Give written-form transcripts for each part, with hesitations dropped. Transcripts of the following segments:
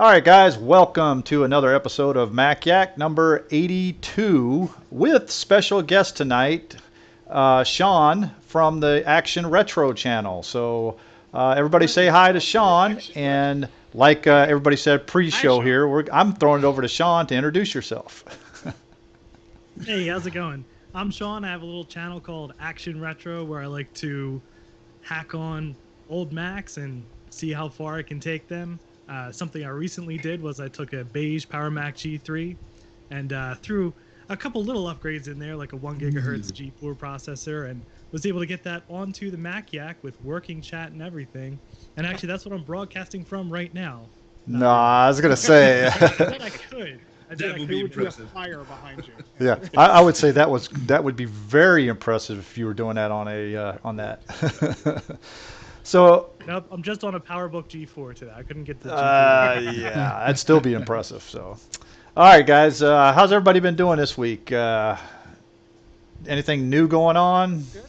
All right, guys, welcome to another episode of Mac Yak number 82 with special guest tonight, Sean from the ActionRetro channel. So everybody say hi to Sean, and like everybody said pre-show here, I'm throwing it over to Sean to introduce yourself. Hey, how's it going? I'm Sean. I have a little channel called ActionRetro where I like to hack on old Macs and see how far I can take them. Something I recently did was I took a beige Power Mac G3 and threw a couple little upgrades in there, like a 1 gigahertz G4 processor, and was able to get that onto the Mac Yak with working chat and everything. And actually, that's what I'm broadcasting from right now. No, I was gonna say. I said I could. That would be impressive. Fire behind you. Yeah, I would say that would be very impressive if you were doing that on a on that. So nope, I'm just on a PowerBook G4 today. I couldn't get the G4. Yeah, that'd still be impressive. So, all right, guys, how's everybody been doing this week? Anything new going on? Good.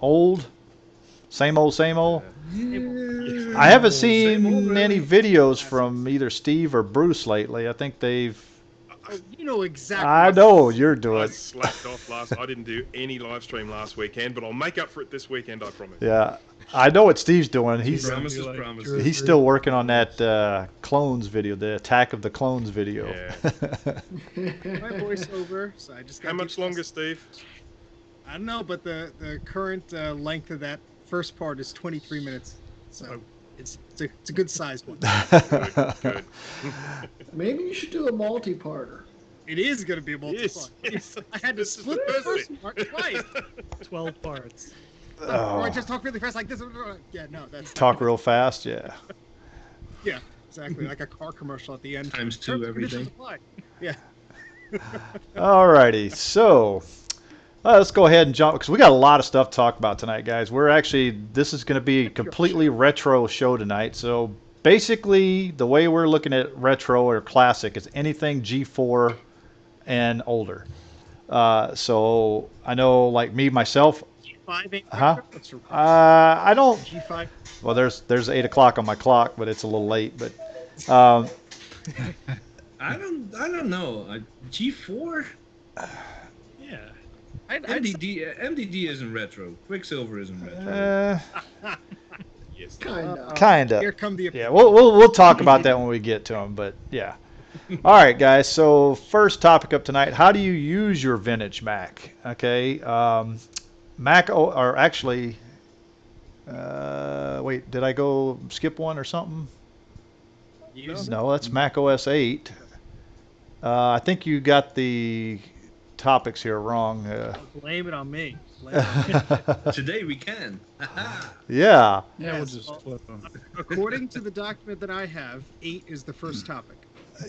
Old? Same old, same old? I haven't seen any videos from either Steve or Bruce lately. I think they've... You know exactly. I know you're doing. I slacked off last. I didn't do any live stream last weekend, but I'll make up for it this weekend. I promise. Yeah, I know what Steve's doing. He's still working on that clones video, the Attack of the Clones video. Yeah. My voiceover. So I just. How much longer, Steve? I don't know, but the current length of that first part is 23 minutes. So it's a good size one. Good. Maybe you should do a multi-parter. It is going to be a multi-part. Yes. I had to split the first part twice. 12 parts. Oh. Or I just talk really fast like this. Yeah, no, that's... Talk real fast, yeah. Yeah, exactly. Like a car commercial at the end. Times two everything. Yeah. Alrighty, so let's go ahead and jump, because we got a lot of stuff to talk about tonight, guys. This is going to be a completely retro show tonight. So basically, the way we're looking at retro or classic is anything G4 and older. So I know, like me, myself, G5 I don't. G5. Well, there's 8 o'clock on my clock, but it's a little late. But I don't know. G4. Yeah. MDD isn't retro. Quicksilver isn't retro. Yes. Kinda. Here come the... Yeah, we'll talk about that when we get to them. But yeah. All right, guys. So first topic of tonight: how do you use your vintage Mac? Okay. Wait, did I go skip one or something? No, that's Mac OS 8. I think you got the topics here wrong. Blame it on me. Today we can. Yeah. Yeah, we'll just flip them. According to the document that I have, 8 is the first topic.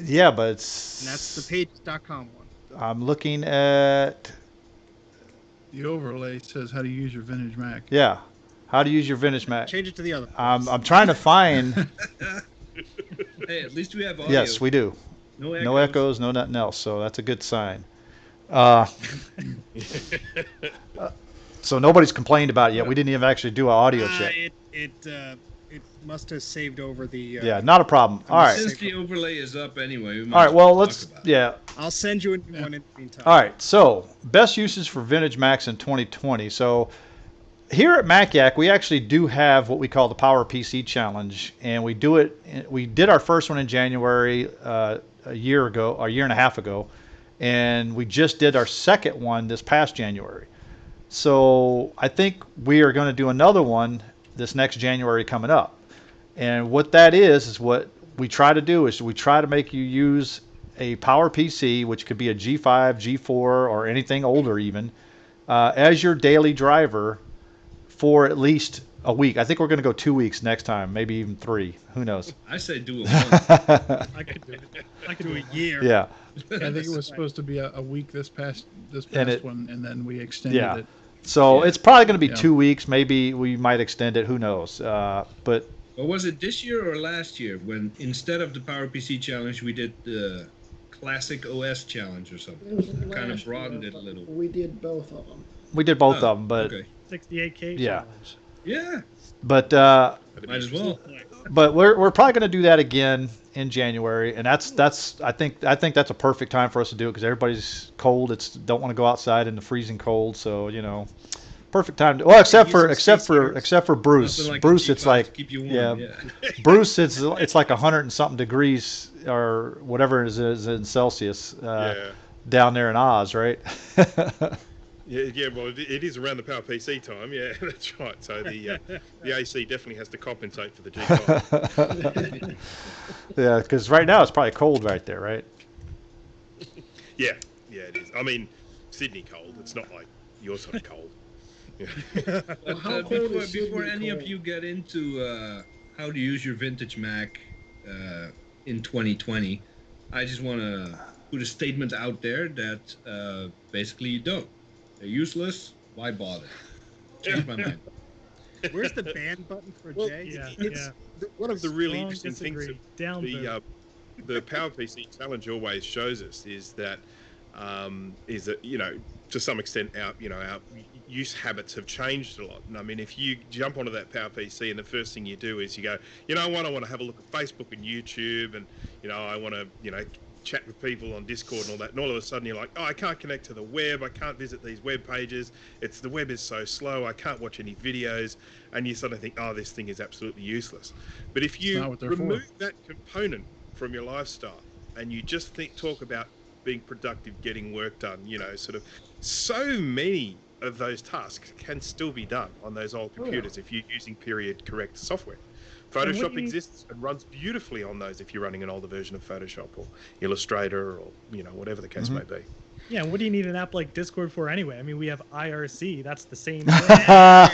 Yeah, but And that's the pages.com one. I'm looking at... The overlay says how to use your vintage Mac. Yeah. How to use your vintage Mac. Change it to the other. I'm trying to find... Hey, at least we have audio. Yes, we do. No echoes, no nothing else, so that's a good sign. So nobody's complained about it yet. We didn't even actually do an audio check. It must have saved over the... yeah, not a problem. All right. Since the overlay is up anyway, we might All right, well, let's talk about it. I'll send you a new one in the meantime. All right, so best uses for vintage Macs in 2020. So here at Mac Yak, we actually do have what we call the Power PC Challenge, and we do it. We did our first one in January a year and a half ago, and we just did our second one this past January. So I think we are going to do another one this next January coming up. And what that is what we try to do is we try to make you use a Power PC, which could be a G5, G4, or anything older even, as your daily driver for at least a week. I think we're going to go 2 weeks next time, maybe even 3. Who knows? I say do a month. I could do it. I could do a year. Yeah. I think it was supposed to be a week this past one, and then we extended it. So it's probably going to be 2 weeks. Maybe we might extend it. Who knows? But Or was it this year or last year when instead of the Power PC Challenge, we did the Classic OS Challenge or something? Kind of broadened it a little. We did both of them. we did both of them, but okay. 68K Yeah. challenge. Yeah. but Might as well. But we're probably going to do that again in January, and I think that's a perfect time for us to do it because everybody's cold. Don't want to go outside in the freezing cold, so perfect time. Well, except for Bruce. Nothing like Bruce, a it's G5 like to keep you yeah, warm. Yeah. Bruce, it's like 100 and something degrees or whatever it is in Celsius down there in Oz, right? Yeah. Well, it is around the PowerPC time. Yeah, that's right. So the AC definitely has to compensate for the G5. Yeah, because right now it's probably cold right there, right? Yeah, it is. I mean, Sydney cold. It's not like your sort of cold. Yeah. But before any of you get into how to use your vintage Mac in 2020, I just want to put a statement out there that basically you don't. They're useless. Why bother? Change my mind. Where's the ban button for Well, Jay? Yeah. One of the really Strong interesting things disagree. that Down vote. the PowerPC challenge always shows us is that to some extent our use habits have changed a lot. And I mean, if you jump onto that PowerPC and the first thing you do is you go, I want to have a look at Facebook and YouTube, and I want to chat with people on Discord and all that, and all of a sudden you're like, oh, I can't connect to the web, I can't visit these web pages, the web is so slow, I can't watch any videos, and you suddenly think, oh, this thing is absolutely useless. But if you remove that component from your lifestyle and you just talk about being productive, getting work done, sort of so many of those tasks can still be done on those old computers if you're using period correct software. Photoshop exists and runs beautifully on those if you're running an older version of Photoshop or Illustrator or whatever the case may be. Yeah, and what do you need an app like Discord for anyway? I mean, we have IRC. That's the same thing. I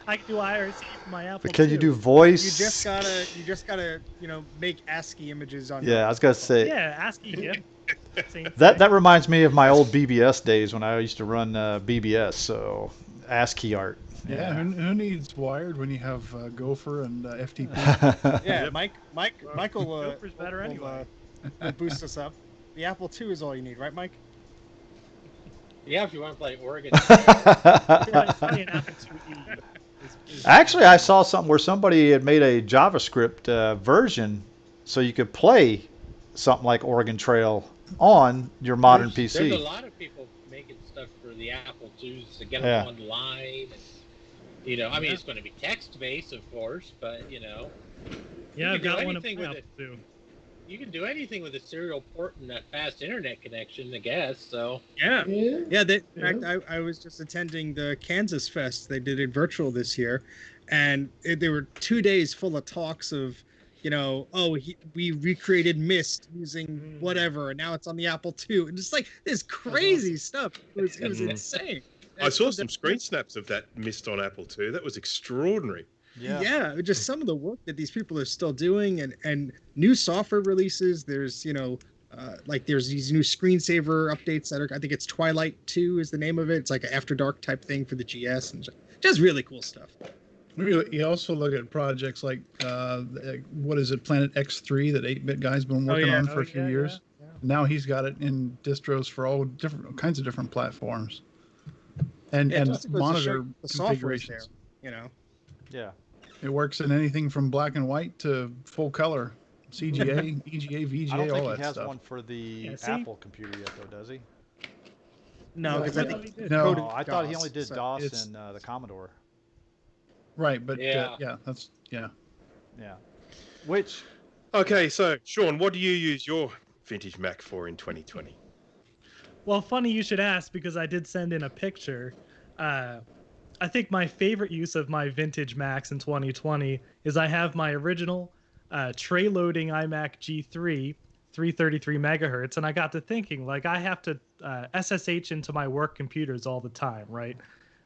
can do IRC for my Apple. But can you do voice? You just gotta make ASCII images on. Yeah, I was gonna say. Yeah, ASCII. Yeah. That reminds me of my old BBS days when I used to run BBS. So ASCII art. Yeah, who needs Wired when you have Gopher and FTP? Yeah, Michael Gopher's better anyway. Will boost us up. The Apple II is all you need, right, Mike? Yeah, if you want to play Oregon. Actually, I saw something where somebody had made a JavaScript version so you could play something like Oregon Trail on your modern PC. There's a lot of people making stuff for the Apple IIs to get them online. And, I mean, it's going to be text-based, of course, but, Yeah, I've got one of them with it, too. You can do anything with a serial port and a fast internet connection, I guess. So yeah. In fact, I was just attending the Kansas Fest. They did it virtual this year, and there were 2 days full of talks of, we recreated Mist using whatever, and now it's on the Apple II, and just like this crazy stuff. It was insane. I saw some screen snaps of that Mist on Apple II. That was extraordinary. Yeah, just some of the work that these people are still doing, and new software releases. There's there's these new screensaver updates that are, I think it's Twilight 2 is the name of it. It's like an After Dark type thing for the GS, and just really cool stuff. You also look at projects like what is it, Planet X3 that 8-Bit Guy's been working on for a few years. Yeah. Now he's got it in distros for all different kinds of different platforms, and monitor configurations. There, Yeah. It works in anything from black and white to full color, CGA, EGA, VGA, I don't think all that he has stuff. one for the Apple computer yet, though, does he? No, because I thought he only did DOS and the Commodore. Right, but yeah. Yeah. Which? Okay, so Sean, what do you use your vintage Mac for in 2020? Well, funny you should ask, because I did send in a picture. I think my favorite use of my vintage Macs in 2020 is I have my original tray loading iMac G3, 333 megahertz, and I got to thinking, like, I have to SSH into my work computers all the time, right?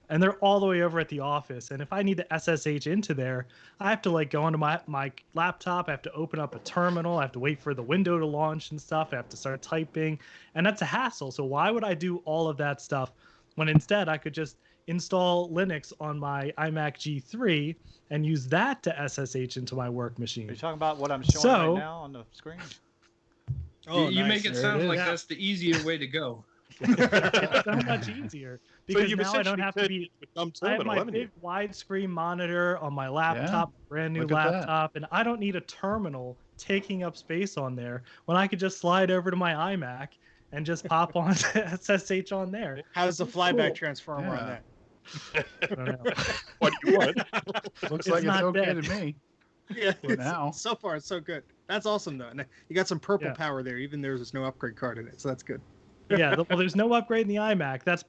And they're all the way over at the office, and if I need to SSH into there, I have to like go onto my laptop, I have to open up a terminal, I have to wait for the window to launch and stuff, I have to start typing, and that's a hassle. So why would I do all of that stuff when instead I could just install Linux on my iMac G3 and use that to SSH into my work machine? Are you talking about what I'm showing right now on the screen? Oh, you make it sound like that's the easier way to go. It's so much much easier because you've now I don't have to be. a dumb I have terminal, my haven't you? big widescreen monitor on my laptop, brand new look at that. laptop, and I don't need a terminal taking up space on there when I could just slide over to my iMac and just pop on SSH on there. How's the flyback transformer on Yeah. that? I don't know. What do you want? Looks It's like it's not okay dead. to me. Yeah, For now. so far it's so good. That's awesome though. And you got some purple Yeah. power there, even there's no upgrade card in it, so that's good. Yeah, well, there's no upgrade in the iMac. That's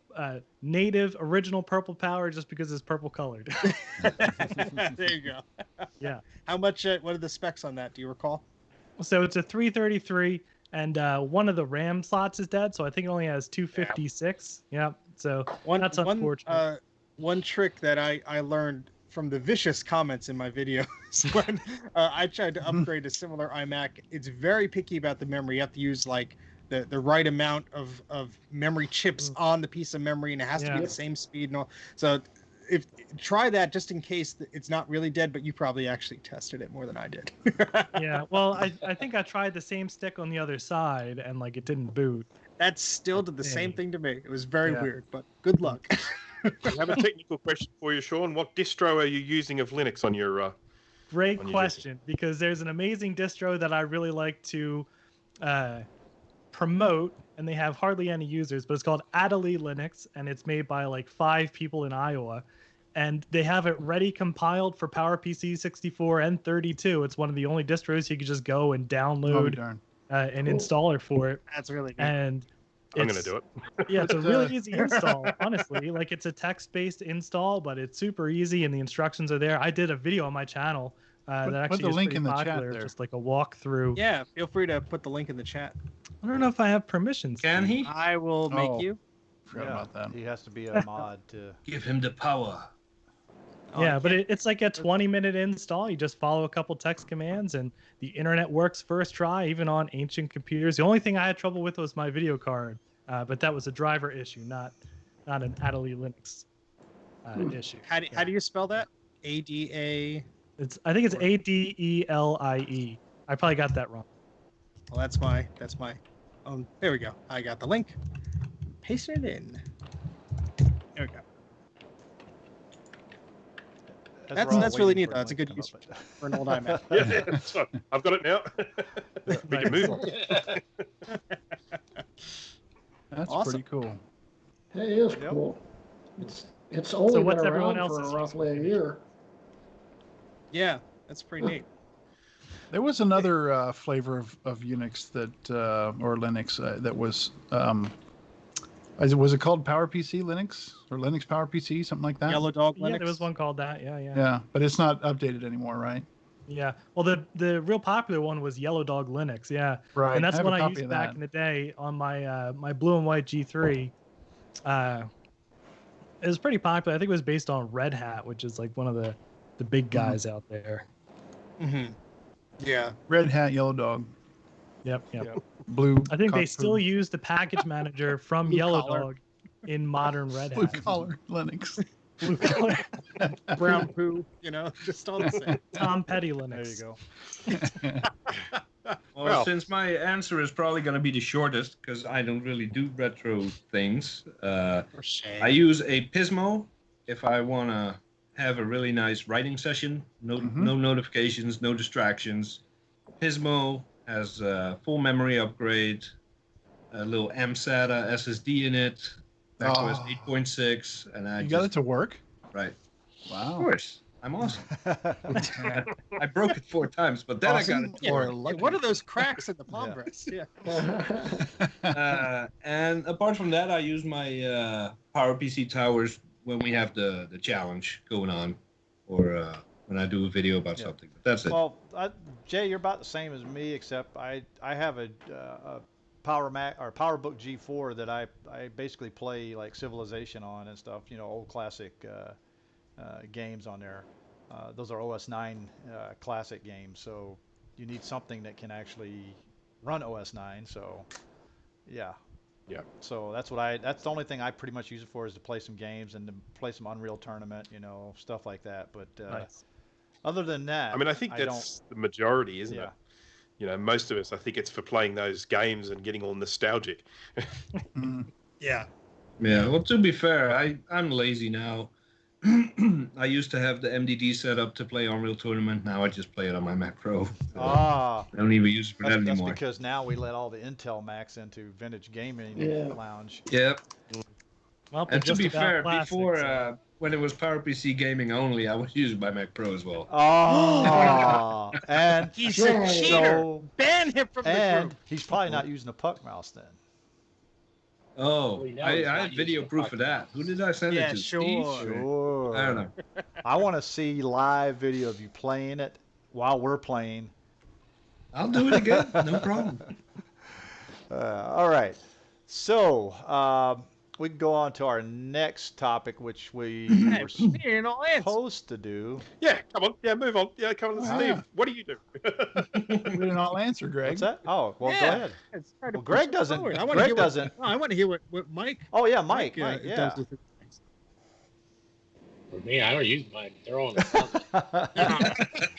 native, original purple power just because it's purple colored. There you go. Yeah. How much? What are the specs on that? Do you recall? So it's a 333, and one of the RAM slots is dead, so I think it only has 256. Yeah, so that's unfortunate. One trick that I learned from the vicious comments in my videos when I tried to upgrade a similar iMac. It's very picky about the memory. You have to use like the right amount of memory chips on the piece of memory, and it has to be the same speed and all. So try that just in case it's not really dead, but you probably actually tested it more than I did. Yeah, well, I think I tried the same stick on the other side, and like it didn't boot. That still did the same thing to me. It was very weird, but good luck. I have a technical question for you, Sean. What distro are you using of Linux on your? Great question, because there's an amazing distro that I really like to promote, and they have hardly any users, but it's called Adderley Linux, and it's made by like 5 people in Iowa, and they have it ready compiled for PowerPC 64 and 32. It's one of the only distros you can just go and download an installer for it. That's really good. And I'm going to do it. Yeah, it's a really easy install, honestly. Like, it's a text-based install, but it's super easy, and the instructions are there. I did a video on my channel that actually put the link pretty in the popular, chat there. just like a walkthrough. Yeah, feel free to put the link in the chat. I don't know if I have permissions. Can he? I will make you. Forgot about that. He has to be a mod to Give him the power. Yeah, but it's like a 20-minute install. You just follow a couple text commands, and the internet works first try, even on ancient computers. The only thing I had trouble with was my video card, but that was a driver issue, not an Adderley Linux issue. How do you spell that? ADA. I think it's ADELIE. I probably got that wrong. Well, that's my. There we go. I got the link. Paste it in. There we go. That's really neat though. That's a good use for an old iMac. Yeah, so I've got it now. We can move on. That's Awesome. pretty cool. It is cool. It's only what's been everyone around else's for roughly a year. Yeah, that's pretty neat. There was another flavor of Unix that or Linux that was was it called PowerPC Linux or Linux PowerPC, something like that? Yellow Dog Linux. Yeah, there was one called that. Yeah. Yeah, but it's not updated anymore, right? Yeah. Well, the real popular one was Yellow Dog Linux. Yeah. Right. And that's I have what a I copy used of back that. in the day on my my blue and white G3. It was pretty popular. I think it was based on Red Hat, which is like one of the big guys out there. Mm-hmm. Yeah. Red Hat, Yellow Dog, Yep. Blue. I think they Cockpit, still use the package manager from Blue Yellow collar. Dog in modern Red Blue Hat. collar Linux. Blue collar. Brown poo. Just all the same. Tom Petty Linux. There you go. Well, since my answer is probably going to be the shortest, because I don't really do retro things, I use a Pismo if I want to have a really nice writing session. No notifications, no distractions. Pismo has a full memory upgrade, a little AMSATA SSD in it, macOS 8.6, and I You got it to work? right. Of Wow. course, I'm awesome. I broke it 4 times, but then Awesome I got it to or work. lucky? What are those cracks in the palm rest? Yeah. And apart from that, I use my PowerPC towers when we have the challenge going on, or when I do a video about something. But that's it. Well, Jay, you're about the same as me, except I have a PowerBook G4 that I basically play like Civilization on and stuff. Old classic games on there. Those are OS 9 classic games, so you need something that can actually run OS 9. So, yeah. Yeah. So that's the only thing I pretty much use it for, is to play some games and to play some Unreal Tournament, stuff like that. But Nice. other than that, I mean, I think that's the majority, isn't Yeah. it? Most of us, I think it's for playing those games and getting all nostalgic. Yeah. Yeah, well, to be fair, I'm lazy now. I used to have the MDD set up to play Unreal Tournament. Now I just play it on my Mac Pro. Ah, I don't even use it for that that's anymore. because now we let all the Intel Macs into Vintage Gaming Yeah. Lounge. Yep. Well, And to just be about fair, classic, before so. when it was PowerPC gaming only, I was using my Mac Pro as well. Oh, and He's Yeah. a cheater. so, Ban him from the and group. he's probably not using a puck mouse then. Oh, We know I he's not have video using a proof of that. fucking Who did I send Yeah, it to? sure. Steve? Sure. I don't know. I want to see live video of you playing it while we're playing. I'll do it again. No problem. All right. So we can go on to our next topic, which we Hey, were me and all ants. supposed to do. Yeah, come on. Yeah, move on. Yeah, come on, Ah. Steve. What do you do? We didn't all answer, Greg. What's that? Oh, well, Yeah. go ahead. It's trying to Well, push Greg it doesn't. forward. I wanna Greg hear what- doesn't. No, I want to hear what Mike. Oh yeah, Mike. Mike, yeah. does with it. For me, I don't use mine. They're all in the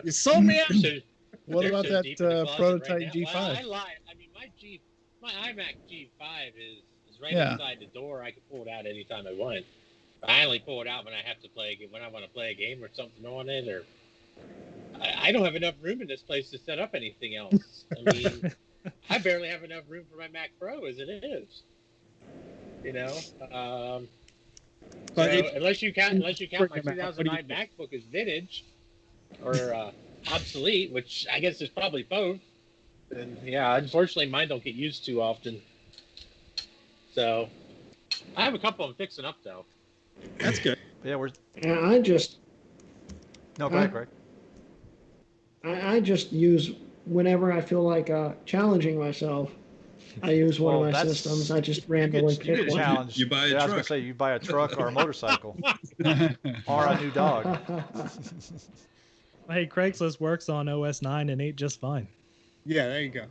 You sold me out. What They're about so that deep in the closet prototype right now. G5? Well, I lied. I mean, my iMac G5 is right Yeah. inside the door. I can pull it out anytime I want. But I only pull it out when I have to play when I want to play a game or something on it, or I don't have enough room in this place to set up anything else. I mean, I barely have enough room for my Mac Pro as it is. You know, But so if- unless you count my Bring them out. What do you 2009 MacBook as vintage or obsolete, which I guess is probably both. And yeah, unfortunately, mine don't get used too often. So I have a couple of them fixing up though. That's good. Yeah, we're. And I just, No, go ahead, Greg. I just use whenever I feel like challenging myself. I use one Well, of my that's- systems. I just randomly You pick get one. challenged. You buy a yeah, I was gonna truck. say you buy a truck or a motorcycle or a new dog. Hey, Craigslist works on OS 9 and 8 just fine. Yeah, there you go.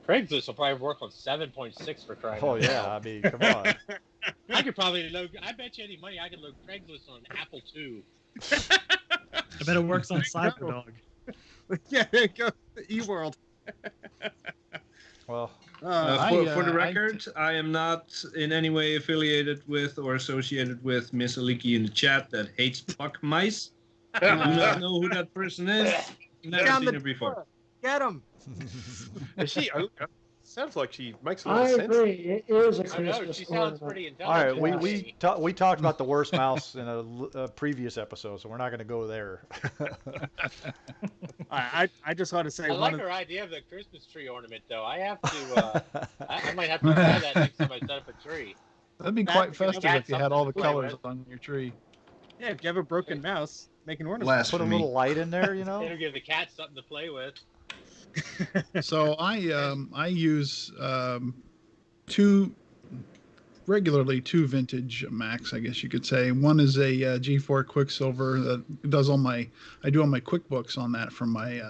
Craigslist will probably work on 7.6 for crying Oh out yeah, loud. I mean, come on. I could probably load. I bet you any money I could load Craigslist on Apple II. I bet it works on CyberDog. Yeah, there you go. The eWorld. Well, For the record, I am not in any way affiliated with or associated with Miss Aliki in the chat that hates puck mice. I do not know who that person is. Never Down seen the her before. door. Get him. Is she? Sounds like she makes a lot I of sense. agree. It is a I know Christmas she sounds ornament. pretty all right, intelligent. we talked about the worst mouse in a previous episode, so we're not going to go there. I just want to say I one like of her idea of the Christmas tree ornament, though. I have to. I might have to try that next time I set up a tree. That'd be That- quite you festive got if you had all the something to play colors with. on your tree. yeah, if you have a broken mouse, make an ornament. Put a little light in there, you know. It'll give the cat something to play with. So I use two vintage Macs, I guess you could say. One is a G4 Quicksilver that does I do all my QuickBooks on that from my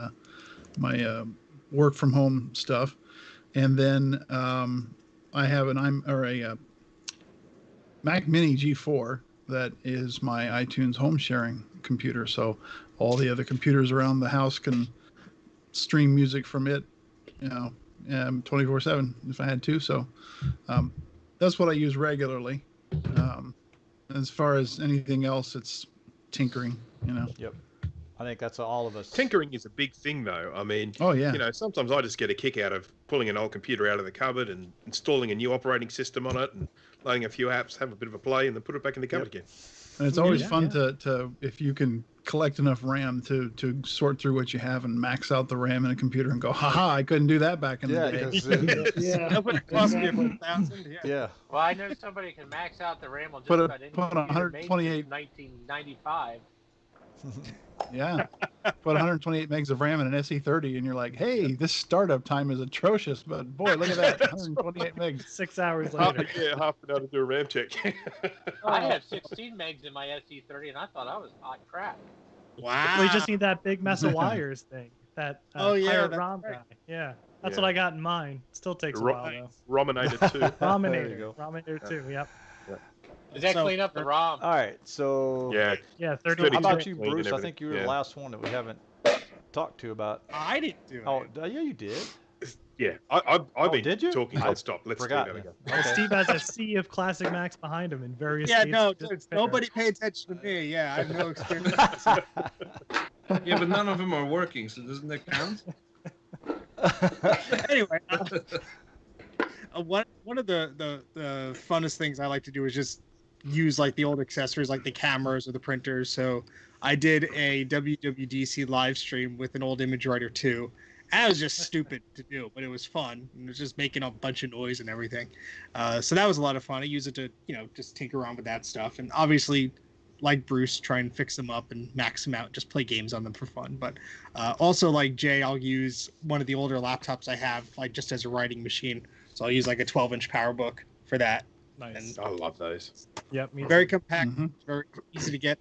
work from home stuff, and then I have a Mac Mini G4 that is my iTunes home sharing computer. So all the other computers around the house can stream music from it, 24/7 if I had to. So that's what I use regularly. As far as anything else, it's tinkering, Yep. I think that's all of us. Tinkering is a big thing, though. I mean, Oh yeah. sometimes I just get a kick out of pulling an old computer out of the cupboard and installing a new operating system on it and loading a few apps, have a bit of a play, and then put it back in the cupboard again. And it's always Yeah, fun to if you can collect enough RAM to sort through what you have and max out the RAM in a computer and go, haha, I couldn't do that back in Yeah, the day. because Yeah. That would cost me Exactly. 1,000. Yeah. yeah. Well, I know somebody can max out the RAM on just Put about any on computer made 128. since 1995. Yeah. Put 128 megs of RAM in an SE30 and you're like, hey, this startup time is atrocious, but boy, look at that, 128 megs. 6 hours Half, later. half an hour to do a RAM check. I have 16 megs in my SE30, and I thought I was hot crap. Wow. We just need that big mess of wires thing. That Oh, yeah, pirate that's ROM right. guy. Yeah. That's Yeah. what I got in mine. Still takes a Ro- while though. Rominated too. There you Rominator. go. Rominator 2, yep. Does that So- clean up the ROM? All right. So Yeah. Yeah, 30 Good how about example. you, Clean and Bruce? I everything. think you were the Yeah. last one that we haven't talked to about. I didn't do it. Oh, yeah, you did. Yeah, I've been did you? talking non-stop. Let's forgot. do that again. Well, Steve has a sea of classic Macs behind him in various Yeah, states. no, of disrepair. nobody pay attention to me. Yeah, I have no experience. Yeah, but none of them are working, so doesn't that count? Anyway, one of the funnest things I like to do is just use like the old accessories, like the cameras or the printers. So I did a WWDC live stream with an old image writer too. And it was just stupid to do, but it was fun. It was just making a bunch of noise and everything. So that was a lot of fun. I use it to, just tinker around with that stuff. And obviously, like Bruce, try and fix them up and max them out, just play games on them for fun. But also, like Jay, I'll use one of the older laptops I have, like just as a writing machine. So I'll use like a 12-inch PowerBook for that. Nice. I love those. Yep. Me Very too. compact, very easy to get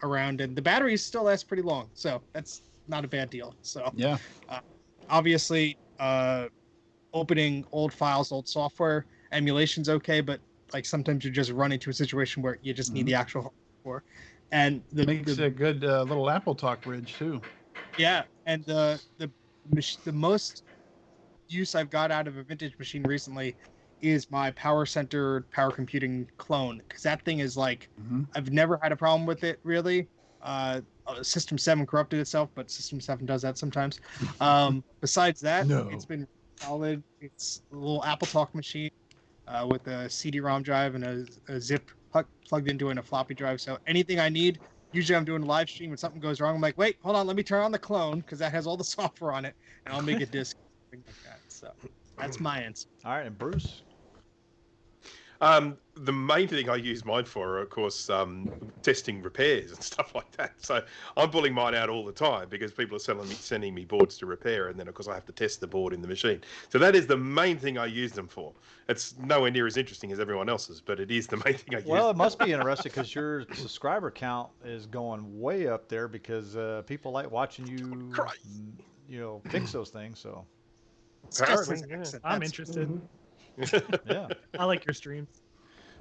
around, and the batteries still last pretty long. So that's not a bad deal. So Yeah. Obviously, opening old files, old software, emulation's okay, but like sometimes you just run into a situation where you just need the actual hardware. And Makes a good little Apple Talk bridge too. Yeah, and the most use I've got out of a vintage machine recently is my power centered power computing clone, because that thing is like I've never had a problem with it really. System 7 corrupted itself, but System 7 does that sometimes. Besides that, It's been solid. It's a little Apple Talk machine with a CD-ROM drive and a zip plugged into it and a floppy drive. So anything I need, usually I'm doing a live stream and something goes wrong, I'm like, wait, hold on, let me turn on the clone because that has all the software on it, and I'll make a disk, things like that. So that's my answer. All right, and Bruce. The main thing I use mine for, of course, testing repairs and stuff like that. So I'm pulling mine out all the time because people are sending me boards to repair, and then of course I have to test the board in the machine. So that is the main thing I use them for. It's nowhere near as interesting as everyone else's, but it is the main thing I use. Well, it must be interesting because your subscriber count is going way up there because people like watching you, fix those things. So Apparently, yeah. I'm interested. Yeah, I like your streams.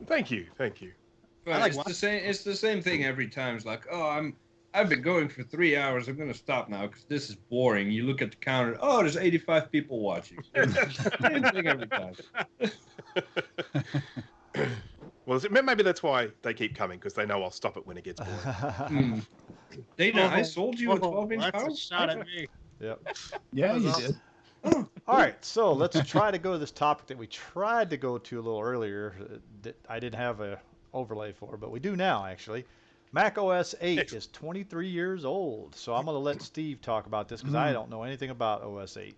Thank you. Well, it's the same thing every time. It's like, I've been going for 3 hours. I'm going to stop now because this is boring. You look at the counter. Oh, there's 85 people watching. Same thing every time. Well, maybe that's why they keep coming, because they know I'll stop it when it gets boring. Dana, I sold you a 12-inch That's power. a shot at me. yep. Yeah, you did. All right, so let's try to go to this topic that we tried to go to a little earlier that I didn't have a overlay for, but we do now actually. Mac OS 8 is 23 years old, so I'm going to let Steve talk about this because I don't know anything about OS 8.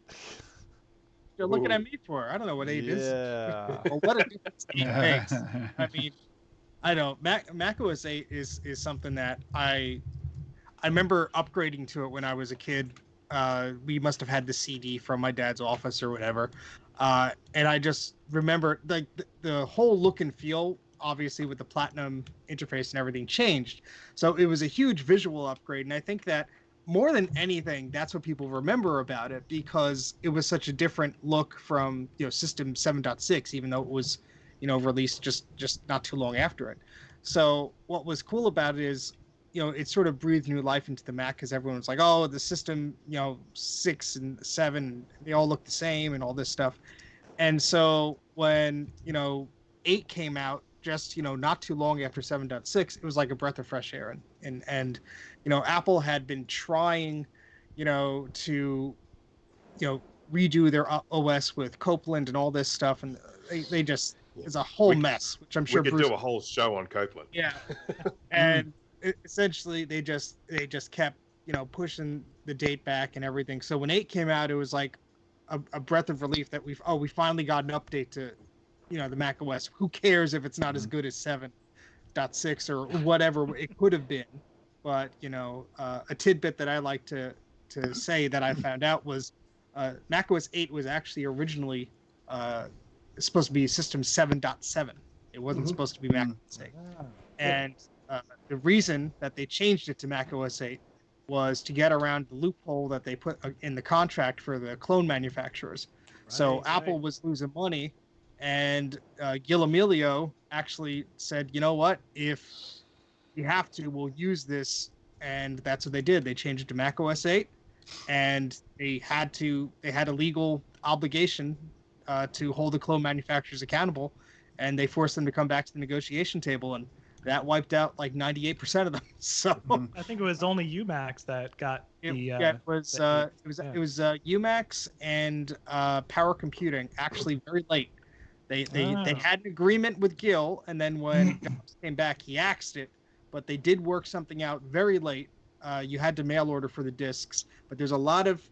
You're looking at me for. I don't know what 8 is. Yeah. Well, what a difference 8 makes. I mean, I know Mac OS 8 is something that I remember upgrading to it when I was a kid. We must have had the CD from my dad's office or whatever, and I just remember like the whole look and feel, obviously with the platinum interface and everything, changed. So it was a huge visual upgrade, and I think that more than anything, that's what people remember about it, because it was such a different look from System 7.6, even though it was released just not too long after it. So what was cool about it is, it sort of breathed new life into the Mac, because everyone was like, oh, the System 6 and 7, they all look the same and all this stuff. And so when 8 came out, just not too long after 7.6, it was like a breath of fresh air, and Apple had been trying to redo their OS with Copeland and all this stuff, and they just it's a whole mess, which I'm sure we could Bruce do a whole show on Copeland. Yeah. And essentially they just kept pushing the date back and everything. So when 8 came out, it was like a breath of relief that we finally got an update to the Mac OS. Who cares if it's not as good as 7.6 or whatever it could have been. But a tidbit that I like to say that I found out was Mac OS 8 was actually originally supposed to be System 7.7. It wasn't supposed to be Mac OS 8. And the reason that they changed it to Mac OS 8 was to get around the loophole that they put in the contract for the clone manufacturers. So Apple was losing money, and Gil Amelio actually said, you know what, if you have to, we'll use this. And that's what they did. They changed it to Mac OS 8. and they had a legal obligation to hold the clone manufacturers accountable, and they forced them to come back to the negotiation table, and that wiped out like 98% of them. So I think it was only UMax that got it was UMax and Power Computing actually very late. They had an agreement with Gil, and then when Jobs came back, he axed it. But they did work something out very late. You had to mail order for the discs, but there's a lot of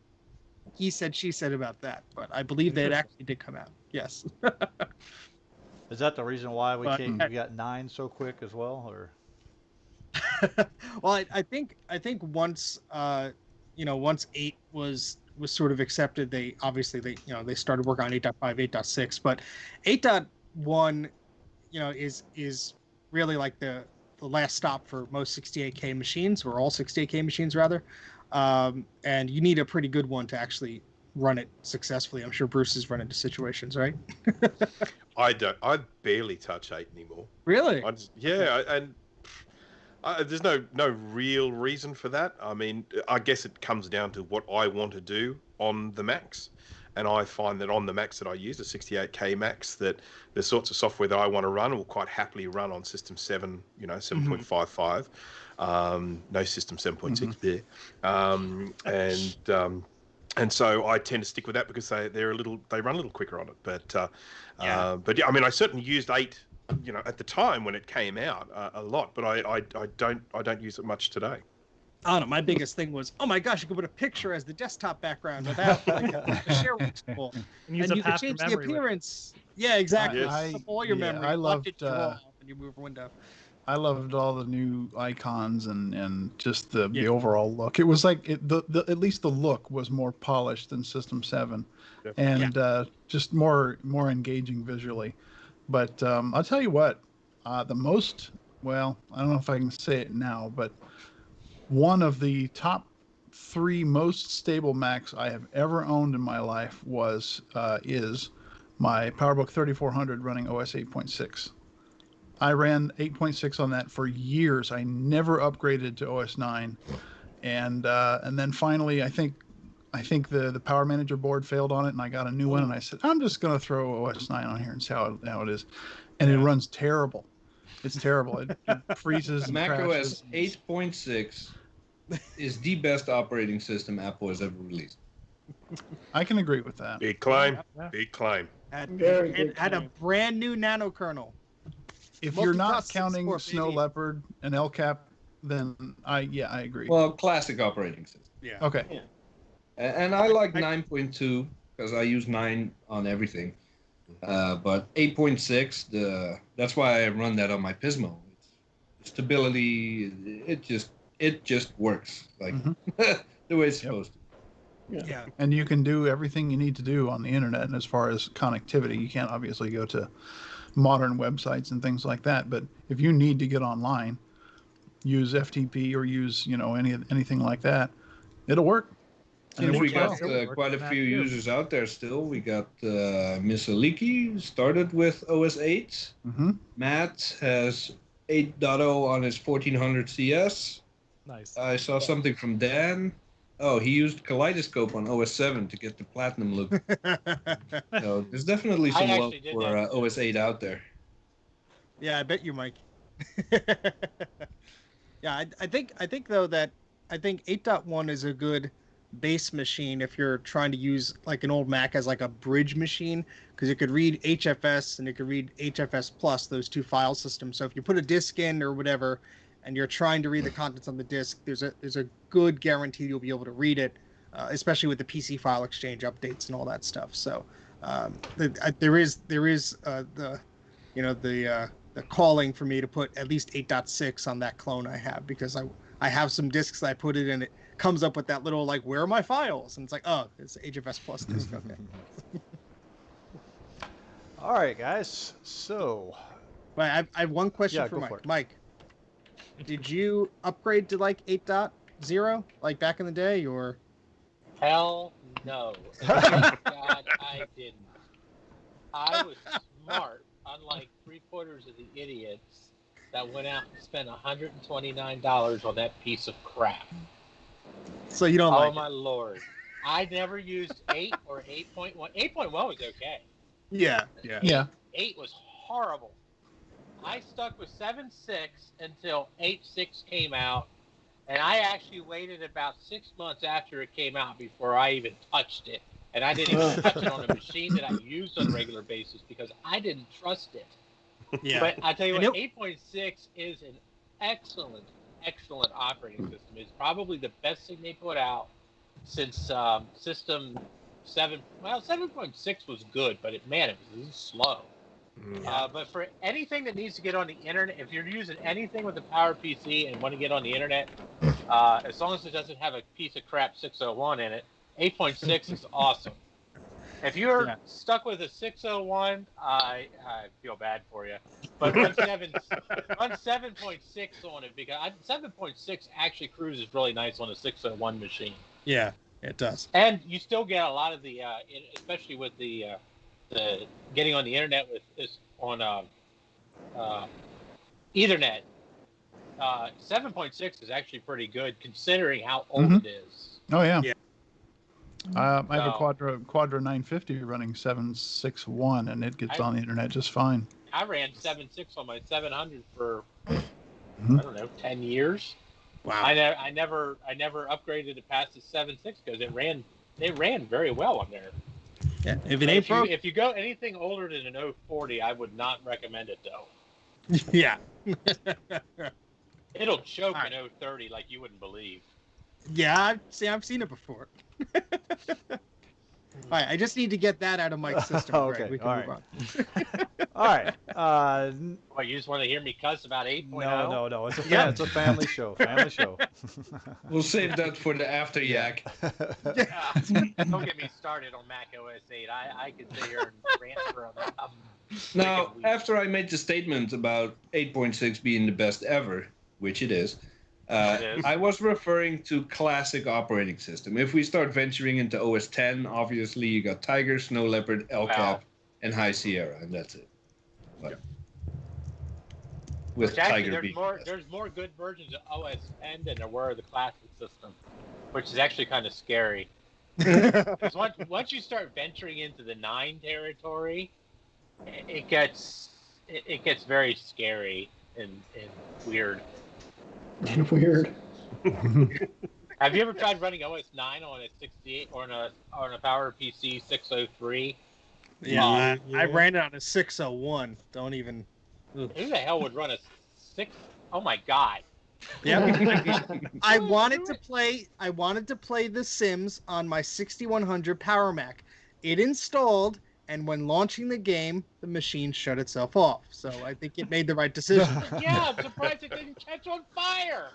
he said, she said about that. But I believe that it actually did come out. Yes. Is that the reason why we But- we got 9 so quick as well, or? Well, I think once once 8 was sort of accepted, they started working on 8.5, 8.6, but 8.1 is really like the last stop for most 68K machines, or all 68K machines rather. And you need a pretty good one to actually run it successfully. I'm sure Bruce has run into situations, right? I don't. I barely touch 8 anymore. Really? And there's no real reason for that. I mean, I guess it comes down to what I want to do on the Macs. And I find that on the Macs that I use, the 68K Macs, that the sorts of software that I want to run will quite happily run on System 7, 7.55. No System 7.6 there. And so I tend to stick with that because they run a little quicker on it. But yeah, I mean, I certainly used 8, at the time when it came out a lot, but I don't use it much today. I don't know. My biggest thing was, oh my gosh, you could put a picture as the desktop background without like a share tool, and you could change the appearance. Yeah, exactly. All your memory. I loved when you move a window. I loved all the new icons and just the overall look. It was like at least the look was more polished than System 7, and just more engaging visually. But I'll tell you what, I don't know if I can say it now, but one of the top 3 most stable Macs I have ever owned in my life is my PowerBook 3400 running OS 8.6. I ran 8.6 on that for years. I never upgraded to OS 9, and then finally, I think the Power Manager board failed on it, and I got a new one. And I said, I'm just going to throw OS 9 on here and see how it is, and it runs terrible. It's terrible. It freezes. And Mac crashes. OS 8.6 is the best operating system Apple has ever released. I can agree with that. Big claim. Big claim. Had a brand new nano kernel. If you're not counting Snow Leopard and El Cap, then I agree. Well, classic operating system. Yeah. Okay. Yeah. And I like 9.2 because I use 9 on everything. But 8.6, that's why I run that on my Pismo. Stability, it just works like the way it's supposed to. Yeah. And you can do everything you need to do on the internet. And as far as connectivity, you can't obviously go to modern websites and things like that. But if you need to get online, use FTP or use anything like that, it'll work. Since we got quite a few users out there still, we got Miss Aliki started with OS 8. Mm-hmm. Matt has 8.0 on his 1400 CS. Nice. I saw something from Dan. Oh, he used Kaleidoscope on OS 7 to get the platinum look. So there's definitely some love for OS 8 out there. Yeah, I bet you, Mike. Yeah, I think though that 8.1 is a good base machine if you're trying to use like an old Mac as like a bridge machine, because it could read HFS and it could read HFS plus, those 2 file systems. So if you put a disk in or whatever and you're trying to read the contents on the disk, there's a good guarantee you'll be able to read it, especially with the PC file exchange updates and all that stuff. So there is the calling for me to put at least 8.6 on that clone I have, because I have some disks that I put it in, it comes up with that little like, where are my files? And it's like, oh, it's HFS plus disk. Okay. All right, guys. So, I have one question for Mike. Mike, did you upgrade to like 8.0 like back in the day, or? Hell no. God, I didn't. I was smart, unlike 3/4 of the idiots that went out and spent $129 on that piece of crap. So you don't Oh like my lord! I never used 8 or 8.1. 8.1 was okay. it? Yeah, yeah. Yeah. 8 was horrible. I stuck with 7.6 until 8.6 came out, and I actually waited about 6 months after it came out before I even touched it. And I didn't even touch it on a machine that I used on a regular basis because I didn't trust it. Yeah. But I tell you And what, 8.6 is an excellent, excellent operating system. It's probably the best thing they put out since System 7. Well, 7.6 was good, but it was slow. But for anything that needs to get on the internet, if you're using anything with a Power PC and want to get on the internet, as long as it doesn't have a piece of crap 601 in it, 8.6 is awesome. If you're stuck with a 601, I feel bad for you. But run 7.6 on it because 7.6 actually cruises really nice on a 601 machine. Yeah, it does. And you still get a lot of the, especially with the getting on the internet with this on Ethernet. 7.6 is actually pretty good considering how old it is. Oh yeah. Yeah. I have a Quadra 950 running 761, and it gets on the internet just fine. I ran 7.6 on my 700 for I don't know 10 years. Wow. I never upgraded it past the 7.6 because it ran very well on there. Yeah. If you go anything older than an 040, I would not recommend it though. Yeah. It'll choke an 030 like you wouldn't believe. Yeah, I've seen it before. All right, I just need to get that out of my system. Okay, Greg. We can move on. All right. What, you just want to hear me cuss about 8.0? No. It's a family show. Family show. We'll save that for the after yak. Don't get me started on Mac OS 8. I could sit here and rant for a Now, after I made the statement about 8.6 being the best ever, which it is, I was referring to classic operating system. If we start venturing into OS 10, obviously you got Tiger, Snow Leopard, El Cap, and High Sierra, and that's it. But with actually, Tiger being there's more good versions of OS 10 than there were of the classic system, which is actually kind of scary. Because once you start venturing into the 9 territory, it gets very scary and weird. Weird. Have you ever tried running OS 9 on a 68 or on a Power PC 603? Yeah, I ran it on a 601. Don't even. Who the hell would run a 6? Oh my god. Yeah. I wanted to play The Sims on my 6100 Power Mac. It installed, and when launching the game, the machine shut itself off. So I think it made the right decision. Yeah, I'm surprised it didn't catch on fire.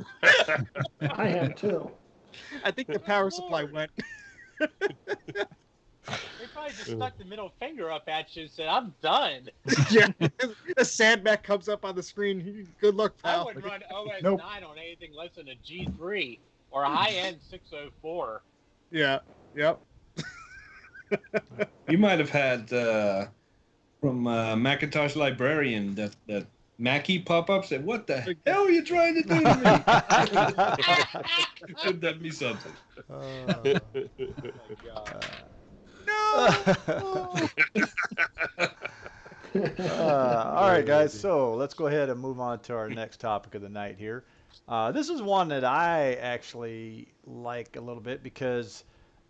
I have too. I think the power supply went. They probably just stuck the middle finger up at you and said, "I'm done." Yeah, a sandbag comes up on the screen. Good luck, pal. I wouldn't run OS 9 on anything less than a G3 or a high-end 604. Yeah. Yep. You might have had from Macintosh Librarian that Mackie pop-up said, "What the hell are you trying to do to me?" Would that be something? Oh my god. All right, guys. So let's go ahead and move on to our next topic of the night here. This is one that I actually like a little bit because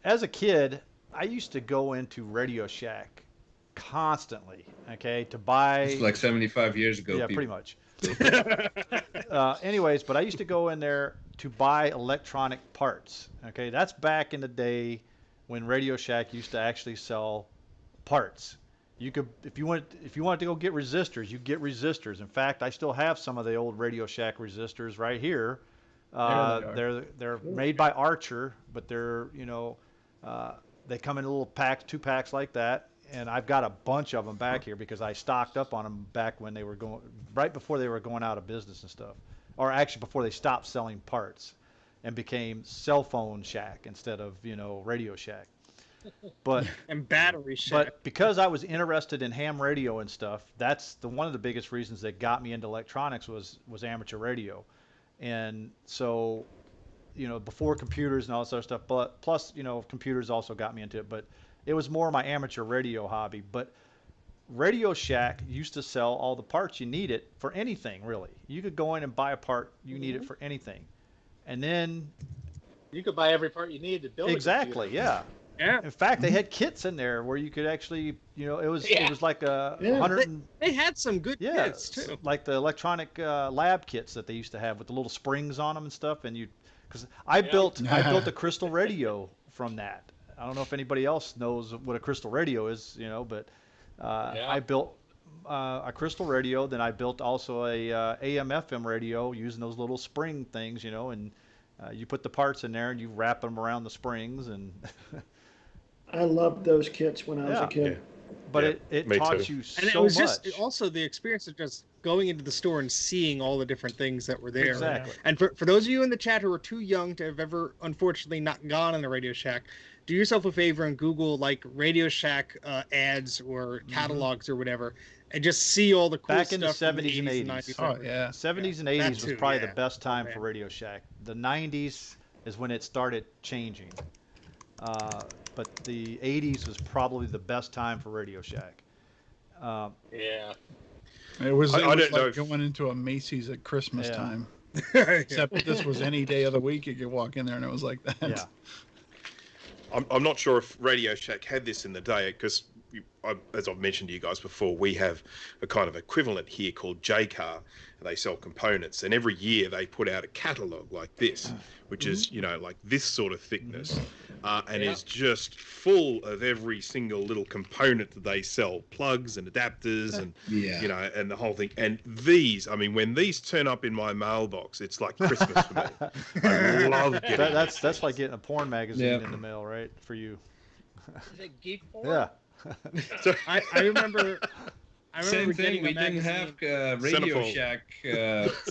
as a kid, I used to go into Radio Shack constantly, okay, to buy. It's like 75 years ago. Yeah, people. pretty much. Anyways, but I used to go in there to buy electronic parts. Okay, that's back in the day when Radio Shack used to actually sell parts. You could, if you wanted to go get resistors, you get resistors. In fact, I still have some of the old Radio Shack resistors right here. They're made by Archer, but they're they come in little packs, 2 packs like that, and I've got a bunch of them back here because I stocked up on them back when they were right before they were going out of business and stuff, or actually before they stopped selling parts and became Cell Phone Shack instead of Radio Shack. But and Battery Shack. But because I was interested in ham radio and stuff, that's one of the biggest reasons that got me into electronics was amateur radio, and so before computers and all this other stuff. But plus, computers also got me into it. But it was more my amateur radio hobby. But Radio Shack used to sell all the parts you needed for anything, really. You could go in and buy a part you needed for anything. And then You could buy every part you need to build exactly, a yeah. Yeah. In fact, they had kits in there where you could actually, it was like a Yeah. 100. They had some good Yeah, kits too. like the electronic lab kits that they used to have with the little springs on them and stuff. And because I built a crystal radio from that. I don't know if anybody else knows what a crystal radio is, but I built a crystal radio. Then I built also a AM/FM radio using those little spring things, and you put the parts in there and you wrap them around the springs and. I loved those kits when I was a Yeah. kid. But Yeah, it me taught too. you And it so was much. just also the experience of just going into the store and seeing all the different things that were there. Exactly. And for those of you in the chat who are too young to have ever, unfortunately, not gone in the Radio Shack, do yourself a favor and Google like Radio Shack ads or catalogs or whatever, and just see all the cool Back stuff in the from 70s and 80s 80s. Oh yeah. 70s and That 80s was too, probably yeah. the best time Oh, for man. Radio Shack. The 90s is when it started changing. But the 80s was probably the best time for Radio Shack. Yeah. It was, I it don't was know like if- going into a Macy's at Christmas Yeah. time. Yeah. Except this was any day of the week you could walk in there and it was like that. Yeah. I'm not sure if Radio Shack had this in the day because, as I've mentioned to you guys before, we have a kind of equivalent here called JCar. They sell components, and every year they put out a catalogue like this, which is like this sort of thickness, and is just full of every single little component that they sell, plugs and adapters, and and the whole thing. And these, I mean, when these turn up in my mailbox, it's like Christmas for me. I love getting That's like getting a porn magazine in the mail, right? For you. Is it geek porn? Yeah. I remember. Same thing. getting a We didn't magazine. have Radio Centerfold. Shack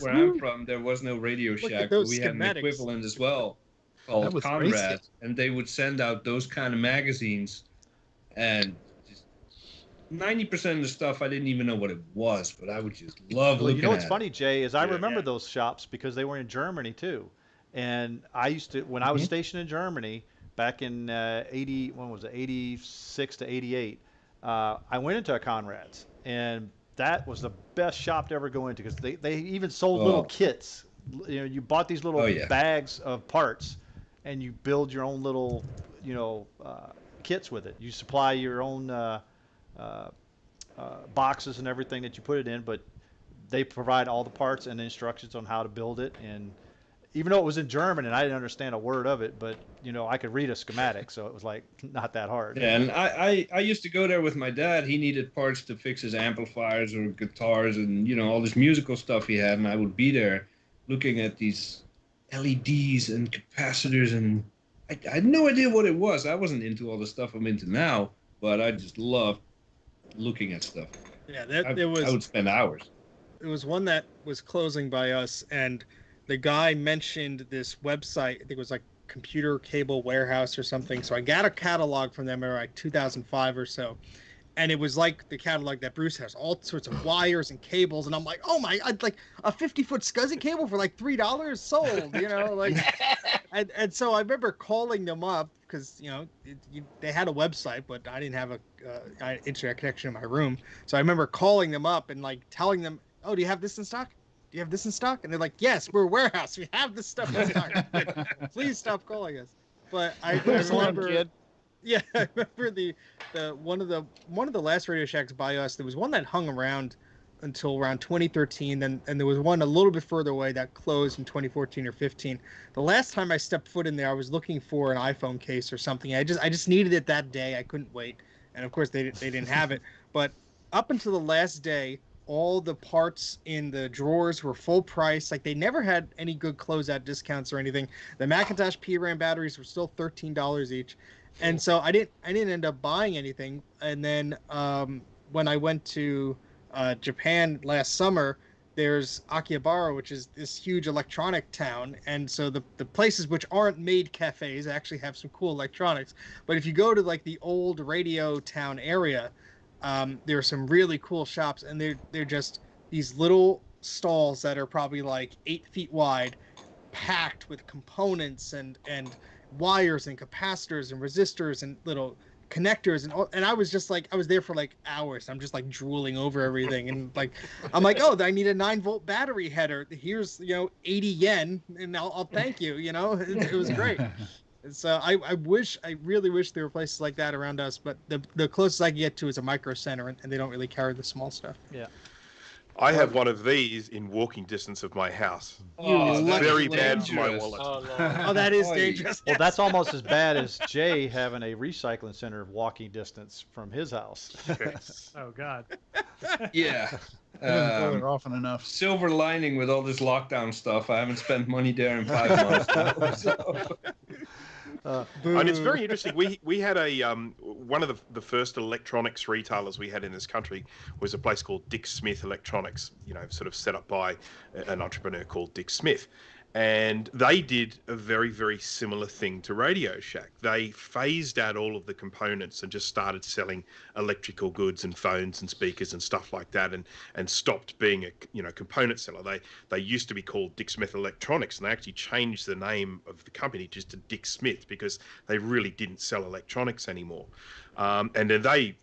where I'm from. There was no Radio Look at Shack, but those we had an schematics. equivalent as well That called was Conrad, racist. and they would send out those kind of magazines, and 90% of the stuff I didn't even know what it was, but I would just love Well, looking you know what's at funny, Jay, is I Yeah. remember those shops because they were in Germany too. And I used to, when I was stationed in Germany back in 86 to 88, I went into a Conrad's, and that was the best shop to ever go into because they even sold little kits. You bought these little bags of parts, and you build your own little, kits with it. You supply your own boxes and everything that you put it in, but they provide all the parts and the instructions on how to build it. And even though it was in German and I didn't understand a word of it, but I could read a schematic, so it was like not that hard. Yeah, and I used to go there with my dad. He needed parts to fix his amplifiers or guitars and all this musical stuff he had, and I would be there looking at these LEDs and capacitors, and I had no idea what it was. I wasn't into all the stuff I'm into now, but I just loved looking at stuff. Yeah, I would spend hours. It was one that was closing by us, and the guy mentioned this website. I think it was like Computer Cable Warehouse or something. So I got a catalog from them in like 2005 or so, and it was like the catalog that Bruce has, all sorts of wires and cables. And I'm like, oh my, I'd like a 50-foot SCSI cable for like $3 sold, and so I remember calling them up because they had a website, but I didn't have a internet connection in my room. So I remember calling them up and like telling them, oh, do you have this in stock? Do you have this in stock? And they're like, yes, we're a warehouse. We have this stuff in stock. Please stop calling us. But I remember, yeah, I remember the one of the last Radio Shacks by us. There was one that hung around until around 2013, and there was one a little bit further away that closed in 2014 or 15. The last time I stepped foot in there, I was looking for an iPhone case or something. I just needed it that day. I couldn't wait, and of course they didn't have it. But up until the last day, all the parts in the drawers were full price. Like they never had any good closeout discounts or anything. The Macintosh PRAM batteries were still $13 each, and so I didn't end up buying anything. And then when I went to Japan last summer, there's Akihabara, which is this huge electronic town, and so the places which aren't maid cafes actually have some cool electronics. But if you go to like the old radio town area, there are some really cool shops, and they're just these little stalls that are probably like 8 feet wide, packed with components and wires and capacitors and resistors and little connectors and I was just like, I was there for like hours. I'm just like drooling over everything, and like I'm like, oh, I need a 9-volt battery header. Here's 80 yen, and I'll thank you. It was great. And so I really wish there were places like that around us, but the closest I can get to is a Micro Center, and they don't really carry the small stuff. Yeah. I have one of these in walking distance of my house. Oh, It's that's very bad for my dangerous. wallet. Oh, Oh, Lord. that is Oy. dangerous. Well, that's almost as bad as Jay having a recycling center walking distance from his house. Yes. Oh God. Yeah. I didn't go Um, there often enough. silver lining with all this lockdown stuff. I haven't spent money there in 5 months now. So. And it's very interesting. We had a one of the first electronics retailers we had in this country was a place called Dick Smith Electronics. Sort of set up by an entrepreneur called Dick Smith, and they did a very, very similar thing to Radio Shack. They phased out all of the components and just started selling electrical goods and phones and speakers and stuff like that, and stopped being a component seller. They used to be called Dick Smith Electronics, and they actually changed the name of the company just to Dick Smith because they really didn't sell electronics anymore. And then they've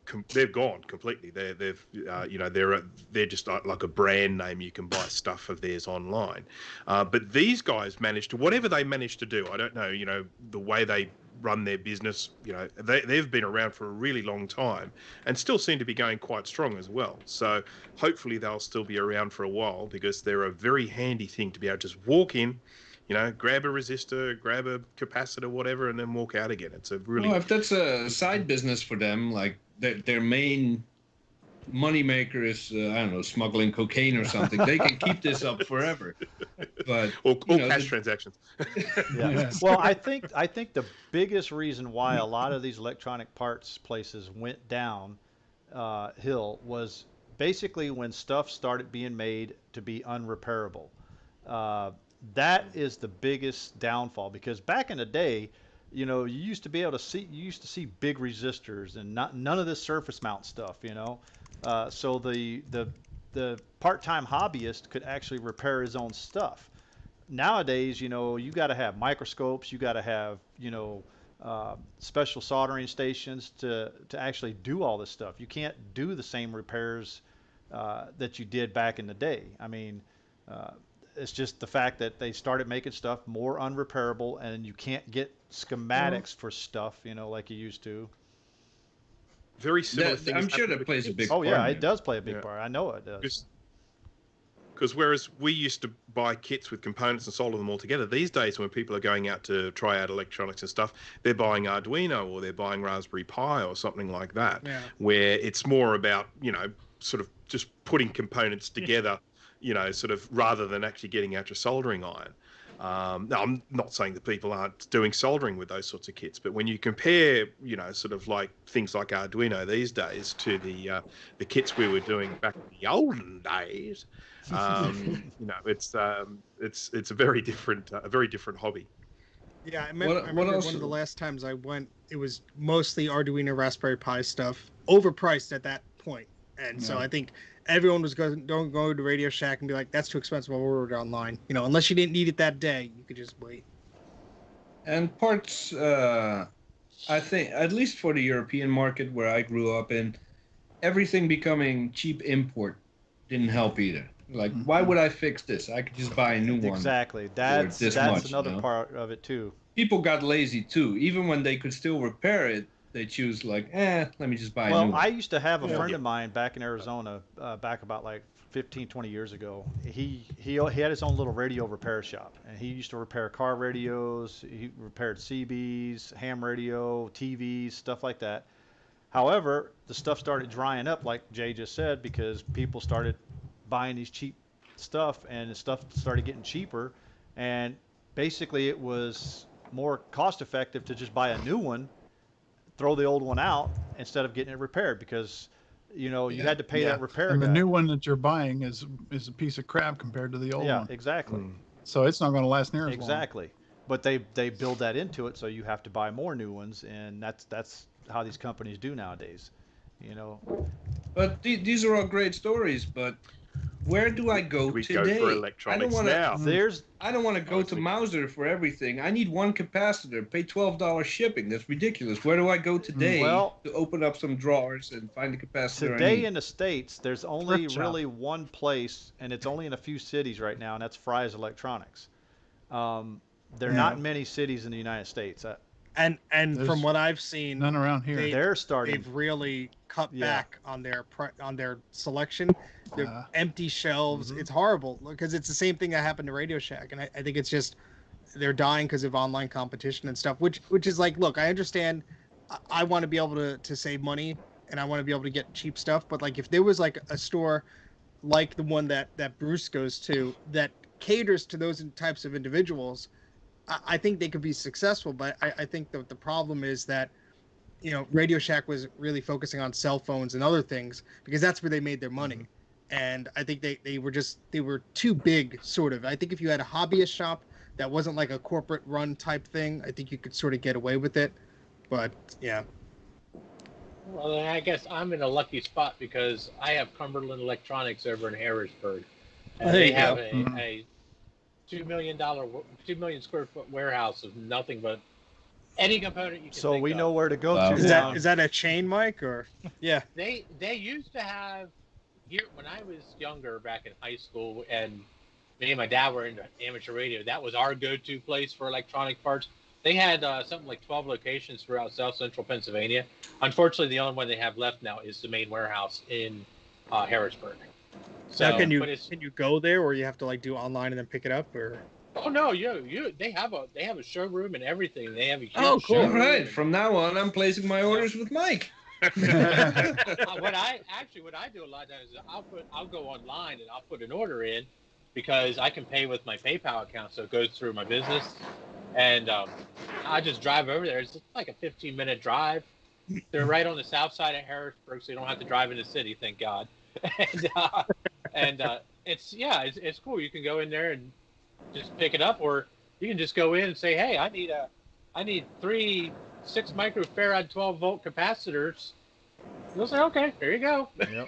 gone completely. They're just like a brand name. You can buy stuff of theirs online. But these guys managed to, whatever they managed to do, I don't know, the way they run their business, they've been around for a really long time and still seem to be going quite strong as well. So hopefully they'll still be around for a while because they're a very handy thing to be able to just walk in, grab a resistor, grab a capacitor, whatever, and then walk out again. It's a really... Well, if that's a side business for them, like their main money maker is, I don't know, smuggling cocaine or something, they can keep this up forever. But or cash transactions. Yeah. Well, I think the biggest reason why a lot of these electronic parts places went down hill was basically when stuff started being made to be unrepairable. That is the biggest downfall, because back in the day, you used to see big resistors and none of this surface mount stuff, so the part-time hobbyist could actually repair his own stuff. Nowadays, you got to have microscopes, you got to have, special soldering stations to actually do all this stuff. You can't do the same repairs that you did back in the day. I mean, it's just the fact that they started making stuff more unrepairable, and you can't get schematics for stuff, like you used to. Very similar things. I'm sure that plays a big part. Oh yeah, it does play a big part. I know it does. Because whereas we used to buy kits with components and solder them all together, these days when people are going out to try out electronics and stuff, they're buying Arduino or they're buying Raspberry Pi or something like that, where it's more about, sort of just putting components together, sort of rather than actually getting out your soldering iron. Now, I'm not saying that people aren't doing soldering with those sorts of kits, but when you compare, sort of like things like Arduino these days to the kits we were doing back in the olden days, it's a very different hobby. Yeah, I remember one of the last times I went, it was mostly Arduino Raspberry Pi stuff, overpriced at that point. And so I think everyone was going to go to Radio Shack and be like, that's too expensive, I'll order it online. Unless you didn't need it that day, you could just wait. And parts, I think, at least for the European market where I grew up in, everything becoming cheap import didn't help either. Like, why would I fix this? I could just buy a new one. Exactly. That's another part of it too. People got lazy too. Even when they could still repair it, they choose like, let me just buy a new one. Well, I used to have a friend of mine back in Arizona, back about like 15, 20 years ago. He had his own little radio repair shop, and he used to repair car radios. He repaired CBs, ham radio, TVs, stuff like that. However, the stuff started drying up, like Jay just said, because people started buying these cheap stuff, and the stuff started getting cheaper. And basically, it was more cost effective to just buy a new one, throw the old one out instead of getting it repaired, because you had to pay that repair and guy. the new one that you're buying is a piece of crap compared to the old one. Yeah, exactly. So it's not going to last near as long. Exactly. But they build that into it, so you have to buy more new ones, and that's how these companies do nowadays. But these are all great stories, but where do I go We today? go for electronics now. I don't want to go to Mauser for everything. I need one capacitor, pay $12 shipping. That's ridiculous. Where do I go today to open up some drawers and find the capacitor I Today need? in the States, there's only really one place, and it's only in a few cities right now, and that's Fry's Electronics. There are not many cities in the United States. And from what I've seen, none around here. They're starting. They've really cut back on their selection. They're empty shelves. It's horrible because it's the same thing that happened to Radio Shack, and I think it's just they're dying because of online competition and stuff. Which is like, look, I understand. I want to be able to save money, and I want to be able to get cheap stuff. But like, if there was like a store like the one that Bruce goes to that caters to those types of individuals, I think they could be successful. But I think the problem is that, Radio Shack was really focusing on cell phones and other things because that's where they made their money. And I think they were too big, sort of. I think if you had a hobbyist shop that wasn't like a corporate run type thing, I think you could sort of get away with it. But yeah. Well, then I guess I'm in a lucky spot because I have Cumberland Electronics over in Harrisburg, and they have a $2 million square foot warehouse of nothing but any component you can. So think we of. know where to go to. Is that a chain, Mike, or yeah? They used to have here when I was younger, back in high school, and me and my dad were into amateur radio. That was our go-to place for electronic parts. They had something like 12 locations throughout South Central Pennsylvania. Unfortunately, the only one they have left now is the main warehouse in Harrisburg. So now, can you go there, or you have to like do online and then pick it up, or? Oh no, they have a showroom and everything. They have a huge cool. showroom. All right. From now on, I'm placing my orders with Mike. What I do a lot of times is I'll go online and I'll put an order in because I can pay with my PayPal account, so it goes through my business, and I just drive over there. It's like a 15-minute drive. They're right on the south side of Harrisburg, so you don't have to drive in the city, thank God. And it's cool. You can go in there and just pick it up, or you can just go in and say, hey, I need 3 6 microfarad 12 volt capacitors. They'll say, okay, there you go. Yep.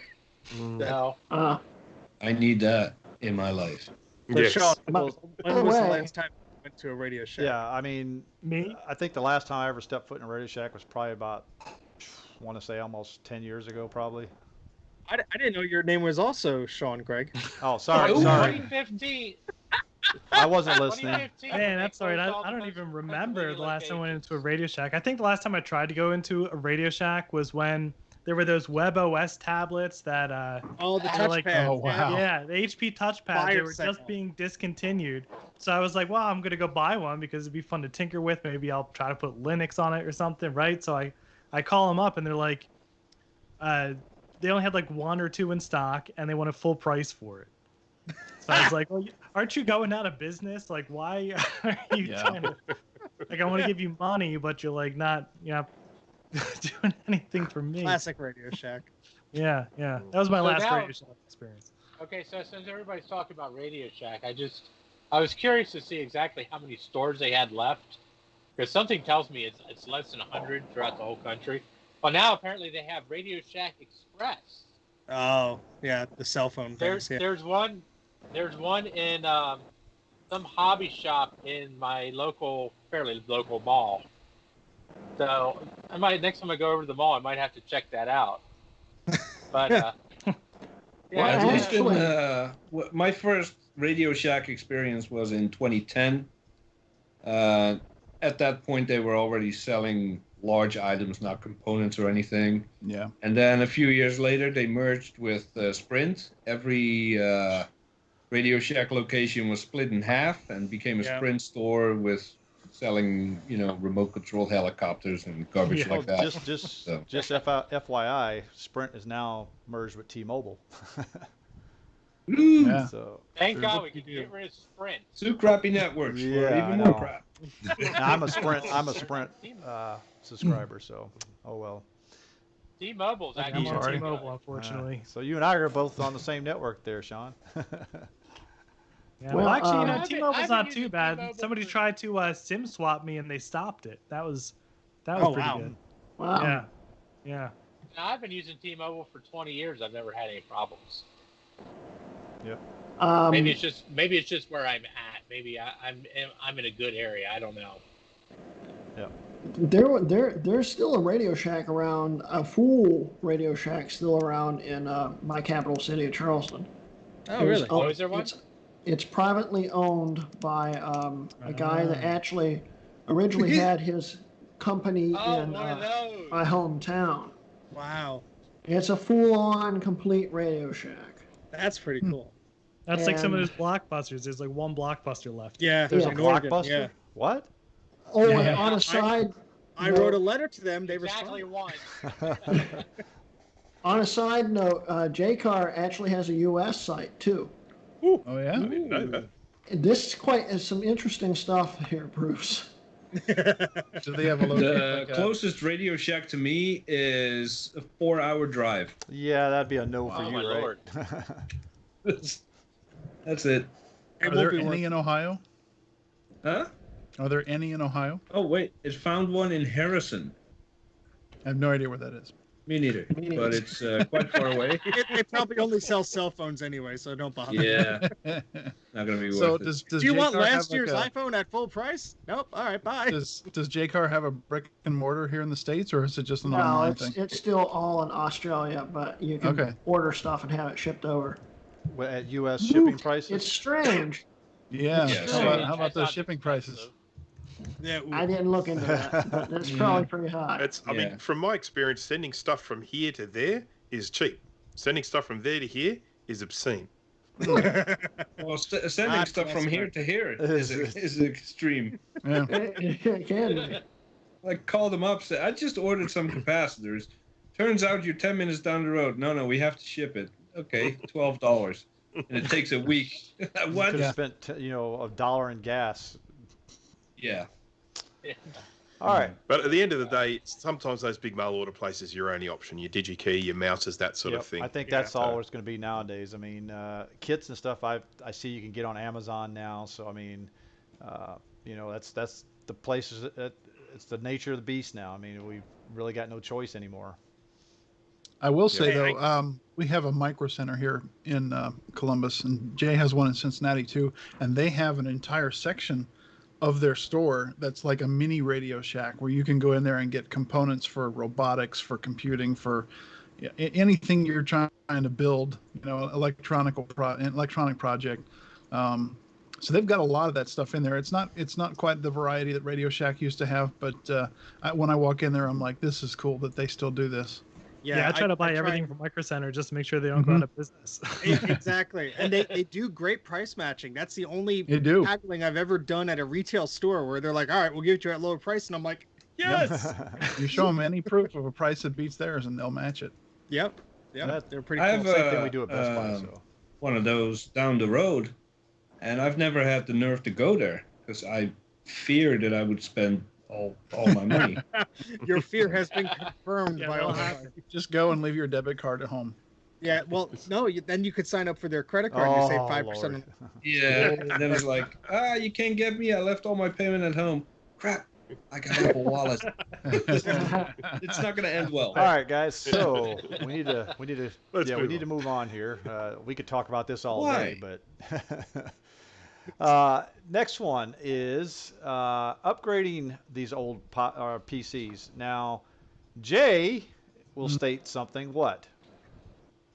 So, I need that in my life. So Sean, when was the last time you went to a Radio Shack? Yeah, I mean, I think the last time I ever stepped foot in a Radio Shack was probably about, I want to say almost 10 years ago, probably. I didn't know your name was also Sean, Greg. Oh, sorry. 2015. I wasn't listening. Man, that's all right. I don't even remember the last time I went into a Radio Shack. I think the last time I tried to go into a Radio Shack was when there were those WebOS tablets that the touchpad. Oh wow. Yeah, the HP touchpad. They were just being discontinued. So I was like, well, I'm gonna go buy one because it'd be fun to tinker with. Maybe I'll try to put Linux on it or something, right? So I call them up and they're like, they only had like 1 or 2 in stock and they wanted full price for it. So I was like, well, aren't you going out of business? Like, why are you trying to, like, I want to give you money, but you're like not, doing anything for me. Classic Radio Shack. Yeah. That was my last Radio Shack experience. Okay, so since everybody's talking about Radio Shack, I was curious to see exactly how many stores they had left, because something tells me it's less than 100 throughout the whole country. But now apparently they have Radio Shack Express. Oh, yeah, the cell phone things. There's one in some hobby shop in my fairly local mall. So next time I go over to the mall, I might have to check that out. But my first Radio Shack experience was in 2010. At that point, they were already selling large items, not components or anything. Yeah. And then a few years later, they merged with Sprint. Every Radio Shack location was split in half and became a Sprint store with selling, remote control helicopters and garbage like that. Just FYI, Sprint is now merged with T-Mobile. Yeah. So thank God we can get rid of Sprint. Two crappy networks for even more crap. I'm a Sprint subscriber, so oh well. T-Mobile's I'm actually on T-Mobile, unfortunately. So you and I are both on the same network there, Sean. Yeah, well, actually, T-Mobile's not too bad. T-Mobile Somebody tried to SIM swap me and they stopped it. That was pretty good. Wow. Yeah. Now, I've been using T-Mobile for 20 years. I've never had any problems. Yep. Maybe it's just where I'm at. Maybe I'm in a good area. I don't know. Yep. There's still a Radio Shack around, a full Radio Shack still around in my capital city of Charleston. Oh, really? Oh, is there one? It's privately owned by a guy that actually originally had his company in my hometown. Wow. It's a full-on, complete Radio Shack. That's pretty cool. That's like some of those blockbusters. There's like one blockbuster left. Yeah. There's a in Oregon, Blockbuster? yeah. What? Oh, Yeah. and on a side, I wrote a letter to them. They Exactly responded. one. on a side note, JCar actually has a U.S. site too. Oh yeah. I didn't know that. This is some interesting stuff here, Bruce. Do they have a The closest Radio Shack to me is a 4-hour drive. Yeah, that'd be a no for Oh, you, my right? Lord. That's it. It Are won't there be any worth in Ohio? Huh? Are there any in Ohio? Oh wait, it found one in Harrison. I have no idea where that is. Me neither, but it's quite far away. They probably only sell cell phones anyway, so don't bother. Yeah, not gonna be worth So it. does Do you want J-Car have last year's like iPhone at full price? Nope. All right, bye. Does JCar have a brick and mortar here in the States, or is it just an No, online thing? it's still all in Australia, but you can order stuff and have it shipped over. At U.S. shipping prices? It's strange. Yeah. Yes. How about those That's shipping prices? Yeah. I didn't look into that, but that's probably pretty high. I mean, from my experience, sending stuff from here to there is cheap. Sending stuff from there to here is obscene. Well, sending stuff from here to here is extreme. Yeah. It can be. Like, call them up, say, I just ordered some capacitors. Turns out you're 10 minutes down the road. No, we have to ship it. Okay, $12. And it takes a week. What? Could have spent, $1 in gas. Yeah. All right. But at the end of the day, sometimes those big mail order places, your only option, your DigiKey, your mouses, that sort of thing. I think that's all it's going to be nowadays. I mean, kits and stuff I see you can get on Amazon now. So, I mean, that's the places, it's the nature of the beast now. I mean, we've really got no choice anymore. I will say, though, we have a micro center here in Columbus, and Jay has one in Cincinnati, too. And they have an entire section of their store that's like a mini Radio Shack where you can go in there and get components for robotics, for computing, for anything you're trying to build, electronic project. So they've got a lot of that stuff in there. It's not quite the variety that Radio Shack used to have, but when I walk in there, I'm like, this is cool that they still do this. Yeah, I try to buy everything from Micro Center just to make sure they don't go out of business. Exactly. And they do great price matching. That's the only haggling I've ever done at a retail store where they're like, all right, we'll give it to you at lower price. And I'm like, yes. You show them any proof of a price that beats theirs and they'll match it. Yep. They're pretty I cool. have Same thing we do at Best Buy. So. One of those down the road, and I've never had the nerve to go there because I fear that I would spend all my money. Your fear has been confirmed by all that. Just go and leave your debit card at home. Yeah, well, no, then you could sign up for their credit card and you save 5%. Yeah, and then it's like, you can't get me. I left all my payment at home. Crap, I got Apple Wallet. It's not going to end well. All right, guys. So we need to move on here. We could talk about this all day, but next one is upgrading these old PCs. Now, Jay will state something. What?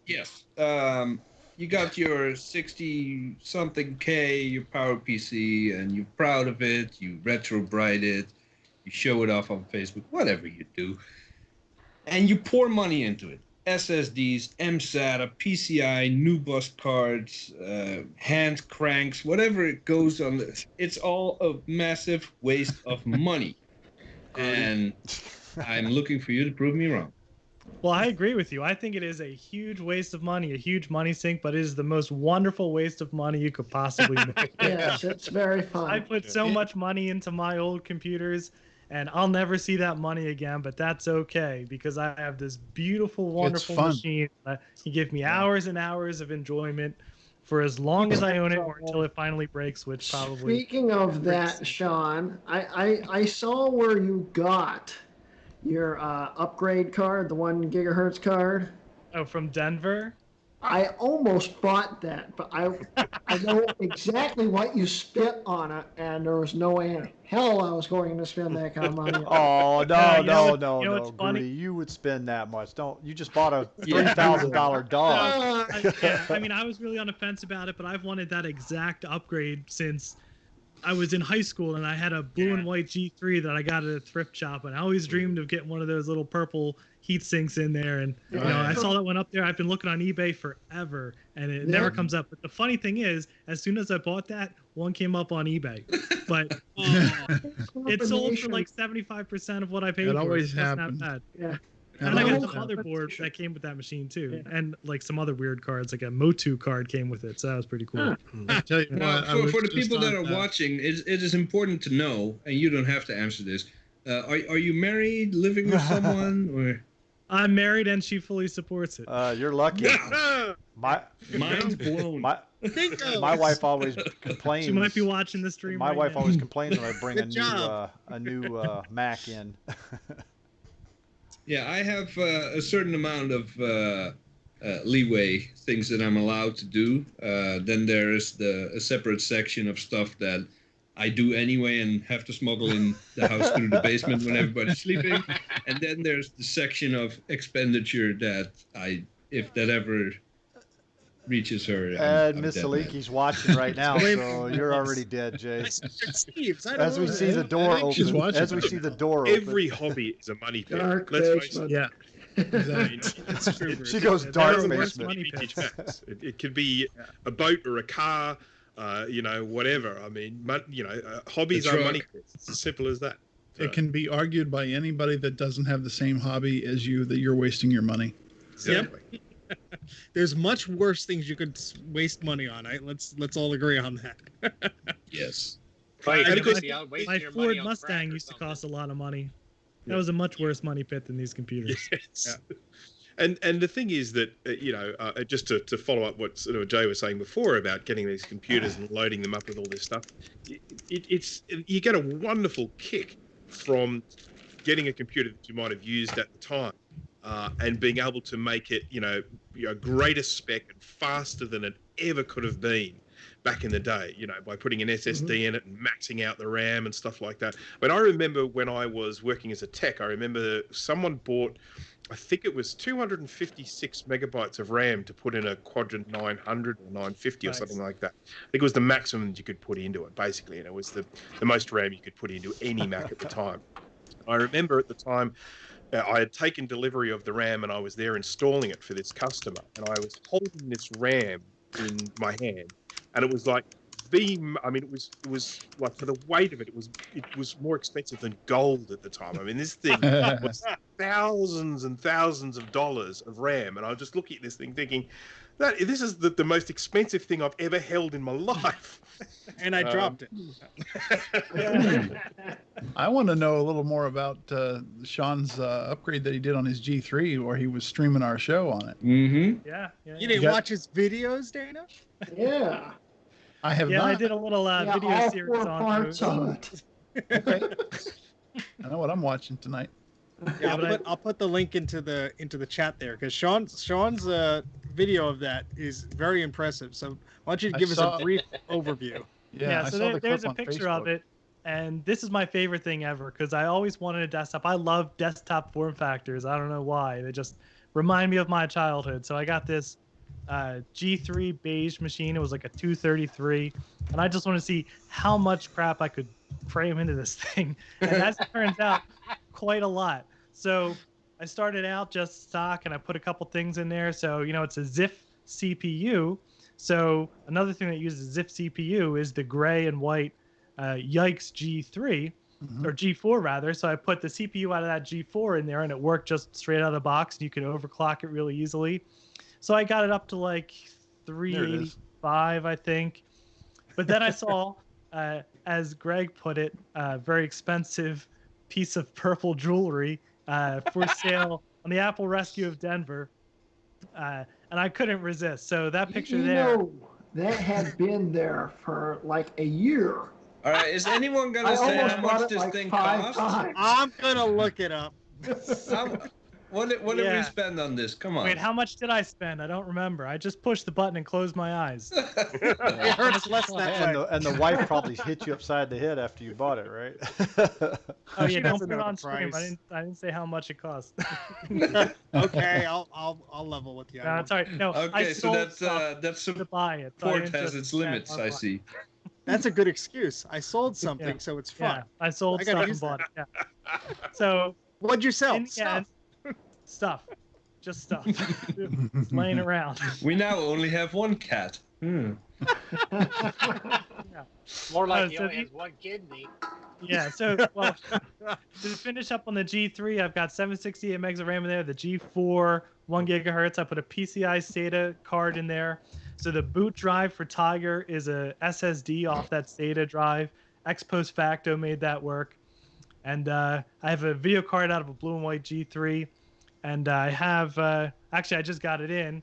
Yes. You got your 60-something K, your Power PC, and you're proud of it. You retro-bright it. You show it off on Facebook, whatever you do. And you pour money into it. SSDs, mSATA, PCI, new bus cards, hand cranks, whatever it goes on this. It's all a massive waste of money. And I'm looking for you to prove me wrong. Well, I agree with you. I think it is a huge waste of money, a huge money sink, but it is the most wonderful waste of money you could possibly make. Yes, it's very fun. I put so much money into my old computers, and I'll never see that money again, but that's okay because I have this beautiful, wonderful machine that can give me hours and hours of enjoyment for as long as I own it or until it finally breaks, which probably... Speaking of that, Sean, I saw where you got your upgrade card, the 1 gigahertz card. Oh, from Denver? I almost bought that, but I know exactly what you spent on it, and there was no way in hell I was going to spend that kind of money. Oh Yeah, no, what's funny? Grudy, you would spend that much. Don't you just bought a Yeah. $3,000 dog? I mean, I was really on the fence about it, but I've wanted that exact upgrade since I was in high school, and I had a blue and white G3 that I got at a thrift shop, and I always dreamed of getting one of those little purple heat sinks in there. And I saw that one up there. I've been looking on eBay forever, and it never comes up. But the funny thing is, as soon as I bought that, one came up on eBay, but it sold for like 75% of what I paid for. It always That's not happens. bad. Yeah. And I got the always motherboard that came with that machine too, and like some other weird cards, like a Motu card came with it, so that was pretty cool. I tell you Now, what, for the people that are watching, it is important to know, and you don't have to answer this. Are you married, living with someone, or? I'm married, and she fully supports it. You're lucky. Mind's blown. My wife always complains. She might be watching the stream. My right wife now. always complains when I bring Good job. a new Mac in. Yeah, I have a certain amount of leeway, things that I'm allowed to do. Then there is a separate section of stuff that I do anyway and have to smuggle in the house through the basement when everybody's sleeping. And then there's the section of expenditure that if that ever reaches her. And Miss Saliki's watching right now, so you're already dead, Jay. As we see the door open, every hobby is a money pit. Dark Let's face basement. it. Yeah. Exactly. She goes They're dark the worst basement. money pits. It could be a boat or a car, whatever. I mean, hobbies are money pits. It's as simple as that. So, It can be argued by anybody that doesn't have the same hobby as you that you're wasting your money. exactly. There's much worse things you could waste money on. Let's all agree on that. Yes. Right, And you because- might be out wasting My your money Ford on Mustang crack or used to something. cost a lot of money. That was a much worse money pit than these computers. Yes. And the thing is that just to follow up what sort of Jay was saying before about getting these computers and loading them up with all this stuff, you get a wonderful kick from getting a computer that you might have used at the time and being able to make it greater spec and faster than it ever could have been back in the day, by putting an SSD in it and maxing out the RAM and stuff like that. But I remember when I was working as a tech, I remember someone bought, I think it was 256 megabytes of RAM to put in a Quadrant 900 or 950 or something like that. I think it was the maximum you could put into it, basically, and it was the most RAM you could put into any Mac at the time. I remember at the time, I had taken delivery of the RAM and I was there installing it for this customer, and I was holding this RAM in my hand, and it was like it was like, for the weight of it, it was more expensive than gold at the time. I mean, this thing was thousands and thousands of dollars of RAM, and I was just looking at this thing thinking that this is the most expensive thing I've ever held in my life. And I dropped it. I want to know a little more about Sean's upgrade that he did on his G3, where he was streaming our show on it. Mm-hmm. Yeah. You didn't watch his videos, Dana? Yeah. I have not. I did a little video all series 4 on parts through. of it. Okay. I know what I'm watching tonight. Yeah, I'll put the link into the chat there, because Sean's video of that is very impressive. So why don't you give us a brief overview? Yeah, I so saw the there's clip a on picture of Facebook. it, and this is my favorite thing ever because I always wanted a desktop. I love desktop form factors. I don't know why. They just remind me of my childhood. So I got this G3 beige machine. It was like a 233, and I just want to see how much crap I could cram into this thing. And as it turns out, quite a lot. So I started out just stock, and I put a couple things in there. So it's a ZIF CPU. So another thing that uses ZIF CPU is the gray and white Yikes G3 or G4 rather. So I put the CPU out of that G4 in there, and it worked just straight out of the box, and you can overclock it really easily. So I got it up to like 385, I think. But then I saw, as Greg put it, a very expensive piece of purple jewelry for sale on the Apple Rescue of Denver. And I couldn't resist. So that picture That had been there for like a year. All right, is anyone gonna say how much this thing costs? I'm gonna look it up. What did we spend on this? Come on. Wait, how much did I spend? I don't remember. I just pushed the button and closed my eyes. It hurts less that way. And the wife probably hit you upside the head after you bought it, right? Oh yeah, don't doesn't put it know on the stream. price. I didn't say how much it cost. Okay, I'll level with you. No, it's all right. No, I Okay, so sold that's to buy it. So I support didn't has just its spend limits. one I buck. see. That's a good excuse. I sold something, Yeah. so it's Yeah, fun. I sold I gotta stuff use and bought it. Yeah. So What'd you sell? in the end, Stuff. stuff, just stuff, just laying around. We now only have one cat. Yeah. More like Oh, he so only the- has one kidney. Yeah, so well, to finish up on the G3, I've got 768 megs of RAM in there. The G4, 1 gigahertz. I put a PCI SATA card in there. So the boot drive for Tiger is a SSD off that SATA drive. X post facto made that work. And I have a video card out of a blue and white G3. And I have, actually, I just got it in.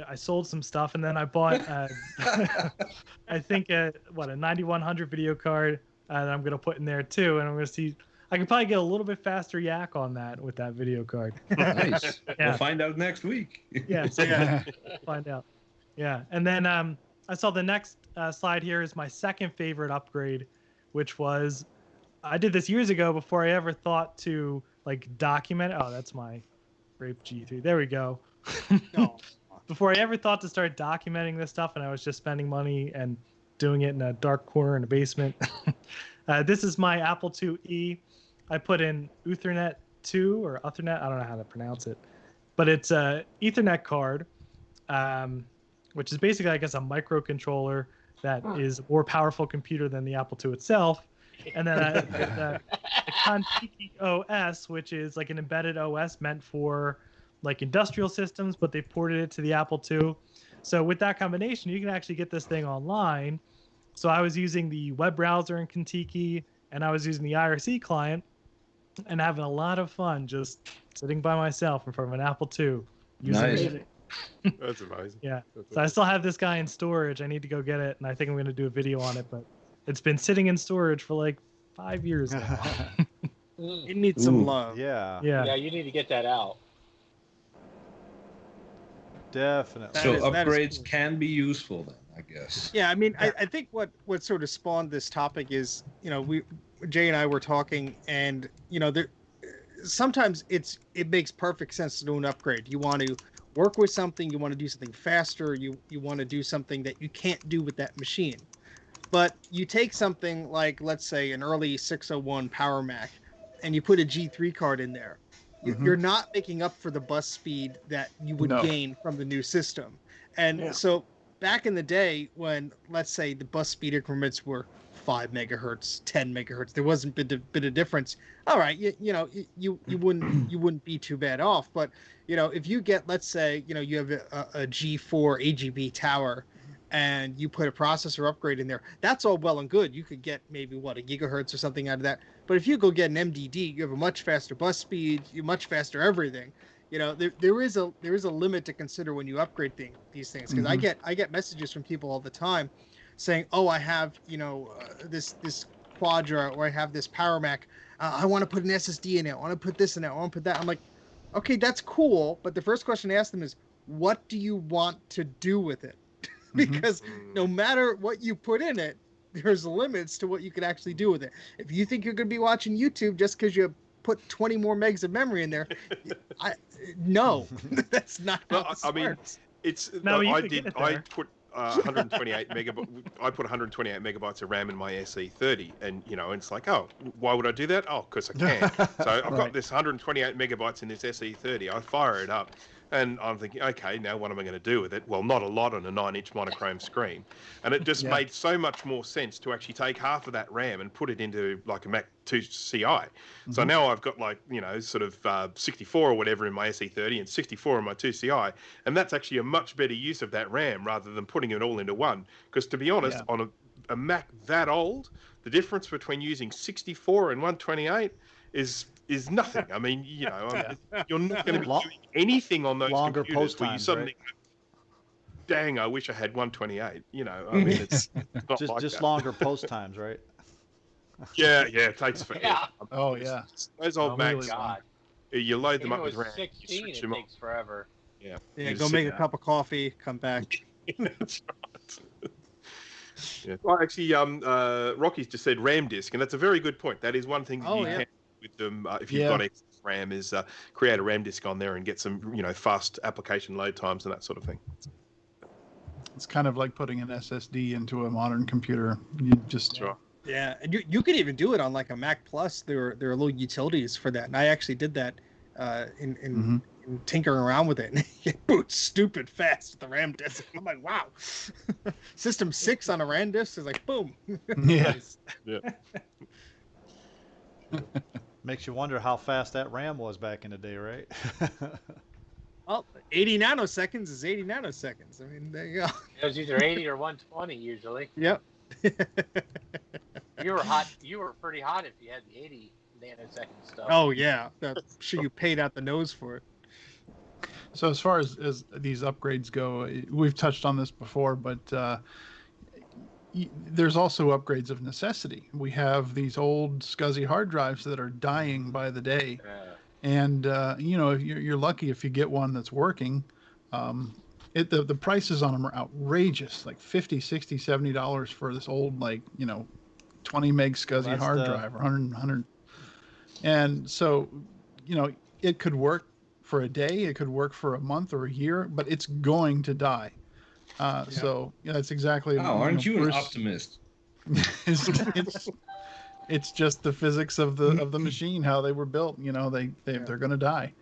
I sold some stuff, and then I bought, I think, a 9100 video card that I'm going to put in there too. And I'm going to see, I can probably get a little bit faster yak on that with that video card. Nice. Yeah. We'll find out next week. Yeah, so find out. Yeah, and then I saw the next slide here is my second favorite upgrade, which was, I did this years ago before I ever thought to like document. Oh, that's my Grape G3. There we go. No. Before I ever thought to start documenting this stuff, and I was just spending money and doing it in a dark corner in a basement. This is my Apple IIe. I put in Ethernet 2 or Ethernet. I don't know how to pronounce it, but it's a Ethernet card, which is basically, I guess, a microcontroller that is a more powerful computer than the Apple II itself. And then the Contiki OS, which is like an embedded OS meant for like industrial systems, but they ported it to the Apple II. So with that combination, you can actually get this thing online. So I was using the web browser in Contiki, and I was using the IRC client, and having a lot of fun just sitting by myself in front of an Apple II. Nice. Amazing. That's amazing. Yeah. That's So I still have this guy in storage. I need to go get it, and I think I'm going to do a video on it, but it's been sitting in storage for like 5 years now. It needs some Ooh. love. Yeah, Yeah, you need to get that out. definitely. So that is upgrades cool. can be useful then, I guess. Yeah, I mean, I think what sort of spawned this topic is, Jay and I were talking, and sometimes it makes perfect sense to do an upgrade. You want to work with something, you want to do something faster, you want to do something that you can't do with that machine. But you take something like, let's say, an early 601 Power Mac, and you put a G3 card in there. You're not making up for the bus speed that you would gain from the new system. And so back in the day when, let's say, the bus speed increments were 5 megahertz, 10 megahertz, there wasn't a bit of difference. All right, you wouldn't be too bad off. But if you get, let's say, you have a G4 AGB tower, and you put a processor upgrade in there, that's all well and good. You could get maybe a gigahertz or something out of that. But if you go get an MDD, you have a much faster bus speed, you much faster everything. There is a limit to consider when you upgrade these things. Because I get messages from people all the time saying, oh, I have this Quadra, or I have this Power Mac. I want to put an SSD in it. I want to put this in it. I want to put that. I'm like, okay, that's cool. But the first question I ask them is, what do you want to do with it? Because no matter what you put in it, there's limits to what you could actually do with it. If you think you're going to be watching YouTube just because you put 20 more megs of memory in there, no, that's not how this works. It's No, you I could get it I there. put 128 megabytes. I put 128 megabytes of RAM in my SE30, and it's like, oh, why would I do that? Oh, because I can. So I've got this 128 megabytes in this SE30. I fire it up, and I'm thinking, okay, now what am I going to do with it? Well, not a lot on a 9-inch monochrome screen, and it just made so much more sense to actually take half of that RAM and put it into like a Mac 2 CI. So now I've got like sort of 64 or whatever in my SE30 and 64 in my 2 CI, and that's actually a much better use of that RAM rather than putting it all into one. Because to be honest, on a Mac that old, the difference between using 64 and 128 is nothing. I mean, you're not going to be doing anything on those Longer computers post where you times, suddenly go, dang, I wish I had 128. I mean, it's not just that. longer post times, right? Yeah, it takes forever. Yeah. Oh yeah. Those old Macs. God. You load them Even up with with RAM. 16, You switch it them takes forever. Yeah. Yeah, You go just make sit a cup of coffee, come back. That's right. Yeah. Well, actually, Rocky's just said RAM disk, and that's a very good point. That is one thing that Oh, you yeah. can do with them if you've got excess RAM is create a RAM disk on there and get some, fast application load times and that sort of thing. It's kind of like putting an SSD into a modern computer. You just That's right. Yeah, and you could even do it on like a Mac Plus. There are little utilities for that, and I actually did that in tinkering around with it. And it boots stupid fast with the RAM disk. I'm like, wow. System 6 on a RAM disk is like boom. Yeah. Yeah. Makes you wonder how fast that RAM was back in the day, right? Well, 80 nanoseconds is 80 nanoseconds. I mean, there you go. It was either 80 or 120 usually. Yep. You were hot. You were pretty hot if you had the 80 nanosecond stuff. Oh yeah, I'm sure you paid out the nose for it. So as far as these upgrades go, we've touched on this before, but there's also upgrades of necessity. We have these old SCSI hard drives that are dying by the day. And, you're lucky if you get one that's working. The prices on them are outrageous, like $50, $60, $70 for this old, 20 meg SCSI hard drive or 100. And so, it could work for a day, it could work for a month or a year, but it's going to die. So that's exactly. Oh, aren't you Bruce, an optimist? it's just the physics of the machine, how they were built. They're going to die,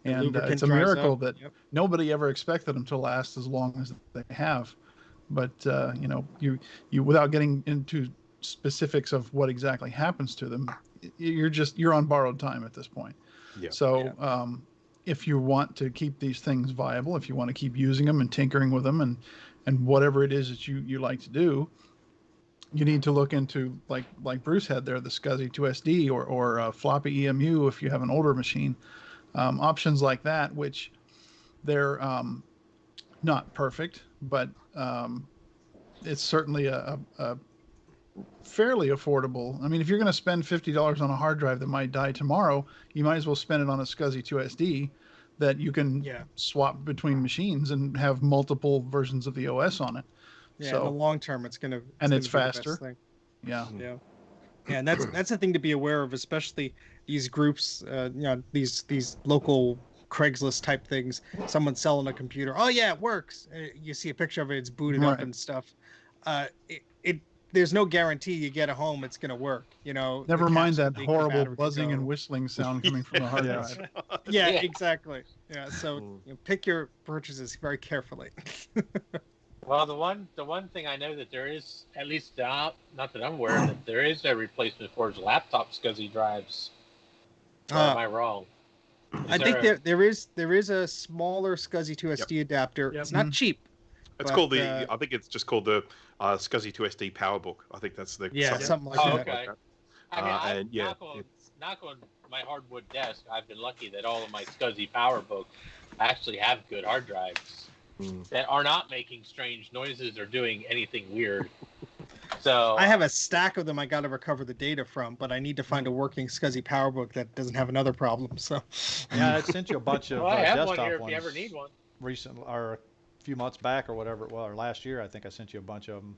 and it's a miracle that nobody ever expected them to last as long as they have. But you without getting into specifics of what exactly happens to them, you're on borrowed time at this point. Yeah. So if you want to keep these things viable, if you want to keep using them and tinkering with them and whatever it is that you like to do, you need to look into like Bruce had there, the SCSI 2SD or floppy EMU if you have an older machine. Options like that, which they're not perfect, but it's certainly a fairly affordable. I mean, if you're going to spend $50 on a hard drive that might die tomorrow, you might as well spend it on a SCSI 2SD that you can swap between machines and have multiple versions of the OS on it. Yeah, so, in the long term, it's faster. Yeah. Yeah, and that's the thing to be aware of, especially these groups. These local Craigslist type things. Someone's selling a computer. Oh yeah, it works. You see a picture of it. It's booted up and stuff. There's no guarantee you get it home it's going to work. Never mind that horrible buzzing and whistling sound coming from the hard drive. Yeah, exactly. Yeah, so pick your purchases very carefully. Well, the one thing I know that there is, at least not that I'm aware of, that there is no replacement for is laptop SCSI drives. Or am I wrong? I think there is a smaller SCSI 2SD adapter. It's not cheap. It's called I think it's just called the SCSI 2SD PowerBook. I think that's the something like that. Okay. I mean, knock on my hardwood desk. I've been lucky that all of my SCSI PowerBooks actually have good hard drives that are not making strange noises or doing anything weird. So I have a stack of them I got to recover the data from, but I need to find a working SCSI PowerBook that doesn't have another problem. So yeah, I sent you a bunch of I have desktop one here if ones you ever need one. Recently, or a few months back, or whatever it was, or last year. I think I sent you a bunch of them.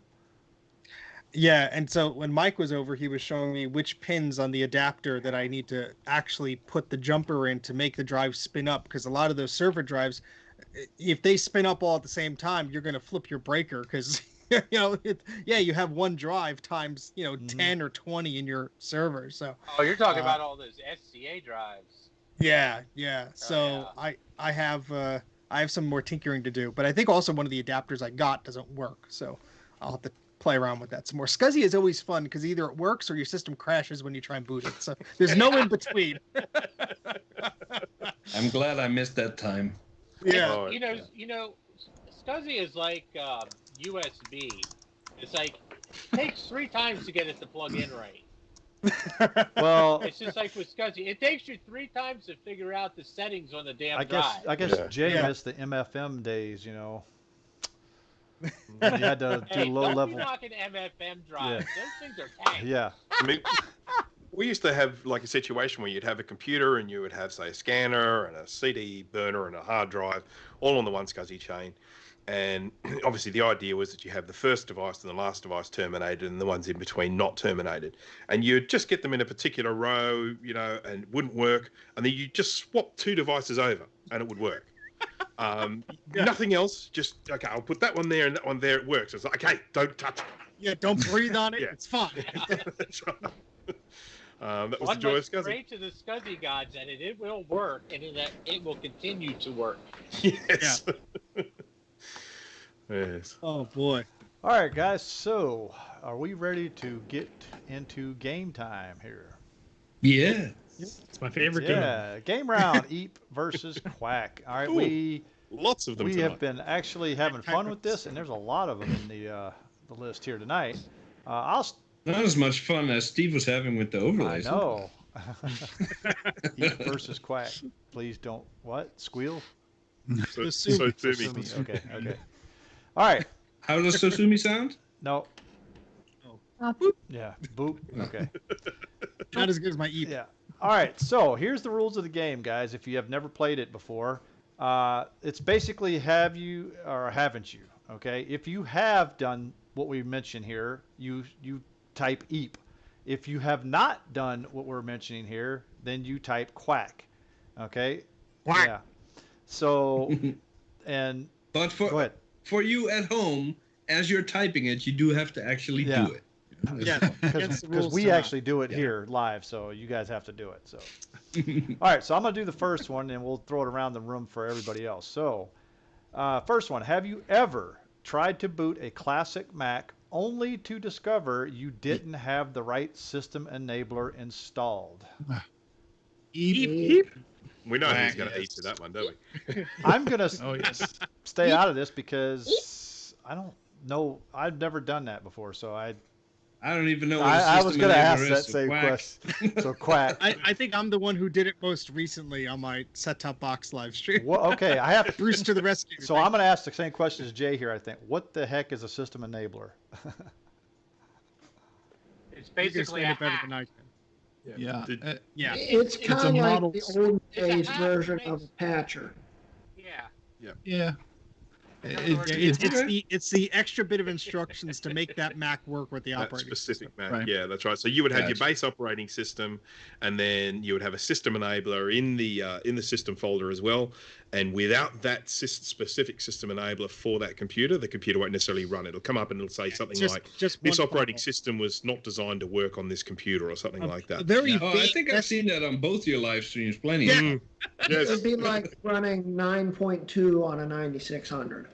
Yeah, and so when Mike was over, he was showing me which pins on the adapter that I need to actually put the jumper in to make the drive spin up, because a lot of those server drives, if they spin up all at the same time, you're going to flip your breaker because you have one drive times 10 or 20 in your server. So you're talking about all those SCA drives. Yeah. So I have some more tinkering to do, but I think also one of the adapters I got doesn't work, so I'll have to play around with that some more. SCSI is always fun because either it works or your system crashes when you try and boot it. So there's no in between. I'm glad I missed that time. Yeah. SCSI is like USB. It's like it takes 3 times to get it to plug in right. Well, it's just like with SCSI. It takes you 3 times to figure out the settings on the damn drive. I guess Jay missed the MFM days, When you had to do low don't level. Don't be knocking MFM drives. Those things are tanks. Yeah. I mean, We used to have like a situation where you'd have a computer and you would have, say, a scanner and a CD burner and a hard drive all on the one SCSI chain. And obviously the idea was that you have the first device and the last device terminated and the ones in between not terminated. And you'd just get them in a particular row, you know, and it wouldn't work. And then you just swap 2 devices over and it would work. Nothing else, just, okay, I'll put that one there and that one there, it works. It's like, okay, don't touch it. Yeah, don't breathe on it, it's fine. That's right. That was One the joy of must SCSI. pray to the SCSI gods and it will work and that it will continue to work. Yes. Yeah. Yes. Oh boy. All right, guys. So, are we ready to get into game time here? Yeah. It's my favorite game. Yeah, game round. Eep versus Quack. All right, Ooh, lots of them. We have been actually having fun with this, and there's a lot of them in the list here tonight. Not as much fun as Steve was having with the overlays. I know. Eep versus Quack. Please don't squeal. Sosumi. Okay. All right. How does Sosumi sound? No. Oh. Boop. Yeah. Boop. Okay. Not as good as my Eep. Yeah. All right. So here's the rules of the game, guys. If you have never played it before, it's basically have you or haven't you. Okay. If you have done what we mentioned here, you type Eep. If you have not done what we're mentioning here, then you type Quack. Okay. Quack. Yeah. So and But go ahead. For you at home, as you're typing it, you do have to actually do it. Yeah, because we actually do it here live, so you guys have to do it. So, all right. So I'm gonna do the first one, and we'll throw it around the room for everybody else. So, first one: have you ever tried to boot a classic Mac only to discover you didn't have the right system enabler installed? Eep. We know who's going to eat to that one, don't we? I'm gonna stay out of this because I don't know. I've never done that before, so I don't even know what I was going to ask that so same Quack. question. So Quack. I think I'm the one who did it most recently on my set-top box live stream. Well, okay, I have Bruce to the rescue. So I'm going to ask the same question as Jay here. I think. What the heck is a system enabler? It's basically a better hack. than I can. Yeah. Yeah. It's It's kind a of like model. the old It's a days hack version that of a patcher. Yeah. Yeah. It's the extra bit of instructions to make that Mac work with the That operating specific system. Mac. Right. Yeah, that's right. So you would have your Gotcha. base operating system, and then you would have a system enabler in the system folder as well. And without that specific system enabler for that computer, the computer won't necessarily run. It'll come up and it'll say something like, just "This one operating file. system was not designed to work on this computer," or something like that. Very Oh, I vague think I've seen that on both your live streams plenty. Yeah. Mm. It Yes. would be like running 9.2 on a 9600.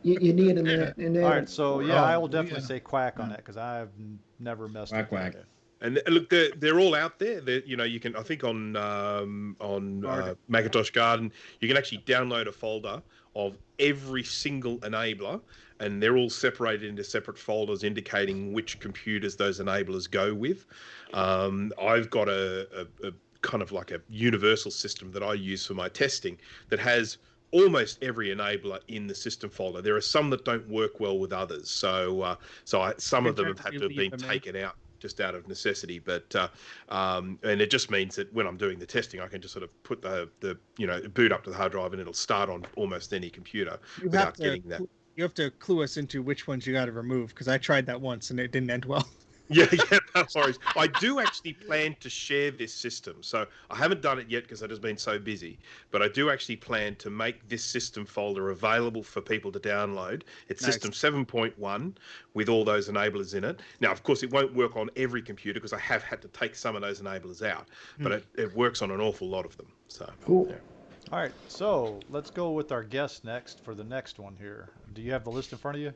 You need an enabler. All right, so yeah, I will definitely yeah. say Quack on that because I've never messed with Quack. that. And look, they're all out there. You know, you can. I think on Macintosh Garden, you can actually download a folder of every single enabler, and they're all separated into separate folders indicating which computers those enablers go with. I've got a kind of like a universal system that I use for my testing that has almost every enabler in the system folder. There are some that don't work well with others, so some of them have had to have been taken out just out of necessity. But and it just means that when I'm doing the testing, I can just sort of put the boot up to the hard drive and it'll start on almost any computer without getting that. You have to clue us into which ones you got to remove because I tried that once and it didn't end well. Yeah, no worries. I do actually plan to share this system. So I haven't done it yet because I've just been so busy. But I do actually plan to make this system folder available for people to download. It's Nice. System 7.1 with all those enablers in it. Now, of course, it won't work on every computer because I have had to take some of those enablers out. But it works on an awful lot of them. So Cool. yeah. All right, so let's go with our guest next for the next one here. Do you have the list in front of you?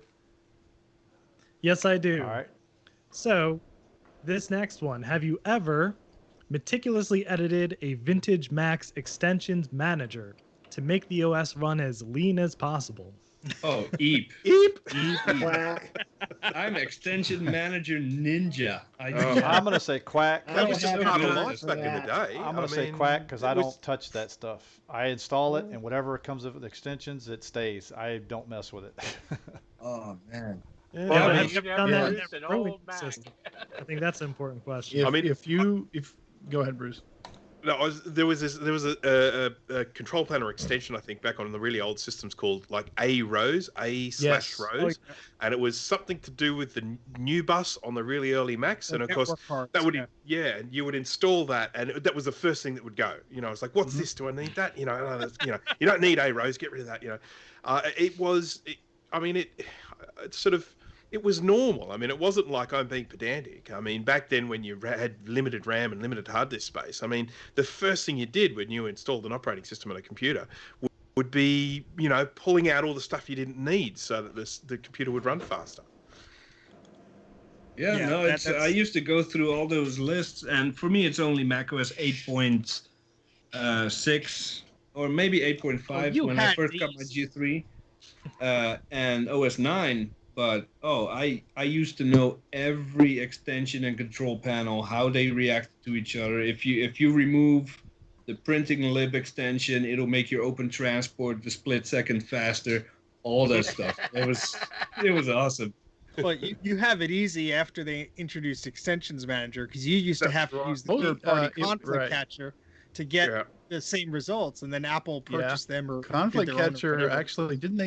Yes, I do. All right. So, this next one, have you ever meticulously edited a vintage Mac's extensions manager to make the OS run as lean as possible? Oh, Eep. Eep. Quack. I'm extension manager ninja. I'm going to say Quack. I That don't was just have part of any life for back in the that. day. I'm going to say Quack because I don't touch that stuff. I install it, and whatever comes with extensions, it stays. I don't mess with it. Oh man. Yeah, Well, I have mean, you ever done that in it's that an growing old Mac. system? I think that's an important question. If go ahead, Bruce. No, there was a control planner extension, I think, back on the really old systems called like A/Rose, Yes. A/Rose, and it was something to do with the new bus on the really early Macs, and of course that would and you would install that, and that was the first thing that would go. You know, it's like, what's this? Do I need that? You know, you don't need A/Rose, get rid of that. You know, it was normal. I mean, it wasn't like I'm being pedantic. I mean, back then when you had limited RAM and limited hard disk space, I mean, the first thing you did when you installed an operating system on a computer would be, you know, pulling out all the stuff you didn't need so that the computer would run faster. Yeah, I used to go through all those lists, and for me, it's only macOS 8.6 or maybe 8.5 when I first got my G3, and OS 9. But I used to know every extension and control panel, how they react to each other. If you remove the printing lib extension, it'll make your open transport the split second faster. All that stuff. It was awesome. Well, you have it easy after they introduced Extensions Manager, because you used to have to use the third-party conflict catcher to get the same results, and then Apple purchased them or conflict catcher. Actually, didn't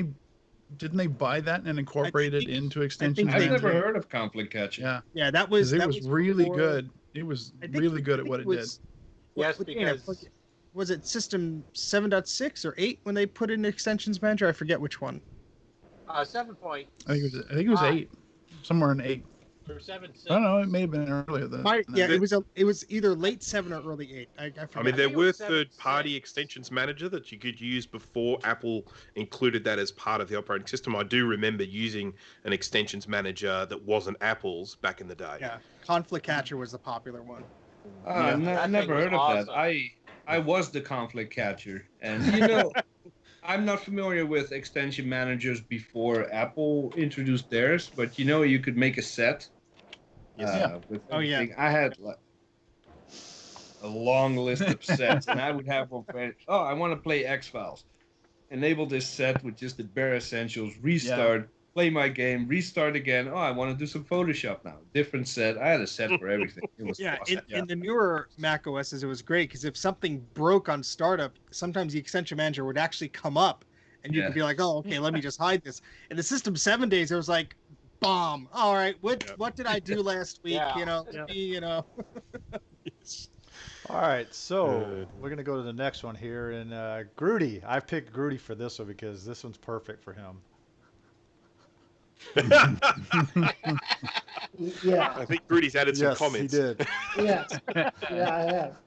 they buy that and incorporate it into Extensions Manager? I've never heard of conflict catcher. Yeah, that was really good. It was really good at what it did. Yes, because was it System 7.6 or 8 when they put in Extensions Manager? I forget which one. 7 point. I think it was 8, somewhere in 8. Or 7.6. I don't know. It may have been earlier than. It was either late 7 or early 8. I forget. I mean, there were third-party Extensions Manager that you could use before Apple included that as part of the operating system. I do remember using an Extensions Manager that wasn't Apple's back in the day. Yeah, conflict catcher was the popular one. I never heard of that. I was the conflict catcher, and you know. I'm not familiar with extension managers before Apple introduced theirs, but you know you could make a set. With everything. I had a long list of sets, and I would have one for, I want to play X-Files. Enable this set with just the bare essentials, restart, play my game, restart again. I want to do some Photoshop now. Different set. I had a set for everything. It was awesome. In the newer Mac OSs, it was great because if something broke on startup, sometimes the extension manager would actually come up, and you could be like, okay, let me just hide this. In the System 7 days, it was like, bomb. All right, what did I do last week? All right, so we're going to go to the next one here. And Grudy, I've picked Grudy for this one because this one's perfect for him. Yeah. I think Grudy's added some comments. Yes, he did. Yes. Yeah, I have.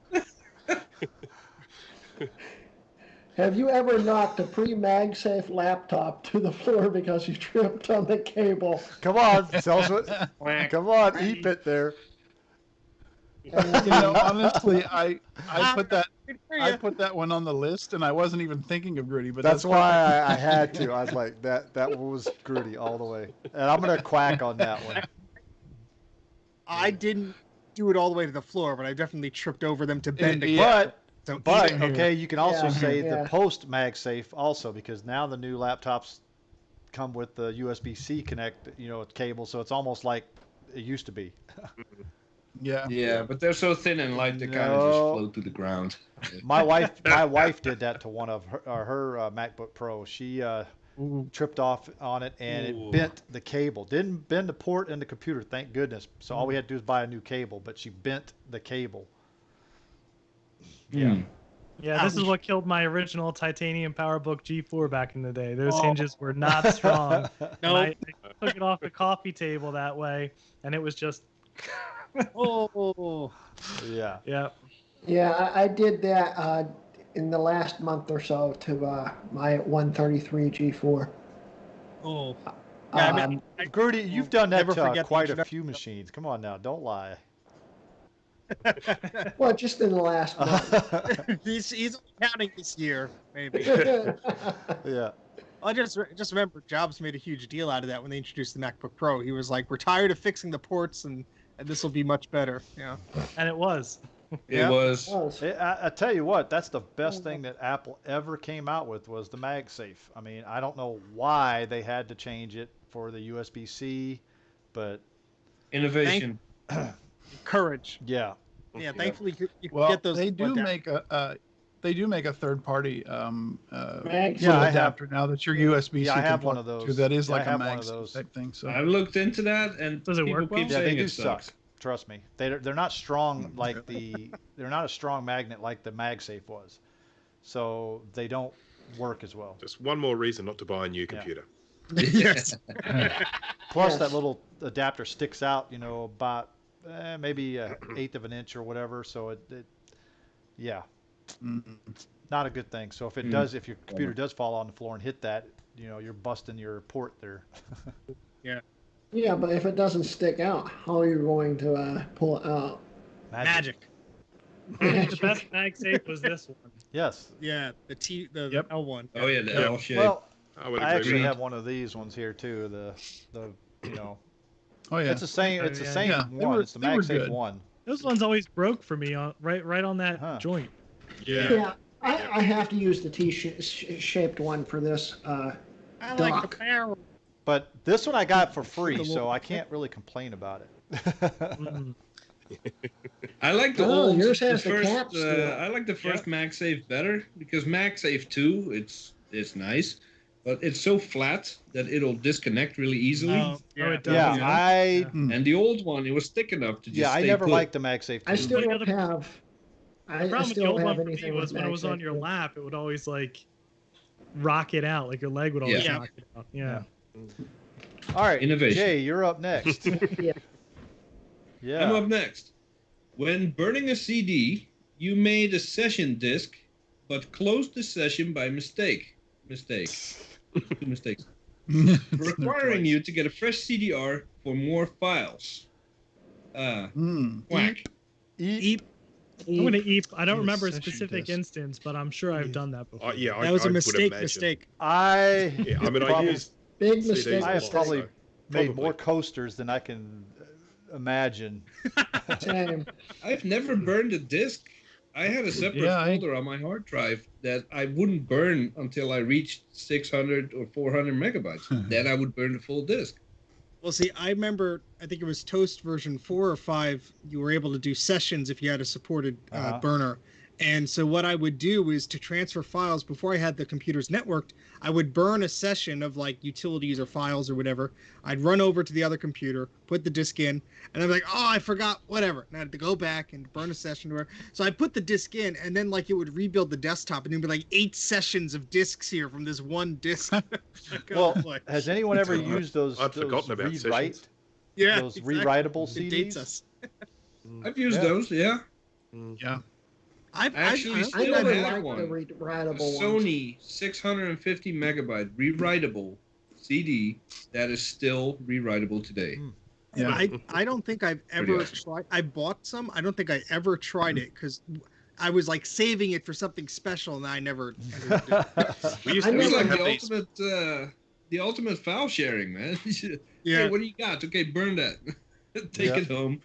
Have you ever knocked a pre-MagSafe laptop to the floor because you tripped on the cable? Come on, tell us what. Come on, eat it there. Honestly, I put that one on the list, and I wasn't even thinking of Grudy, but that's why I had to. I was like, that was Grudy all the way, and I'm gonna quack on that one. I didn't do it all the way to the floor, but I definitely tripped over them to bend the But okay, you can also say the post MagSafe also, because now the new laptops come with the USB-C connect, cable, so it's almost like it used to be. Yeah, but they're so thin and light they kind of just float to the ground. My wife did that to one of her MacBook Pro. She tripped off on it and it bent the cable. Didn't bend the port in the computer, thank goodness. So all we had to do was buy a new cable, but she bent the cable. Yeah, this is what killed my original titanium PowerBook G4 back in the day. Those hinges were not strong. I took it off the coffee table that way, and it was just. Yeah, I did that in the last month or so to my 133 G4. Grudy, you've done that to quite a few machines. Come on now, don't lie. Well, just in the last month. He's counting this year, maybe. Yeah. I just remember Jobs made a huge deal out of that when they introduced the MacBook Pro. He was like, "We're tired of fixing the ports, and this will be much better." Yeah, and it was. It was. I tell you what, that's the best thing that Apple ever came out with was the MagSafe. I mean, I don't know why they had to change it for the USB-C, but innovation. Courage. Yeah. Yeah, thankfully you can Well, get those. they do make a third-party Yeah, I have. adapter now that your USB-C Yeah, I can have one plug of to. those. That is Yeah, I like a have one of MagSafe those. type thing. So I've looked into that, and Does it people work well? keep Yeah, they saying do it sucks. suck. Trust me. They're not strong like they're not a strong magnet like the MagSafe was. So they don't work as well. Just one more reason not to buy a new computer. Yes. Plus Yes. that little adapter sticks out, about maybe an eighth of an inch or whatever. So it yeah, it's not a good thing. So if if your computer does fall on the floor and hit that, you're busting your port there. Yeah, but if it doesn't stick out, how are you going to pull it out? Magic. The best MagSafe was this one. Yes. Yeah, the Yep. L1. Oh yeah, the L shape. Well, I would I agree actually with have one of these ones here too. The oh yeah, it's the same. It's the same Yeah, they one. were- It's the they were MagSafe good. one. Those ones always broke for me right on that Huh. joint. that. Yeah, I have to use the T-shaped one for this I like dock. the barrel. But this one I got for free, so I can't really complain about it. Mm. I like the Oh, old. yours has the first, cap still. I like the first MagSafe better because MagSafe 2, it's nice, but it's so flat that it'll disconnect really easily. Oh, yeah. it does. Yeah, Yeah. And the old one, it was thick enough to just I stay never put. liked the MagSafe. I too. still The don't other- have. The I problem with the still old have one for me anything was with when it was on MagSafe. your lap, it would always like rock it out, like your leg would always Yeah. rock it out. Yeah. All right, Innovation. Jay, you're up next. Yeah. Yeah. I'm up next. When burning a CD, you made a session disk, but closed the session by mistake. Two mistakes. Requiring you to get a fresh CDR for more files. Quack. Eep. I'm gonna eep. I don't Need a remember a session specific disk. instance, but I'm sure I've done that before. Yeah, That was I a would mistake. imagine. Mistake. I Yeah, I mean, I Probably- used Big CDs mistake. I have so- probably made Probably. more coasters than I can imagine. Same. I've never burned a disk. I had a separate Yeah, folder on my hard drive that I wouldn't burn until I reached 600 or 400 megabytes. Then I would burn the full disk. Well, see, I remember, I think it was Toast version 4 or 5, you were able to do sessions if you had a supported Uh-huh. burner. And so what I would do is to transfer files, before I had the computers networked, I would burn a session of like utilities or files or whatever. I'd run over to the other computer, put the disk in, and I'm like, oh, I forgot, whatever. And I had to go back and burn a session. So I put the disk in, and then like it would rebuild the desktop, and there'd be like 8 sessions of disks here from this one disk. Well, has anyone ever used those? I'd those forgotten about rewrite, sessions. yeah, those exactly. rewritable It dates CDs? us. I've used Yeah. those, yeah. Yeah. I've Actually, I still I never had liked one. the A rewritable ones. Sony 650 megabyte rewritable CD that is still rewritable today. Yeah. I don't think I've Pretty ever awesome. tried. I bought some. I don't think I ever tried it because I was like saving it for something special, and I never. We used I to, It was never like have these. the ultimate file sharing, man. Yeah. Hey, what do you got? Okay, burn that. Take Yeah. it home,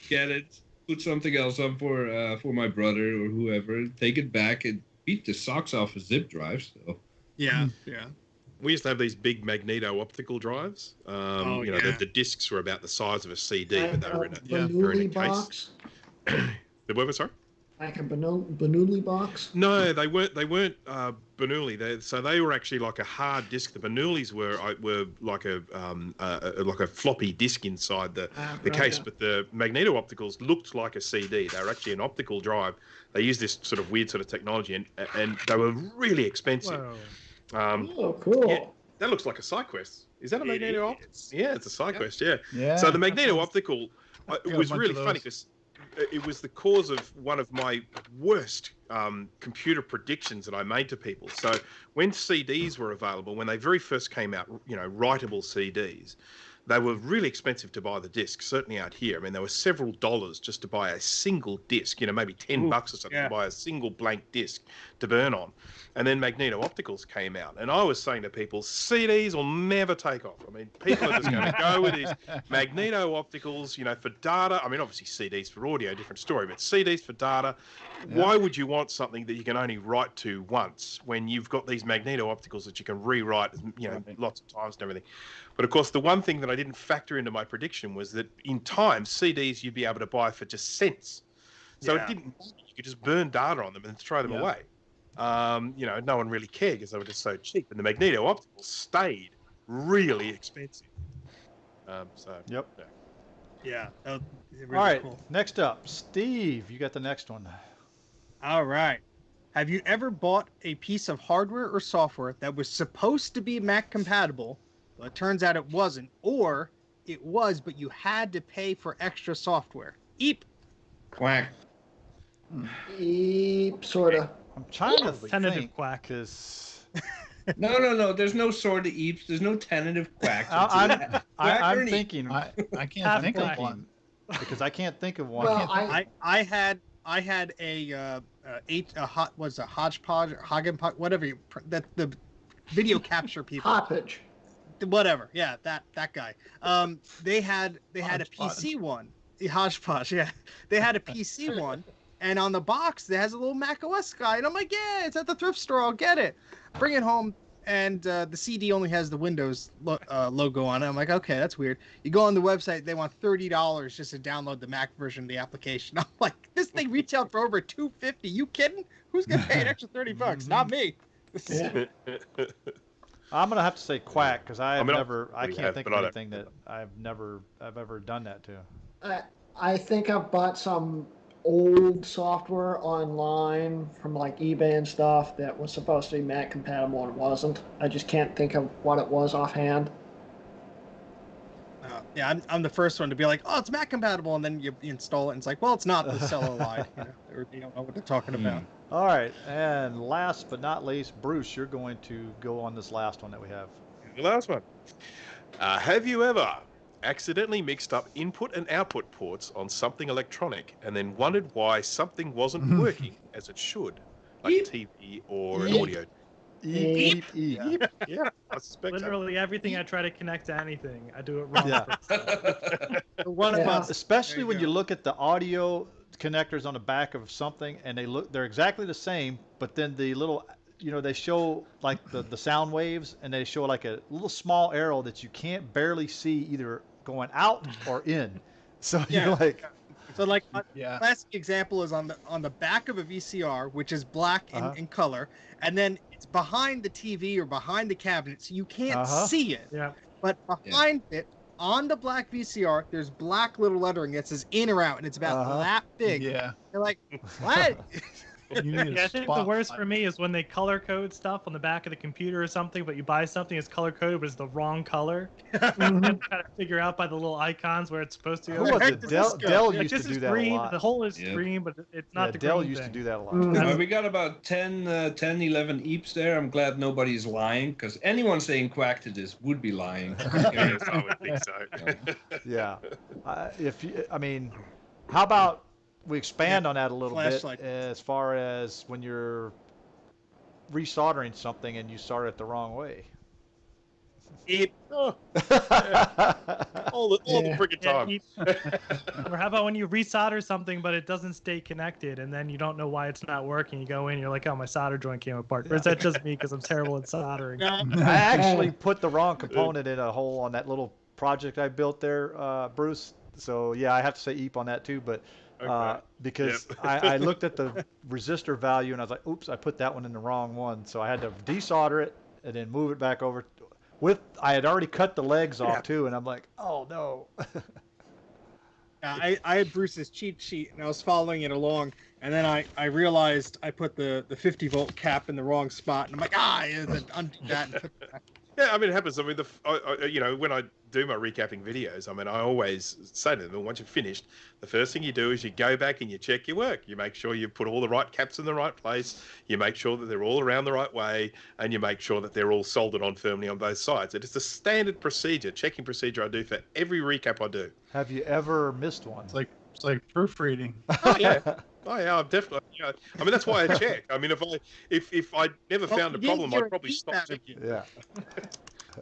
get it, put something else on for my brother or whoever. Take it back and beat the socks off a zip drive. So Yeah, yeah. We used to have these big magneto optical drives. Oh, you know, yeah. the discs were about the size of a CD, but they were in a, Yeah. they were in a Bernoulli case. box. The what? Sorry. Like a Bernoulli box. No, they weren't. They weren't Bernoulli. They were actually like a hard disk. The Bernoullis were like a floppy disk inside the case, Right. but the magneto opticals looked like a CD. They were actually an optical drive. They used this sort of weird sort of technology, and they were really expensive. Whoa. Oh, cool. Yeah, that looks like a SideQuest. Is that a magneto optical? Yeah, it's a SideQuest. Yeah. Yeah. So the magneto optical, got it a was bunch really of funny those. because it was the cause of one of my worst computer predictions that I made to people. So when CDs were available, when they very first came out, you know, writable CDs, they were really expensive to buy the disc, certainly out here. I mean, there were several dollars just to buy a single disc, you know, maybe $10 or something yeah. to buy a single blank disc to burn on. And then magneto opticals came out. And I was saying to people, CDs will never take off. I mean, people are just going to go with these magneto opticals, you know, for data. I mean, obviously CDs for audio, different story, but CDs for data. Why would you want something that you can only write to once when you've got these magneto opticals that you can rewrite, you know, lots of times and everything? But of course, the one thing that I didn't factor into my prediction was that in time, CDs you'd be able to buy for just cents. So it didn't. You could just burn data on them and throw them away. No one really cared because they were just so cheap, and the magneto optical stayed really expensive. Yep. Yeah. Really All right. cool. Next up, Steve. You got the next one. All right. Have you ever bought a piece of hardware or software that was supposed to be Mac compatible, but it turns out it wasn't, or it was, but you had to pay for extra software? Eep. Quack. Eep, sorta. I'm trying to Tentative think. Quack. Because No. There's no sort of eeps. There's no tentative quacks. I'm thinking. I can't think of Quack. one. Because I can't think of one. Well, I had a hodgepodge, whatever that the video capture people. Hoppage. Whatever, yeah, that guy. They had a PC one. Hodgepodge, yeah. They had a PC one, and on the box there has a little Mac OS guy, and I'm like, yeah, it's at the thrift store. I'll get it. Bring it home, and the CD only has the Windows logo on it. I'm like, okay, that's weird. You go on the website, they want $30 just to download the Mac version of the application. I'm like, this thing retailed for over $250. You kidding? Who's gonna pay an extra $30? Not me. I'm gonna have to say Quack because I can't have, think but of I don't. anything that I've ever done that to. I think I've bought some old software online from like eBay and stuff that was supposed to be Mac compatible and wasn't. I just can't think of what it was offhand. Yeah, I'm the first one to be like, oh, it's Mac compatible, and then you install it, and it's like, well, it's not. The seller lied. They don't know what they're talking about. All right, and last but not least, Bruce, you're going to go on this last one that we have. The last one. Have you ever accidentally mixed up input and output ports on something electronic and then wondered why something wasn't working as it should, like a TV or an audio? Eep. Yeah, I suspect Literally everything I try to connect to anything, I do it wrong. Yeah. Especially when you look at the audio connectors on the back of something and they're exactly the same, but then the little, they show like the sound waves, and they show like a little small arrow that you can't barely see either going out or in. So you're like, so like classic example is on the back of a VCR, which is black in color, and then it's behind the TV or behind the cabinet, so you can't see it. Yeah. But behind it, on the black VCR, there's black little lettering that says in or out, and it's about that big. Yeah. You're like, what? I think the worst for me is when they color code stuff on the back of the computer or something, but you buy something that's color coded but it's the wrong color. You kind of figure out by the little icons where it's supposed to go. Who was it? Dell used to do that green, a lot. The whole is green, but it's not the Dell green used thing. to do that a lot. Well, we got about 10, 11 eeps there. I'm glad nobody's lying, because anyone saying Quack to this would be lying. Yes, I would think so. Yeah. How about we expand on that a little Flashlight. bit as far as when you're resoldering something and you solder it the wrong way? All the freaking time. Or how about when you resolder something but it doesn't stay connected, and then you don't know why it's not working? You go in, you're like, oh, my solder joint came apart. Or is that just me because I'm terrible at soldering? I actually put the wrong component in a hole on that little project I built there, Bruce. So yeah, I have to say eep on that too, but because I looked at the resistor value and I was like, oops, I put that one in the wrong one. So I had to desolder it and then move it back over. I had already cut the legs off too, and I'm like, oh no. I had Bruce's cheat sheet and I was following it along, and then I realized I put the 50-volt cap in the wrong spot, and I'm like, undo that and put that back. Yeah, it happens. When I do my recapping videos, I always say to them, once you've finished, the first thing you do is you go back and you check your work. You make sure you put all the right caps in the right place. You make sure that they're all around the right way, and you make sure that they're all soldered on firmly on both sides. It is the standard checking procedure I do for every recap I do. Have you ever missed one? It's like proofreading. Oh yeah. I'm definitely. That's why I check. If I never found a problem, I'd probably stop checking. Yeah.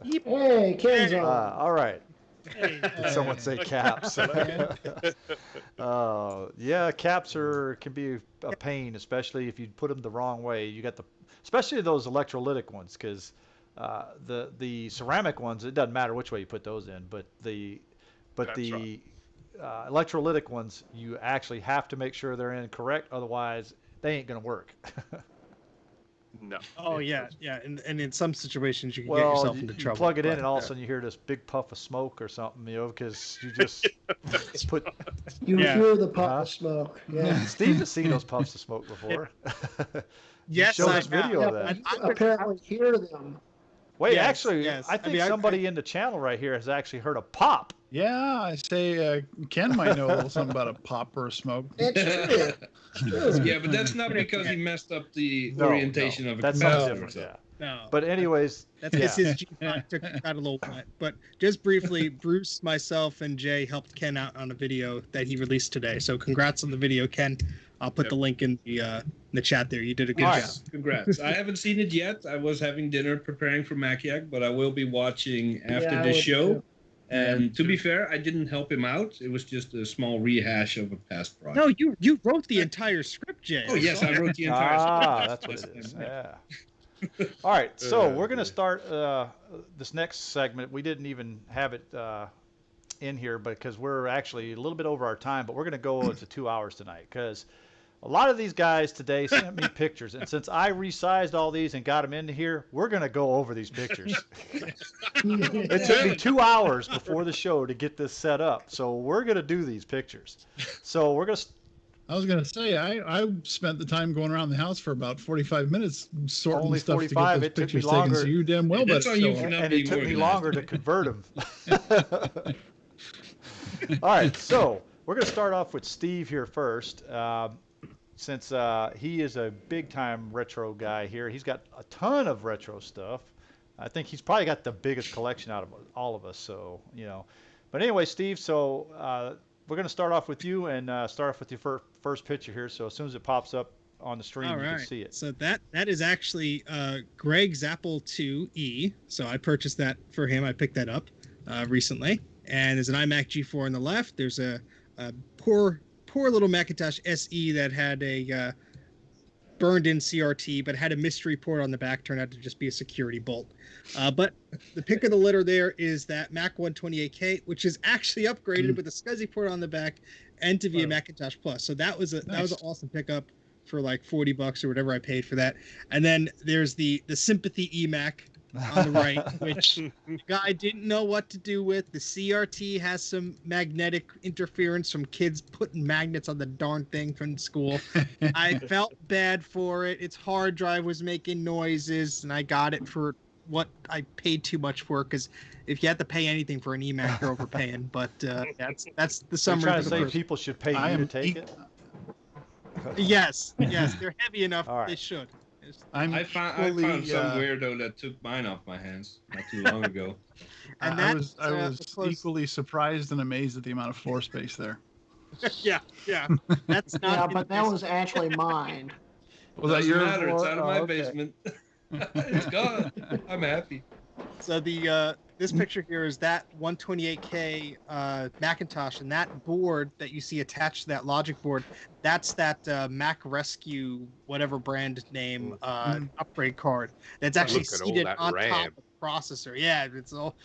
Hey, Kenzo. All right. Hey, Someone say caps. Yeah, caps can be a pain, especially if you put them the wrong way. You got especially those electrolytic ones, because The ceramic ones, it doesn't matter which way you put those in, but the electrolytic ones, you actually have to make sure they're in correct, otherwise they ain't gonna work. No. Oh yeah, yeah, and in some situations you can get Well, yourself into you trouble. plug it in, but, and all of a sudden you hear this big puff of smoke or something, because you just put. You Yeah. hear the puff of smoke. Yeah. Steve has seen those puffs of smoke before. Yes, Show I us video Yeah, of but that. you apparently hear them. Wait, Yes, actually, yes. I I think mean, somebody in the channel right here has actually heard a pop. Yeah, I say Ken might know a little something about a pop or a smoke. It's true. It's true. Yeah, but that's not because he messed up the No, orientation no, of a that's capacitor. something different. so. Yeah. No, But anyways, that's yeah. because his G5 got a little wet. But just briefly, Bruce, myself, and Jay helped Ken out on a video that he released today. So congrats on the video, Ken. I'll put the link in the chat there. You did a good job. Congrats. I haven't seen it yet. I was having dinner preparing for Maciak, but I will be watching after Yeah, I this would show. too. And to be fair, I didn't help him out. It was just a small rehash of a past project. No, you wrote the entire script, Jay. Oh, yes, I wrote the entire That's what it is. Yeah. All right, so we're going to start this next segment. We didn't even have it in here because we're actually a little bit over our time, but we're going to go to 2 hours tonight because a lot of these guys today sent me pictures, and since I resized all these and got them into here, we're going to go over these pictures. It took me 2 hours before the show to get this set up, so we're going to do these pictures. So we're going to... I was going to say, I spent the time going around the house for about 45 minutes sorting Only stuff 45. to It get took those me pictures taken, longer. so you damn well That's better on you show for up. not And it being took me organized. longer to convert them. All right, so we're going to start off with Steve here first. Since he is a big-time retro guy here, he's got a ton of retro stuff. I think he's probably got the biggest collection out of all of us. So, But anyway, Steve, so we're going to start off with you and start off with your first picture here. So as soon as it pops up on the screen, you can see it. So that is actually Greg's Apple IIe. So I purchased that for him. I picked that up recently. And there's an iMac G4 on the left. There's a poor little Macintosh SE that had a burned-in CRT, but had a mystery port on the back. Turned out to just be a security bolt. But the pick of the litter there is that Mac 128K, which is actually upgraded with a SCSI port on the back and to be a Macintosh Plus. So that was an awesome pickup for like $40 or whatever I paid for that. And then there's the Sympathy eMac on the right, which the guy didn't know what to do with. The CRT has some magnetic interference from kids putting magnets on the darn thing from school. I felt bad for it. Its hard drive was making noises, and I got it for what I paid too much for, because if you have to pay anything for an eMac, you're overpaying. But that's the summary. You're trying to say people should pay you to take it? Yes, they're heavy enough. All right. They should. I found some weirdo that took mine off my hands not too long ago. And I was equally surprised and amazed at the amount of floor space there. yeah. That's not. Yeah, but that was actually mine. Was that Doesn't yours? matter. It's out of my okay. basement. It's gone. I'm happy. So the this picture here is that 128K Macintosh, and that board that you see attached to that logic board, that's that Mac Rescue whatever brand name upgrade card that's actually Look at all seated that on RAM. top of the processor. Yeah, it's all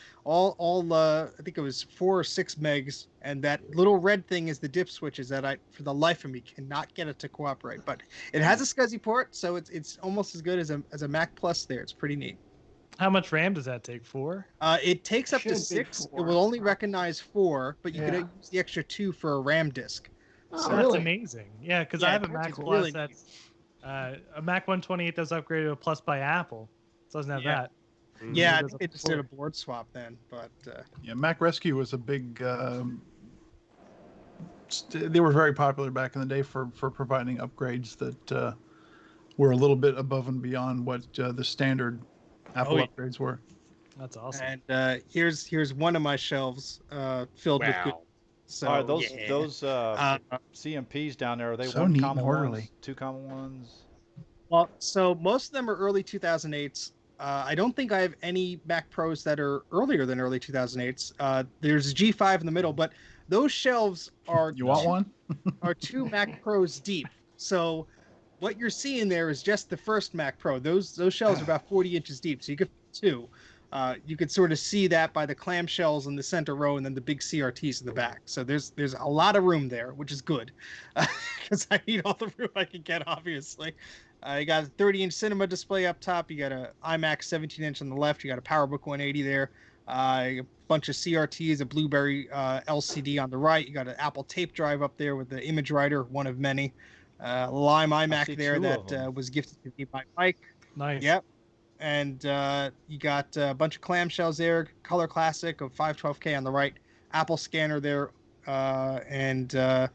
I think it was 4 or 6 megs, and that little red thing is the dip switches that I, for the life of me, cannot get it to cooperate. But it has a SCSI port, so it's almost as good as a Mac Plus there. It's pretty neat. How much RAM does that take? 4? It takes up to Should be 6. 4. It will only recognize 4, but you Yeah. could use the extra 2 for a RAM disk. Oh, So really? that's amazing. Yeah, because Yeah, I have a Mac it's Plus really that's a Mac 128 that's upgraded to a Plus by Apple. It doesn't have Yeah. that. Yeah, I It goes think up they to just did 4. a board swap then, but Yeah, Mac Rescue was a big. They were very popular back in the day for providing upgrades that were a little bit above and beyond what the standard Apple yeah. upgrades were. That's awesome. and here's one of my shelves filled with good. Wow. So All right, those yeah. CMPs down there, are they So one neat common and orderly. ones, 2 common ones? Well, so most of them are early 2008s. I don't think I have any Mac Pros that are earlier than early 2008s. There's a G5 in the middle, but those shelves are You want one? are 2 Mac Pros deep. So what you're seeing there is just the first Mac Pro. Those shelves are about 40 inches deep. So you could too. You could sort of see that by the clamshells in the center row and then the big CRTs in the back. So there's a lot of room there, which is good, because I need all the room I can get, obviously. You got a 30-inch cinema display up top. You got a IMAX 17-inch on the left. You got a PowerBook 180 there. A bunch of CRTs, a Blueberry LCD on the right. You got an Apple tape drive up there with the image writer, one of many. Lime iMac there that was gifted to me by Mike. Nice. Yep. And you got a bunch of clamshells there, color classic of 512K on the right, Apple scanner there, and a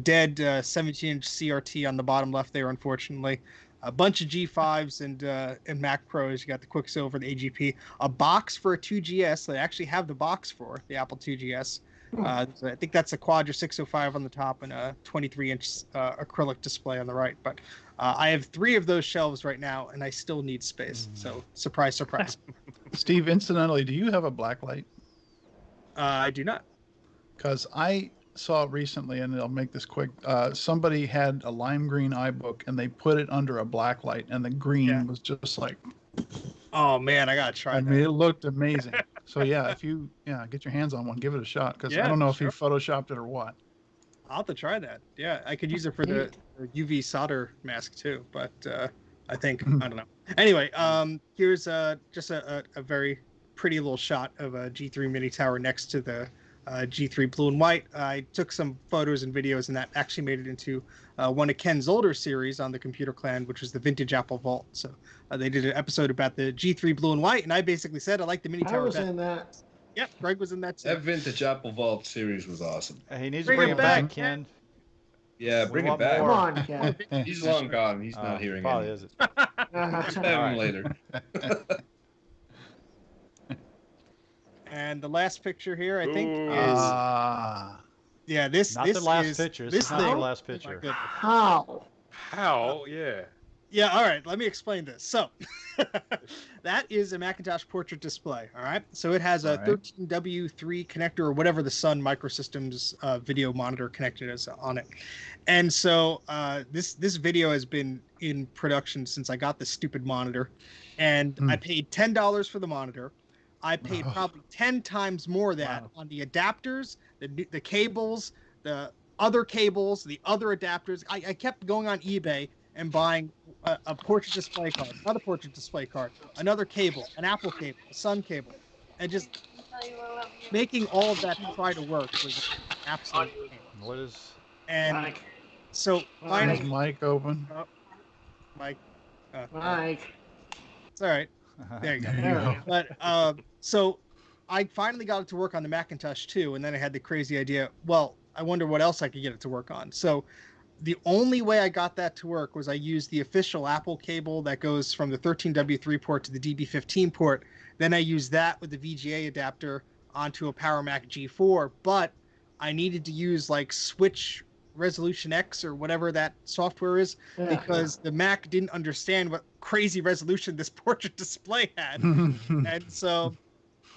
dead 17-inch CRT on the bottom left there, unfortunately. A bunch of G5s and Mac Pros. You got the Quicksilver, the AGP, a box for a 2GS. They actually have the box for the Apple 2GS. So I think that's a Quadra 605 on the top and a 23-inch acrylic display on the right. But I have 3 of those shelves right now, and I still need space. So surprise, surprise. Steve, incidentally, do you have a blacklight? I do not. Because I saw recently, and I'll make this quick, somebody had a lime green iBook, and they put it under a blacklight, and the green was just like... Oh, man, I got to try that. I mean, it looked amazing. So, yeah, if you get your hands on one, give it a shot, because I don't know if he photoshopped it or what. I'll have to try that. Yeah, I could use it for the UV solder mask, too, but I think, I don't know. Anyway, here's just a very pretty little shot of a G3 mini tower next to the G3 blue and white. I took some photos and videos, and that actually made it into one of Ken's older series on the Computer Clan, which was the Vintage Apple Vault. So they did an episode about the G3 blue and white, and I basically said I like the mini tower. I was in that. Yep, Greg was in that too. That Vintage Apple Vault series was awesome. He needs to bring it back, Ken. Yeah, bring it back. Come on, Ken. He's long gone. He's not hearing probably it. Is it? Have him later. And the last picture here, I think, is this. Not this the last is, picture. This This is not the thing, last picture. How? How? Yeah. Yeah, all right, let me explain this. So, that is a Macintosh portrait display, all right? So it has a 13W3 connector or whatever the Sun Microsystems video monitor connected is on it. And so this video has been in production since I got this stupid monitor. And I paid $10 for the monitor. I paid probably 10 times more of that on the adapters, the cables, the other cables, the other adapters. I kept going on eBay and buying a portrait display card, another portrait display card, another cable, an Apple cable, a Sun cable, and just making all of that try to work was absolutely pain. What is? And Mike. so finally, Is Mike open? Mike. Mike. It's all right. There you go. There you go. But so I finally got it to work on the Macintosh too, and then I had the crazy idea. Well, I wonder what else I could get it to work on. So the only way I got that to work was I used the official Apple cable that goes from the 13W3 port to the DB15 port. Then I used that with the VGA adapter onto a Power Mac G4, but I needed to use like Switch Resolution X or whatever that software is because the Mac didn't understand what crazy resolution this portrait display had. And so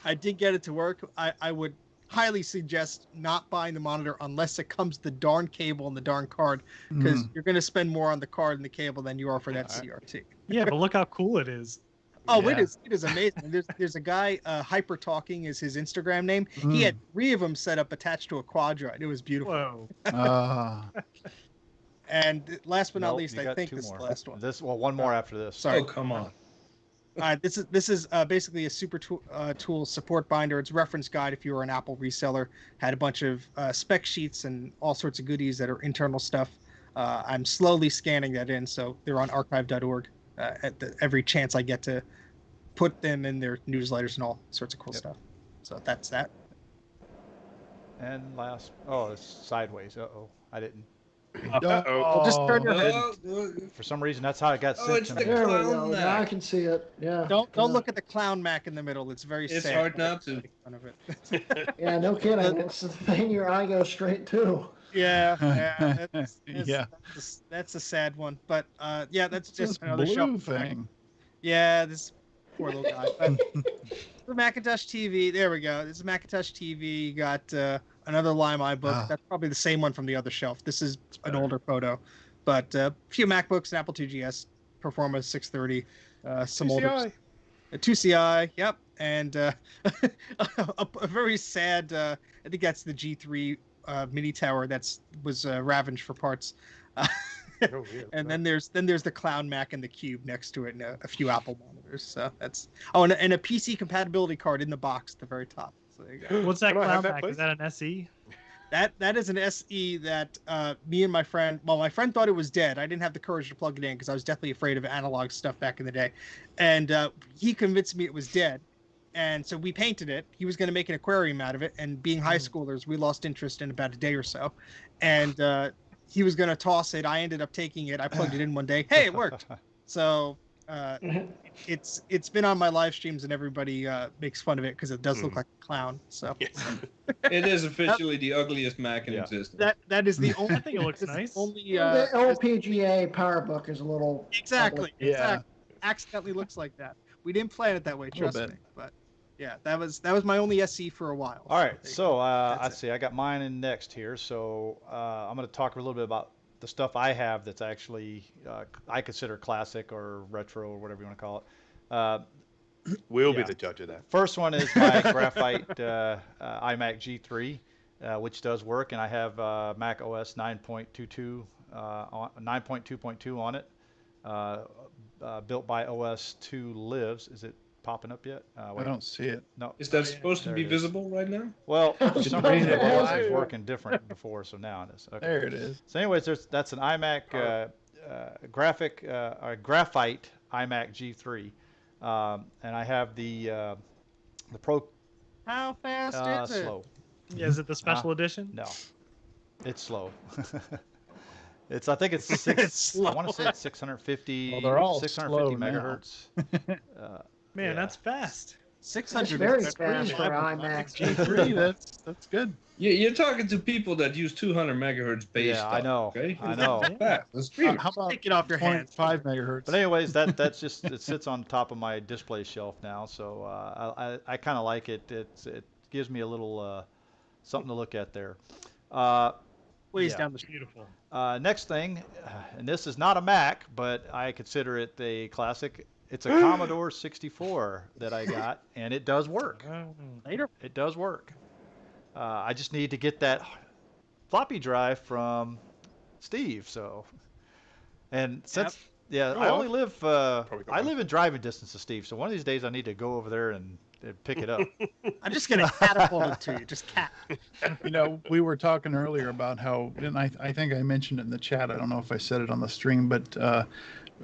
I did get it to work. I would highly suggest not buying the monitor unless it comes the darn cable and the darn card, because you're going to spend more on the card and the cable than you are for that CRT. Yeah, but look how cool it is. Oh, it is amazing. There's a guy, Hyper Talking is his Instagram name. He had 3 of them set up attached to a Quadra. It was beautiful. Whoa. And last but not least, I think this is the last one. One more after this. Sorry. Oh, come on. This is basically a super tool support binder. It's a reference guide if you were an Apple reseller. Had a bunch of spec sheets and all sorts of goodies that are internal stuff. I'm slowly scanning that in, so they're on archive.org at every chance I get to put them in their newsletters and all sorts of cool stuff. So that's that. And last, it's sideways. I didn't. Just turn your head. For some reason, that's how it got sent it's to the me. There we clown go. Now Mac. I can see it. Yeah. Don't look at the clown Mac in the middle. It's very sad. It's hard not to. Make fun of it. Yeah, no kidding. It's the thing your eye goes straight to. Yeah. Yeah. That's a sad one. But that's It's just this another blue shelf. thing. Yeah, this poor little guy. But the Macintosh TV. There we go. This is Macintosh TV. You got another Lime iBook. That's probably the same one from the other shelf. This is an older photo. But a few MacBooks, an Apple 2GS, Performa 630, some older. a 2CI, yep, and a very sad. I think that's the G3 mini tower was ravaged for parts. Oh, yeah. And then there's the Clown Mac and the Cube next to it, and a few Apple monitors. So that's and a PC compatibility card in the box at the very top. So there you go. What's that Can I have Clown that, Mac? please? Is that an SE? That is an SE that me and my friend. Well, my friend thought it was dead. I didn't have the courage to plug it in because I was deathly afraid of analog stuff back in the day, and he convinced me it was dead. And so we painted it. He was going to make an aquarium out of it. And being high schoolers, we lost interest in about a day or so. And he was going to toss it. I ended up taking it. I plugged it in one day. Hey, it worked. So it's been on my live streams, and everybody makes fun of it because it does look like a clown. So It is officially the ugliest Mac in existence. that is the only. I think it looks nice. Only The LPGA PowerBook is a little exactly. ugly. Exactly. Accidentally looks like that. We didn't plan it that way. Trust bit. me. But yeah, that was my only SE for a while. All right, so that's let's see. I got mine in next here. So I'm going to talk a little bit about the stuff I have that's actually I consider classic or retro or whatever you want to call it. We'll Yeah. be the judge of that. First one is my graphite iMac G3, which does work, and I have Mac OS 9.22, 9.2.2 on it. Built by OS 2 Lives. Is it popping up yet? I don't see it. No. Is that supposed to There be it is. visible right now? Well, for some reason it Yeah. wasn't working different before, so now it is. Okay. There it is. So, anyways, that's an iMac graphite iMac G3, and I have the Pro. How fast is it? Slow. Yeah, is it the special edition? No, it's slow. I think it's six. I want to say it's 650. Well, they're all 650 slow now. megahertz. Man, Yeah. that's fast. 600. Very That's fast pretty for reliable. iMac. G3, that's good. You're talking to people that use 200 megahertz base Yeah, stuff. I know. Okay? I know. It's fast. It's streamers. How about Take it off your hands. 0.5 megahertz? But anyways, that's just it sits on top of my display shelf now, so I kind of like it. It gives me a little something to look at there. Ways Yeah. down the street. Beautiful. Next thing, and this is not a Mac, but I consider it a classic. It's a Commodore 64 that I got, and it does work. Later. It does work. I just need to get that floppy drive from Steve. So, and since I only live I live in driving distance of Steve. So one of these days I need to go over there and pick it up. I'm just gonna catapult it to you. Just cat. You know, we were talking earlier about how, and I think I mentioned it in the chat. I don't know if I said it on the stream, but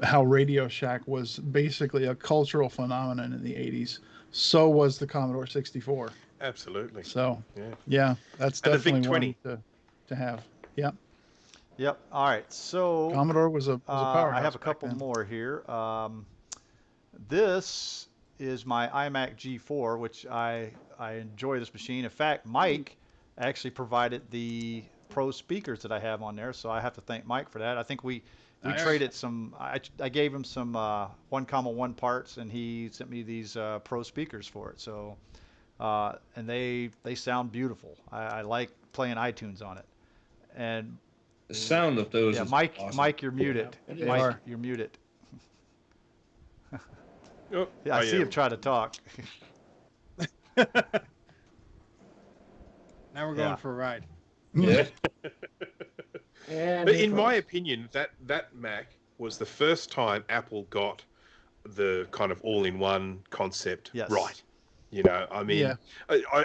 how Radio Shack was basically a cultural phenomenon in the 80s. So was the Commodore 64. Absolutely. So, Yeah. yeah, that's And the VIC definitely 20. one to have. Yep. Yep. All right. So Commodore was a powerhouse. I have a back couple then. more here. This is my iMac G4, which I enjoy this machine. In fact, Mike actually provided the Pro speakers that I have on there, so I have to thank Mike for that. I think we Nice. traded some. I gave him some 1,1 parts, and he sent me these Pro speakers for it. So, and they sound beautiful. I like playing iTunes on it. And The sound of those yeah, is Mike, awesome. Mike, you're muted. They Mike, are. you're muted. Oh, Yeah, I see him try to talk. Now we're going Yeah. for a ride. Yeah. And But in my opinion, that Mac was the first time Apple got the kind of all-in-one concept Yes. right. You know, I mean, Yeah.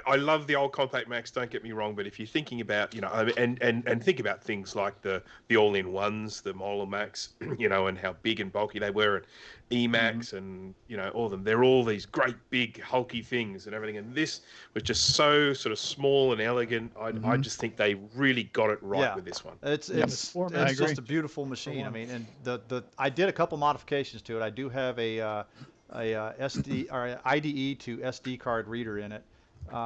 I love the old compact Macs. Don't get me wrong, but if you're thinking about, you know, and think about things like the all-in-ones, the Molar Macs, you know, and how big and bulky they were, and Emacs, and you know, all of them. They're all these great big hulky things and everything. And this was just so sort of small and elegant. I just think they really got it right Yeah. with this one. It's Yeah, I just agree. a beautiful machine. I mean, and the I did a couple modifications to it. I do have a SD or IDE to SD card reader in it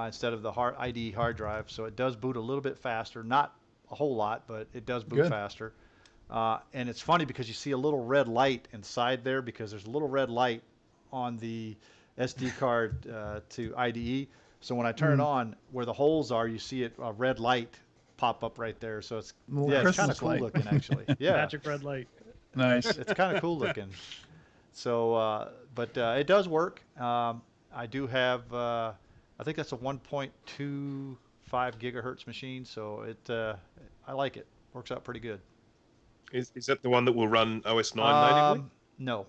instead of the IDE hard drive, so it does boot a little bit faster. Not a whole lot, but it does boot Good. faster. And it's funny because you see a little red light inside there because there's a little red light on the SD card to IDE. So when I turn it on, where the holes are, you see a red light pop up right there. So it's Little it's kind Christmas of cool light. looking actually. Yeah, Magic red light. Nice. it's kind of cool looking. So but it does work. I do have, I think that's a 1.25 gigahertz machine, so I like it. Works out pretty good. Is that the one that will run OS 9 natively? No.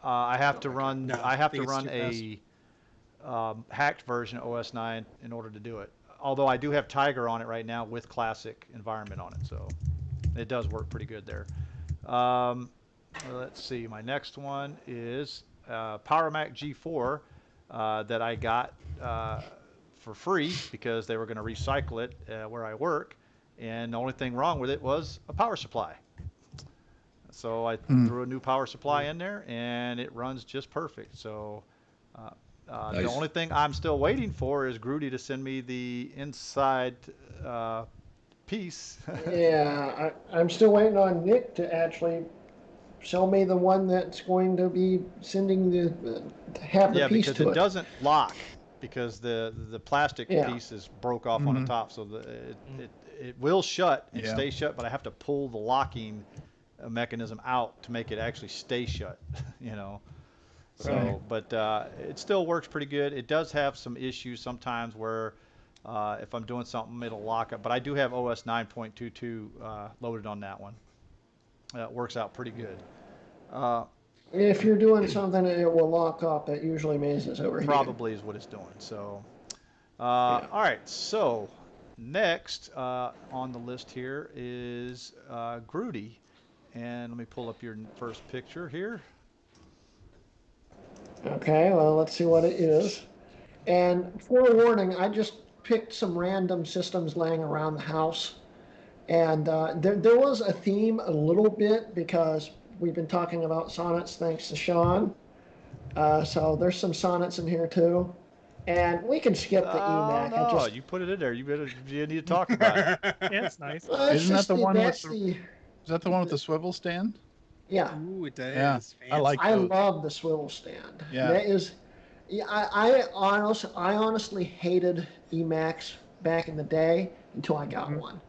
I have to run. No, I have think to it's run too a hacked version of OS 9 in order to do it. Although I do have Tiger on it right now with classic environment on it, so it does work pretty good there. Let's see. My next one is PowerMac G4 that I got for free because they were going to recycle it where I work, and the only thing wrong with it was a power supply. So I threw a new power supply in there, and it runs just perfect. So Nice. the only thing I'm still waiting for is Grudy to send me the inside piece. Yeah, I'm still waiting on Nick to actually show me the one that's going to be sending the have the Yeah, piece because to it doesn't lock because the plastic Yeah. pieces broke off on the top, so it will shut and Yeah. stay shut, but I have to pull the locking mechanism out to make it actually stay shut. You know. So, Right. but it still works pretty good. It does have some issues sometimes where if I'm doing something, it'll lock up. But I do have OS 9.22 loaded on that one. It works out pretty good. If you're doing something and it will lock up, that usually means it's overheating. Probably is what it's doing. So, Yeah. all right. So, next on the list here is Grudy. And let me pull up your first picture here. Okay, well, let's see what it is. And forewarning, I just picked some random systems laying around the house. And there was a theme a little bit because we've been talking about sonnets thanks to Sean. So there's some sonnets in here too. And we can skip the EMAC. No, you put it in there. You need to talk about it. Yeah, it's nice. Isn't that the one with that's Is that the one with the swivel stand? Yeah. Ooh, it does. Yeah, Fancy. I like I those. love the swivel stand. Yeah. That is, yeah, I honestly hated EMAX back in the day until I got one.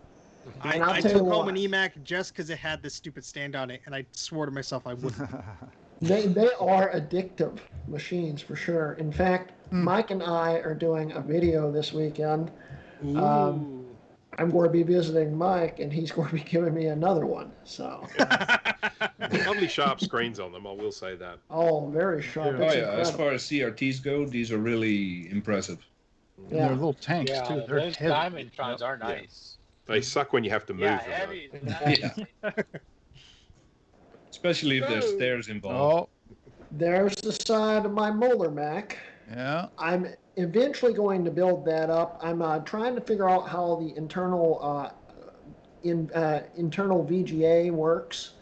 And I'll I tell took you home what. an EMAC just because it had this stupid stand on it, and I swore to myself I wouldn't. They are addictive machines for sure. In fact, Mike and I are doing a video this weekend. Ooh. I'm going to be visiting Mike, and he's going to be giving me another one. So, Lovely sharp screens on them, I will say that. oh, very sharp. Oh It's yeah, as incredible. far as CRTs go, these are really impressive. They're Yeah. little tanks Yeah, too. They're those heavy. Diamondtrons are nice. They suck when you have to move Yeah, them. heavy. Yeah. Especially if there's stairs involved. Oh, There's the side of my Molar Mac. yeah. I'm eventually going to build that up. I'm trying to figure out how the internal internal VGA works,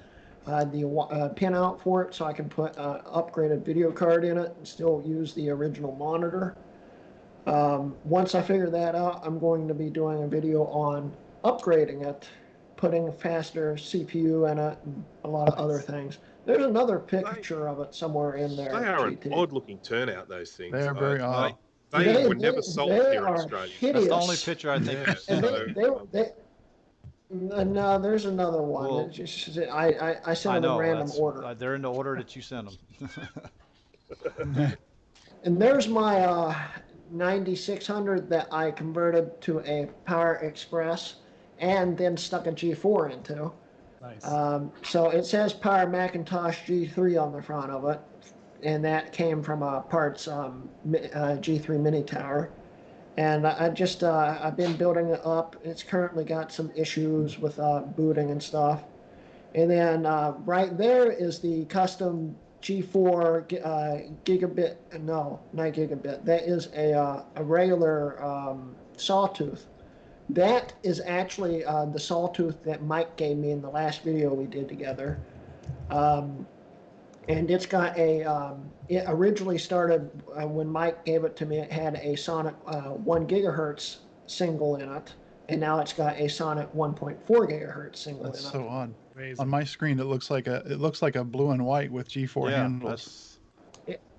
the pin out for it, so I can put an upgraded video card in it and still use the original monitor. Once I figure that out, I'm going to be doing a video on upgrading it, putting a faster CPU in it, and a lot of other things. There's another picture of it somewhere in there. They are an GT. odd-looking turnout, those things. They are very odd. They were never sold they here in are Australia. That's the only hideous. picture I think. And So, no, there's another one. Well, It's just, I sent I them in know. random order. They're in the order that you sent them. And there's my 9600 that I converted to a Power Express and then stuck a G4 into. Nice. So it says Power Macintosh G3 on the front of it, and that came from Part's G3 Mini Tower. And I've been building it up. It's currently got some issues with booting and stuff. And then right there is the custom G4 gigabit. No, not gigabit. That is a regular sawtooth. That is actually the sawtooth that Mike gave me in the last video we did together. And it's got it originally started when Mike gave it to me, it had a Sonic 1 gigahertz single in it. And now it's got a Sonic 1.4 gigahertz single That's in it. so odd. Amazing. On my screen, it looks like a blue and white with G4 Yeah, handles.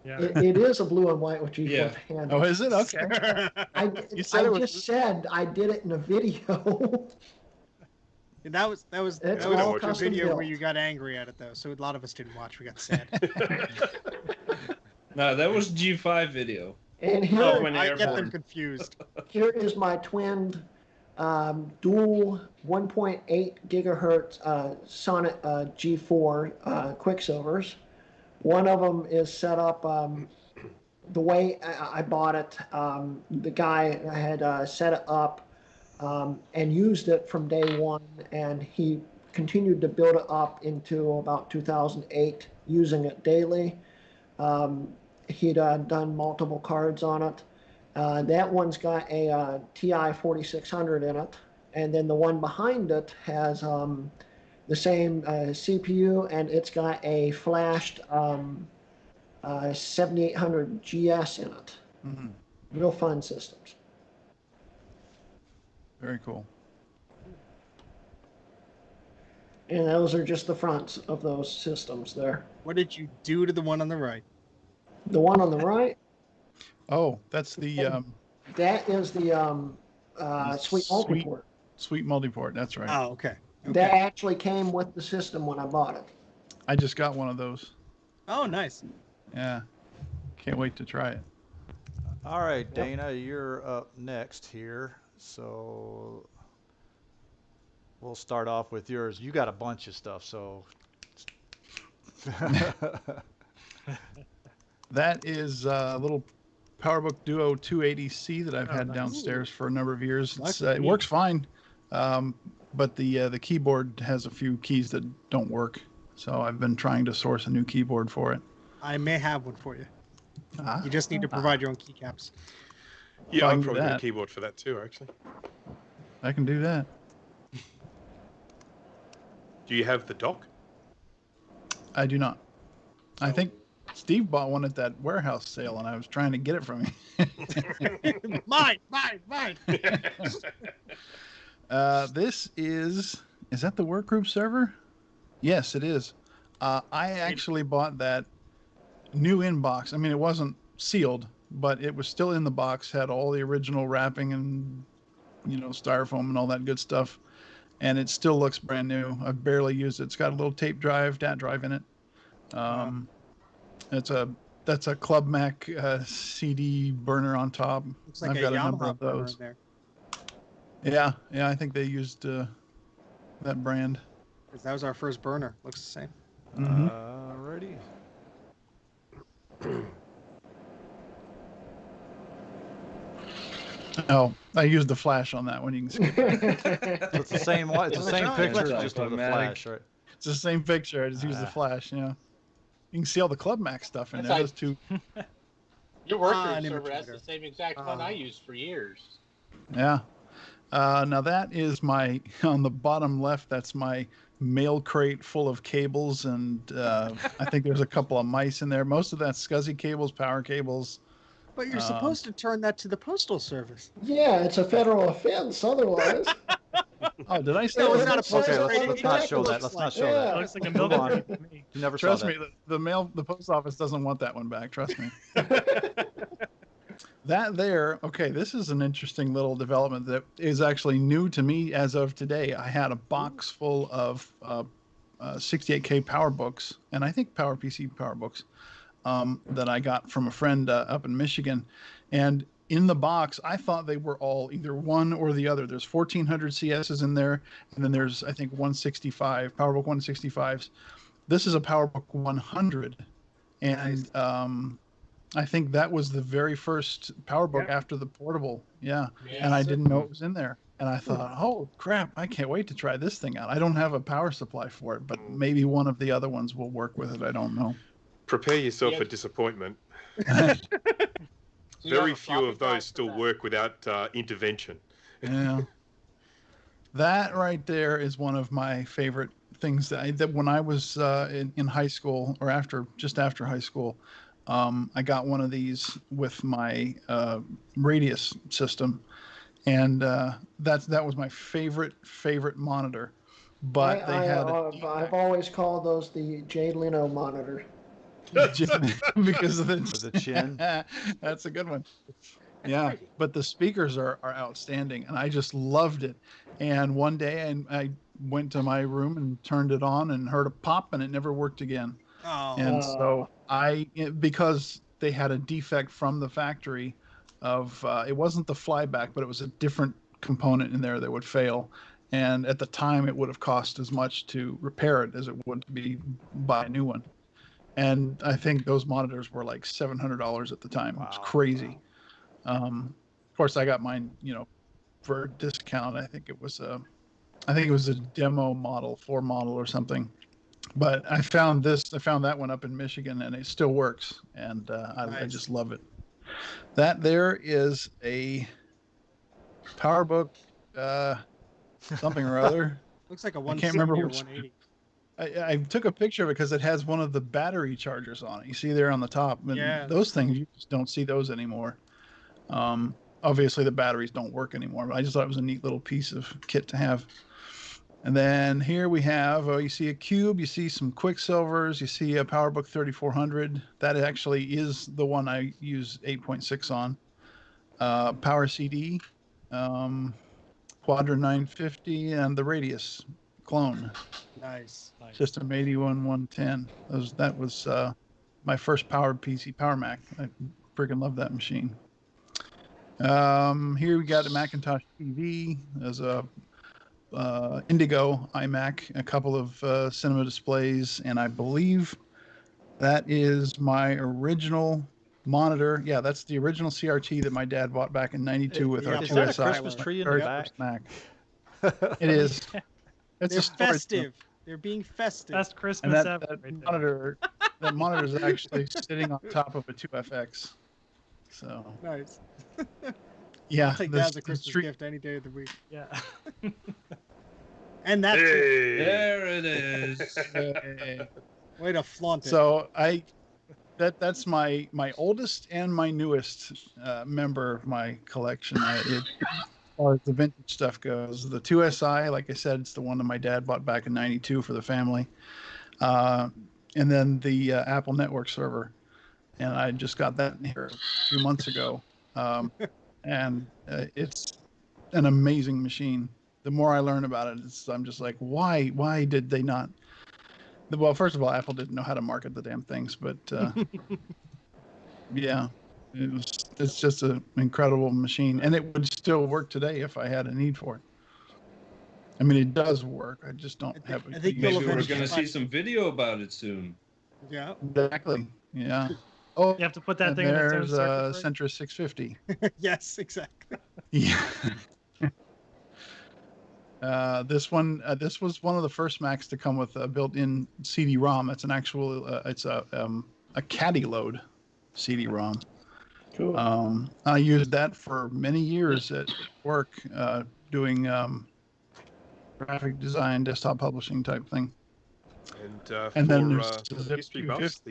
Yeah. It is a blue and white with G4 Yeah. handles. Oh, is it? Okay. I You said it was- just said I did it in a video. That was It's a all watch custom video built. where you got angry at it though, so a lot of us didn't watch. We got sad. No, that was G5 video. And here, Oh, when I get them airborne. confused. here is my twinned dual 1.8 gigahertz Sonnet G4 Quicksilvers. One of them is set up the way I bought it. The guy had set it up and used it from day one, and he continued to build it up into about 2008, using it daily. He'd done multiple cards on it. That one's got a TI 4600 in it, and then the one behind it has the same CPU, and it's got a flashed 7800 GS in it. Mm-hmm. Real fun systems. Very cool. And those are just the fronts of those systems there. What did you do to the one on the right? The one on the right, Oh, that's the that is the Sweet Sweet- Multiport. Sweet Multiport. That's right. Oh, okay. That actually came with the system when I bought it. I just got one of those. Oh, nice. Yeah. Can't wait to try it. All right, Dana, you're up next here. So we'll start off with yours. You got a bunch of stuff, so. That is a little PowerBook Duo 280C that I've had nice. downstairs for a number of years. Nice. It works fine, but the keyboard has a few keys that don't work. So I've been trying to source a new keyboard for it. I may have one for you. Ah, You just need to provide your own keycaps. Yeah, Fine I'm with probably got a that. keyboard for that too, actually. I can do that. Do you have the dock? I do not. I think Steve bought one at that warehouse sale, and I was trying to get it from him. Mine. This is that the workgroup server? Yes, it is. I actually bought that new inbox. I mean, it wasn't sealed, but it was still in the box, had all the original wrapping and, styrofoam and all that good stuff. And it still looks brand new. I've barely used it. It's got a little tape drive, DAT drive in it. That's a Club Mac CD burner on top. Looks like I've a got a Yamaha number of burner those. in there. Yeah, I think they used that brand. 'Cause that was our first burner. Looks the same. Mhm. Ready. Oh, I used the flash on that one. You can skip it. So it's the same one. It's the same picture, It's just with a automatic. flash, right? It's the same picture. I just used the flash. Yeah, you can see all the Club Mac stuff in That's there. like- Those two. Your workgroup an server, image that's reader. the same exact one I used for years. Yeah. Now that is my on the bottom left. That's my mail crate full of cables, and I think there's a couple of mice in there. Most of that's SCSI cables, power cables. But you're supposed to turn that to the postal service. Yeah, it's a federal offense otherwise. Oh, did I say No, it it's was not a postal? postal Okay, service. let's not show that. Let's not show Yeah. that. Looks like a Move milk on. crate to me. You never Trust saw me, that. the post office doesn't want that one back. Trust me. That there, okay, this is an interesting little development that is actually new to me as of today. I had a box full of 68K PowerBooks, and I think PowerPC PowerBooks that I got from a friend up in Michigan. And in the box, I thought they were all either one or the other. There's 1400 CSs in there, and then there's, I think, 165, PowerBook 165s. This is a PowerBook 100, and I think that was the very first PowerBook after the portable. Yeah. And I didn't know it was in there. And I thought, oh, crap, I can't wait to try this thing out. I don't have a power supply for it, but maybe one of the other ones will work with it. I don't know. Prepare yourself Yeah. for disappointment. So you have Very a few floppy of drive those for still that. work without intervention. Yeah. That right there is one of my favorite things that when I was in high school or just after high school, I got one of these with my Radius system, and that was my favorite monitor. But they had I've always called those the Jay Leno monitor. because of the chin. That's a good one. Yeah, but the speakers are outstanding, and I just loved it. And one day, I went to my room and turned it on and heard a pop, and it never worked again. Oh. And so because they had a defect from the factory of it wasn't the flyback, but it was a different component in there that would fail. And at the time, it would have cost as much to repair it as it would to buy a new one. And I think those monitors were like $700 at the time. Wow. It was crazy. Of course, I got mine, for a discount. I think it was a demo model, 4 model or something. But I found that one up in Michigan, and it still works, and I just love it. That there is a PowerBook something or other. Looks like a 160 I can't remember or which. 180. I took a picture of it because it has one of the battery chargers on it. You see there on the top. And those things, you just don't see those anymore. Obviously, the batteries don't work anymore, but I just thought it was a neat little piece of kit to have. And then here we have, you see a Cube, you see some Quicksilvers, you see a PowerBook 3400. That actually is the one I use 8.6 on. Power CD, Quadrant 950, and the Radius clone. Nice. System 81110. That was my first powered PC, Power Mac. I freaking love that machine. Here we got a Macintosh TV. There's a Indigo iMac, a couple of cinema displays, and I believe that is my original monitor. Yeah, that's the original CRT that my dad bought back in '92 with our 2SI. Is that a Christmas tree in the back? Mac. It is. They're festive. They're being festive. Best Christmas ever. That monitor is actually sitting on top of a 2FX. So nice. Yeah, I'll take that as a Christmas gift any day of the week. Yeah. And that's there it is. Way to flaunt it. So that's my oldest and my newest member of my collection. As far as the vintage stuff goes, the 2SI, like I said, it's the one that my dad bought back in '92 for the family, and then the Apple Network server, and I just got that in here a few months ago. And it's an amazing machine. The more I learn about it, I'm just like, why did they not? Well, first of all, Apple didn't know how to market the damn things, but yeah, it's just an incredible machine, and it would still work today if I had a need for it. I mean, it does work. I just don't have. I think maybe we're going to see some video about it soon. Yeah. Exactly. Yeah. Oh, you have to put that thing. There's a Centris 650. Yes, exactly. Yeah. This was one of the first Macs to come with a built-in CD-ROM. It's an actual, it's a caddy load CD-ROM. Cool. I used that for many years at work, doing graphic design, desktop publishing type thing. And then for history buffs,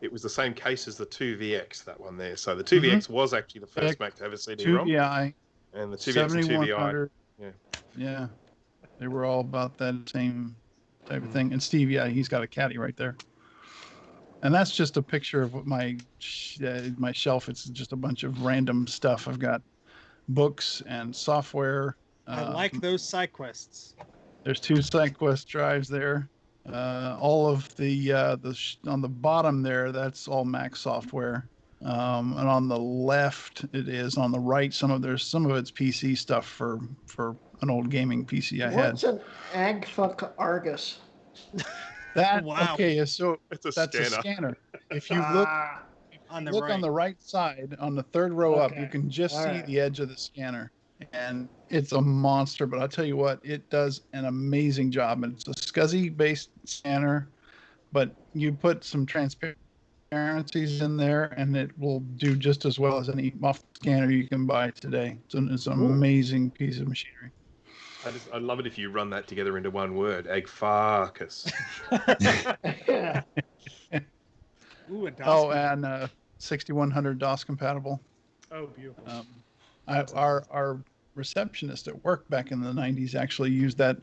it was the same case as the 2VX, that one there. So the 2VX was actually the first Mac to have a CD-ROM. 2VI. And the 2VX and 2VI. Yeah. They were all about that same type of thing. And Steve, he's got a caddy right there. And that's just a picture of what my shelf. It's just a bunch of random stuff. I've got books and software. I like those SideQuests. There's 2 SideQuest drives there. All of the on the bottom there, that's all Mac software. And on the left, it is. On the right, some of it's PC stuff for an old gaming PC I had. What's an Agfuck Argus? Okay, so that's a scanner. If you look on the right side, on the third row up, you can just see the edge of the scanner. And it's a monster, but I'll tell you what, it does an amazing job. And it's a SCSI-based scanner, but you put some transparencies in there, and it will do just as well as any scanner you can buy today. It's an amazing piece of machinery. I love it if you run that together into one word, Agfarkus. Ooh, a DOS. Oh, and 6100 DOS compatible. Oh, beautiful. Our receptionist at work back in the 90s actually used that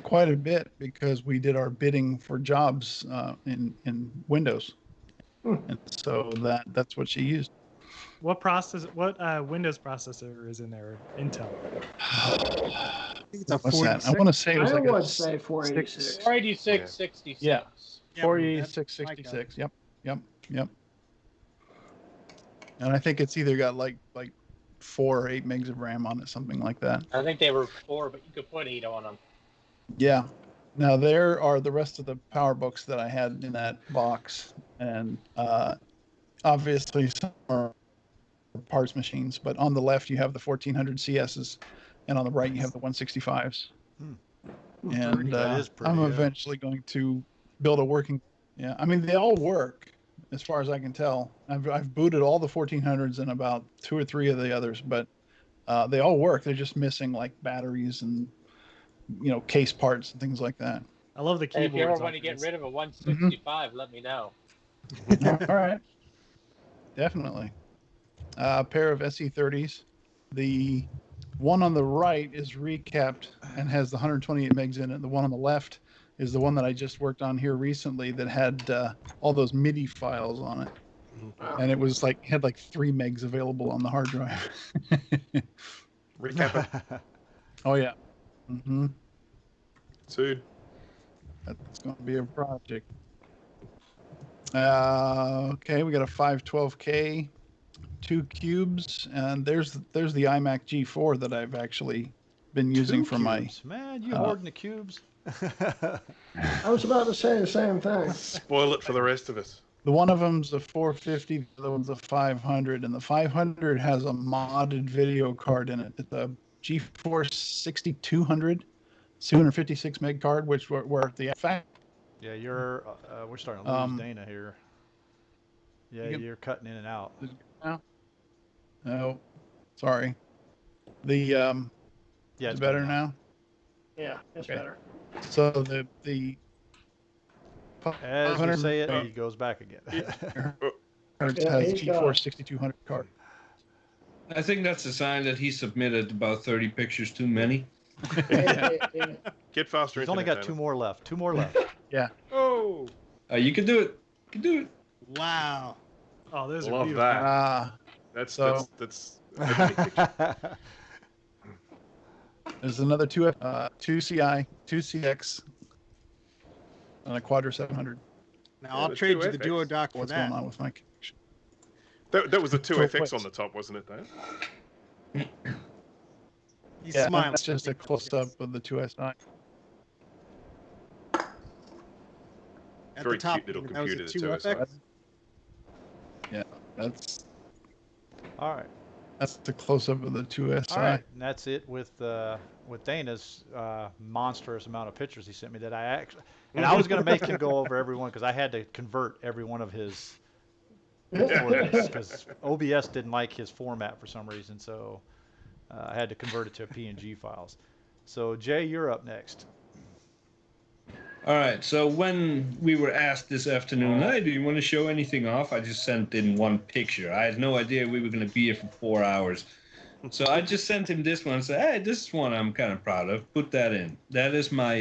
quite a bit because we did our bidding for jobs in Windows. And so that's what she used. What Windows processor is in there? Intel. I think it's a What's 46. that? I want to say it was I like would a say 486. 486, 66. Yeah. Yeah, 48666. Yep. And I think it's either got like 4 or 8 megs of RAM on it, something like that. I think they were 4, but you could put 8 on them. Yeah. Now there are the rest of the power books that I had in that box, and obviously some are parts machines. But on the left you have the 1400 CSs, and on the right you have the 165s. And That is pretty, I'm yeah. eventually going to build a working. Yeah, I mean they all work as far as I can tell. I've booted all the 1400s and about 2 or 3 of the others, but they all work. They're just missing like batteries and case parts and things like that. I love the Hey, keyboards. if you ever on want to get this. rid of a 165, let me know. All right, definitely. A pair of SE30s. The one on the right is recapped and has the 128 megs in it. The one on the left is the one that I just worked on here recently that had all those MIDI files on it. And it was had 3 megs available on the hard drive. Recap it. Oh yeah. Mm-hmm. Soon. That's going to be a project. Okay, we got a 512K, 2 cubes, and there's the iMac G4 that I've actually been using for cubes. Man, you hoarding the cubes. I was about to say the same thing. Spoil it for the rest of us. The one of them's a 450, the other one's a 500, and the 500 has a modded video card in it. It's a GeForce 6200, 256 meg card, which were the fact. Yeah, we're starting to lose Dana here. Yeah, you're cutting in and out. No, sorry. Yeah, it's better now. Yeah, it's better. So the as you say it, he goes back again. has GeForce 6200 card. I think that's a sign that he submitted about 30 pictures too many. Get faster. He's only got 2 more left. 2 more left. Yeah. Oh. You can do it. You can do it. Wow. Oh, those are Love beautiful. that. That's There's another 2 CI, 2 CX, and a Quadra 700. Now I'll trade you the FX. DuoDock for What's that. going on with my connection? That was a 2FX Twix. on the top, wasn't it, Dan? He's Yeah, smiling. that's just a close-up of the 2SI. At Very the top, cute little that was a computer, the 2FX. Yeah, that's All right. the close-up of the 2SI. All right, and that's it with Dana's monstrous amount of pictures he sent me that I actually, and I was going to make him go over every one because I had to convert every one of his because OBS didn't like his format for some reason, so I had to convert it to PNG files. So Jay, you're up next. All right. So when we were asked this afternoon, hey, do you want to show anything off? I just sent in one picture. I had no idea we were going to be here for 4 hours. So I just sent him this one and said, hey, this is one I'm kind of proud of. Put that in. That is my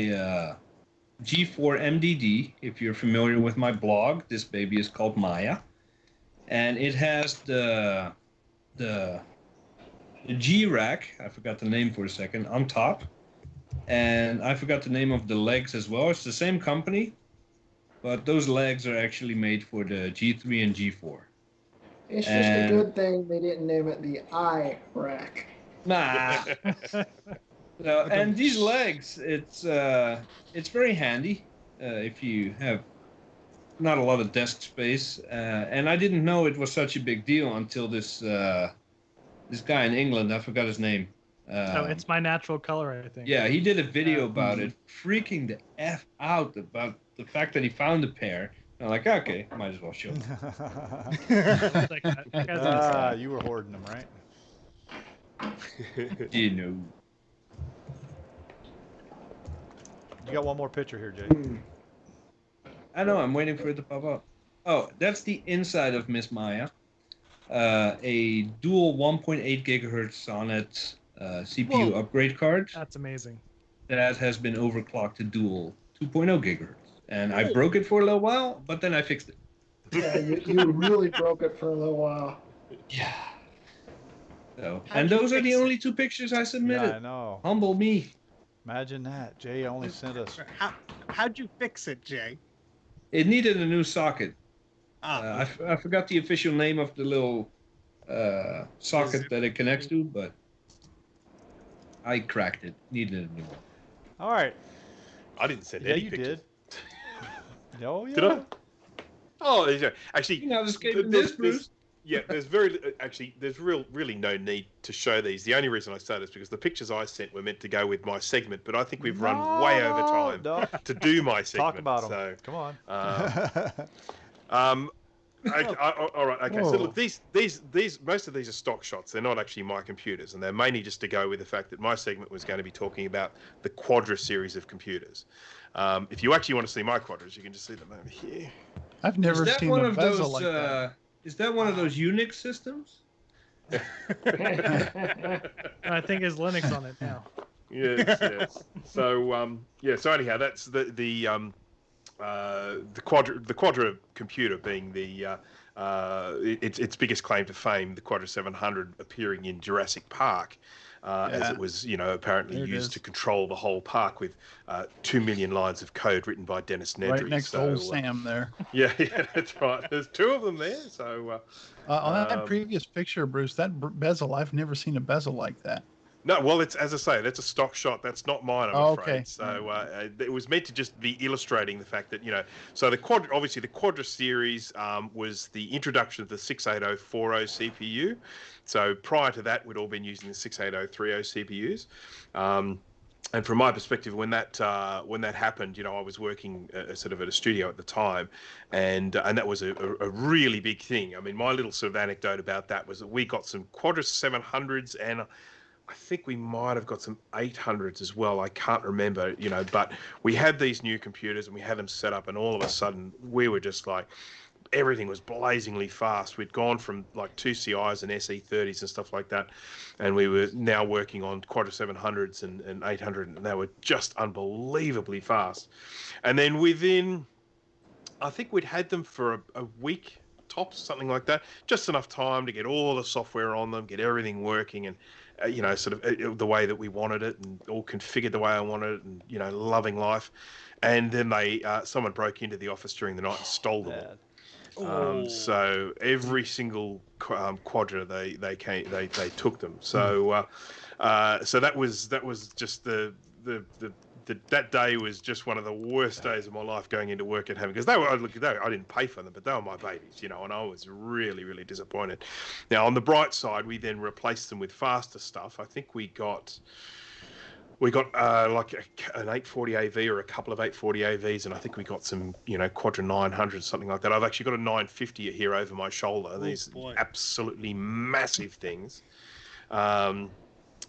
G4 MDD. If you're familiar with my blog, this baby is called Maya. And it has the G rack, I forgot the name for a second, on top. And I forgot the name of the legs as well. It's the same company, but those legs are actually made for the G3 and G4. It's just a good thing they didn't name it the I rack. Nah. So, and these legs, it's very handy if you have not a lot of desk space. And I didn't know it was such a big deal until this guy in England, I forgot his name. It's My Natural Color, I think. Yeah, he did a video about it, freaking the F out about the fact that he found a pair. And I'm like, okay, might as well show them. You were hoarding them, right? You know. You got one more picture here, Jay. I know, I'm waiting for it to pop up. Oh, that's the inside of Miss Maya. A dual 1.8 gigahertz Sonnet CPU upgrade card. That's amazing. That has been overclocked to dual 2.0 gigahertz. And I broke it for a little while, but then I fixed it. Yeah, you really broke it for a little while. Yeah. So, and those are the only 2 pictures I submitted. Yeah, I know. Humble me. Imagine that. Jay only sent us. How'd you fix it, Jay? It needed a new socket. Ah, I forgot the official name of the little socket that it connects to, but I cracked it. Needed a new one. All right. I didn't send Yeah, any you pictures. did. Oh, yeah. Did I? Oh, yeah. Actually, You know, escaping this, Bruce. Yeah, there's really no need to show these. The only reason I say this is because the pictures I sent were meant to go with my segment, but I think we've run way over time to do my segment. Talk about them. So, come on. all right. Okay. Whoa. So look, these most of these are stock shots. They're not actually my computers, and they're mainly just to go with the fact that my segment was going to be talking about the Quadra series of computers. If you actually want to see my Quadras, you can just see them over here. I've never seen a bezel like that. Is that one of those Unix systems? I think it's Linux on it now. Yes. So So anyhow, that's the Quadra computer being its biggest claim to fame, the Quadra 700 appearing in Jurassic Park. As it was, apparently used to control the whole park with 2 million lines of code written by Dennis Nedry. Right next to old Sam there. Yeah, that's right. There's 2 of them there. So on that previous picture, Bruce, that bezel, I've never seen a bezel like that. No, well, it's as I say, that's a stock shot. That's not mine, I'm afraid. Okay. So it was meant to just be illustrating the fact that So the Quadra series was the introduction of the 68040 CPU. So prior to that, we'd all been using the 68030 CPUs. And from my perspective, when that happened, I was working sort of at a studio at the time, and that was a really big thing. I mean, my little sort of anecdote about that was that we got some Quadra 700s and I think we might have got some 800s as well. I can't remember, but we had these new computers and we had them set up, and all of a sudden we were just like, everything was blazingly fast. We'd gone from like 2CIs and SE30s and stuff like that, and we were now working on Quadra 700s and 800, and they were just unbelievably fast. And then within, I think we'd had them for a week tops, something like that, just enough time to get all the software on them, get everything working, and sort of the way that we wanted it, and all configured the way I wanted it, and loving life. And then someone broke into the office during the night and stole them all. So every single Quadra they took them. So so that was just that day was just one of the worst days of my life, going into work and having, because I didn't pay for them, but they were my babies, and I was really, really disappointed. Now, on the bright side, we then replaced them with faster stuff. I think we got like an 840 AV or a couple of 840 AVs, and I think we got some, Quadra 900, something like that. I've actually got a 950 here over my shoulder. These absolutely massive things. So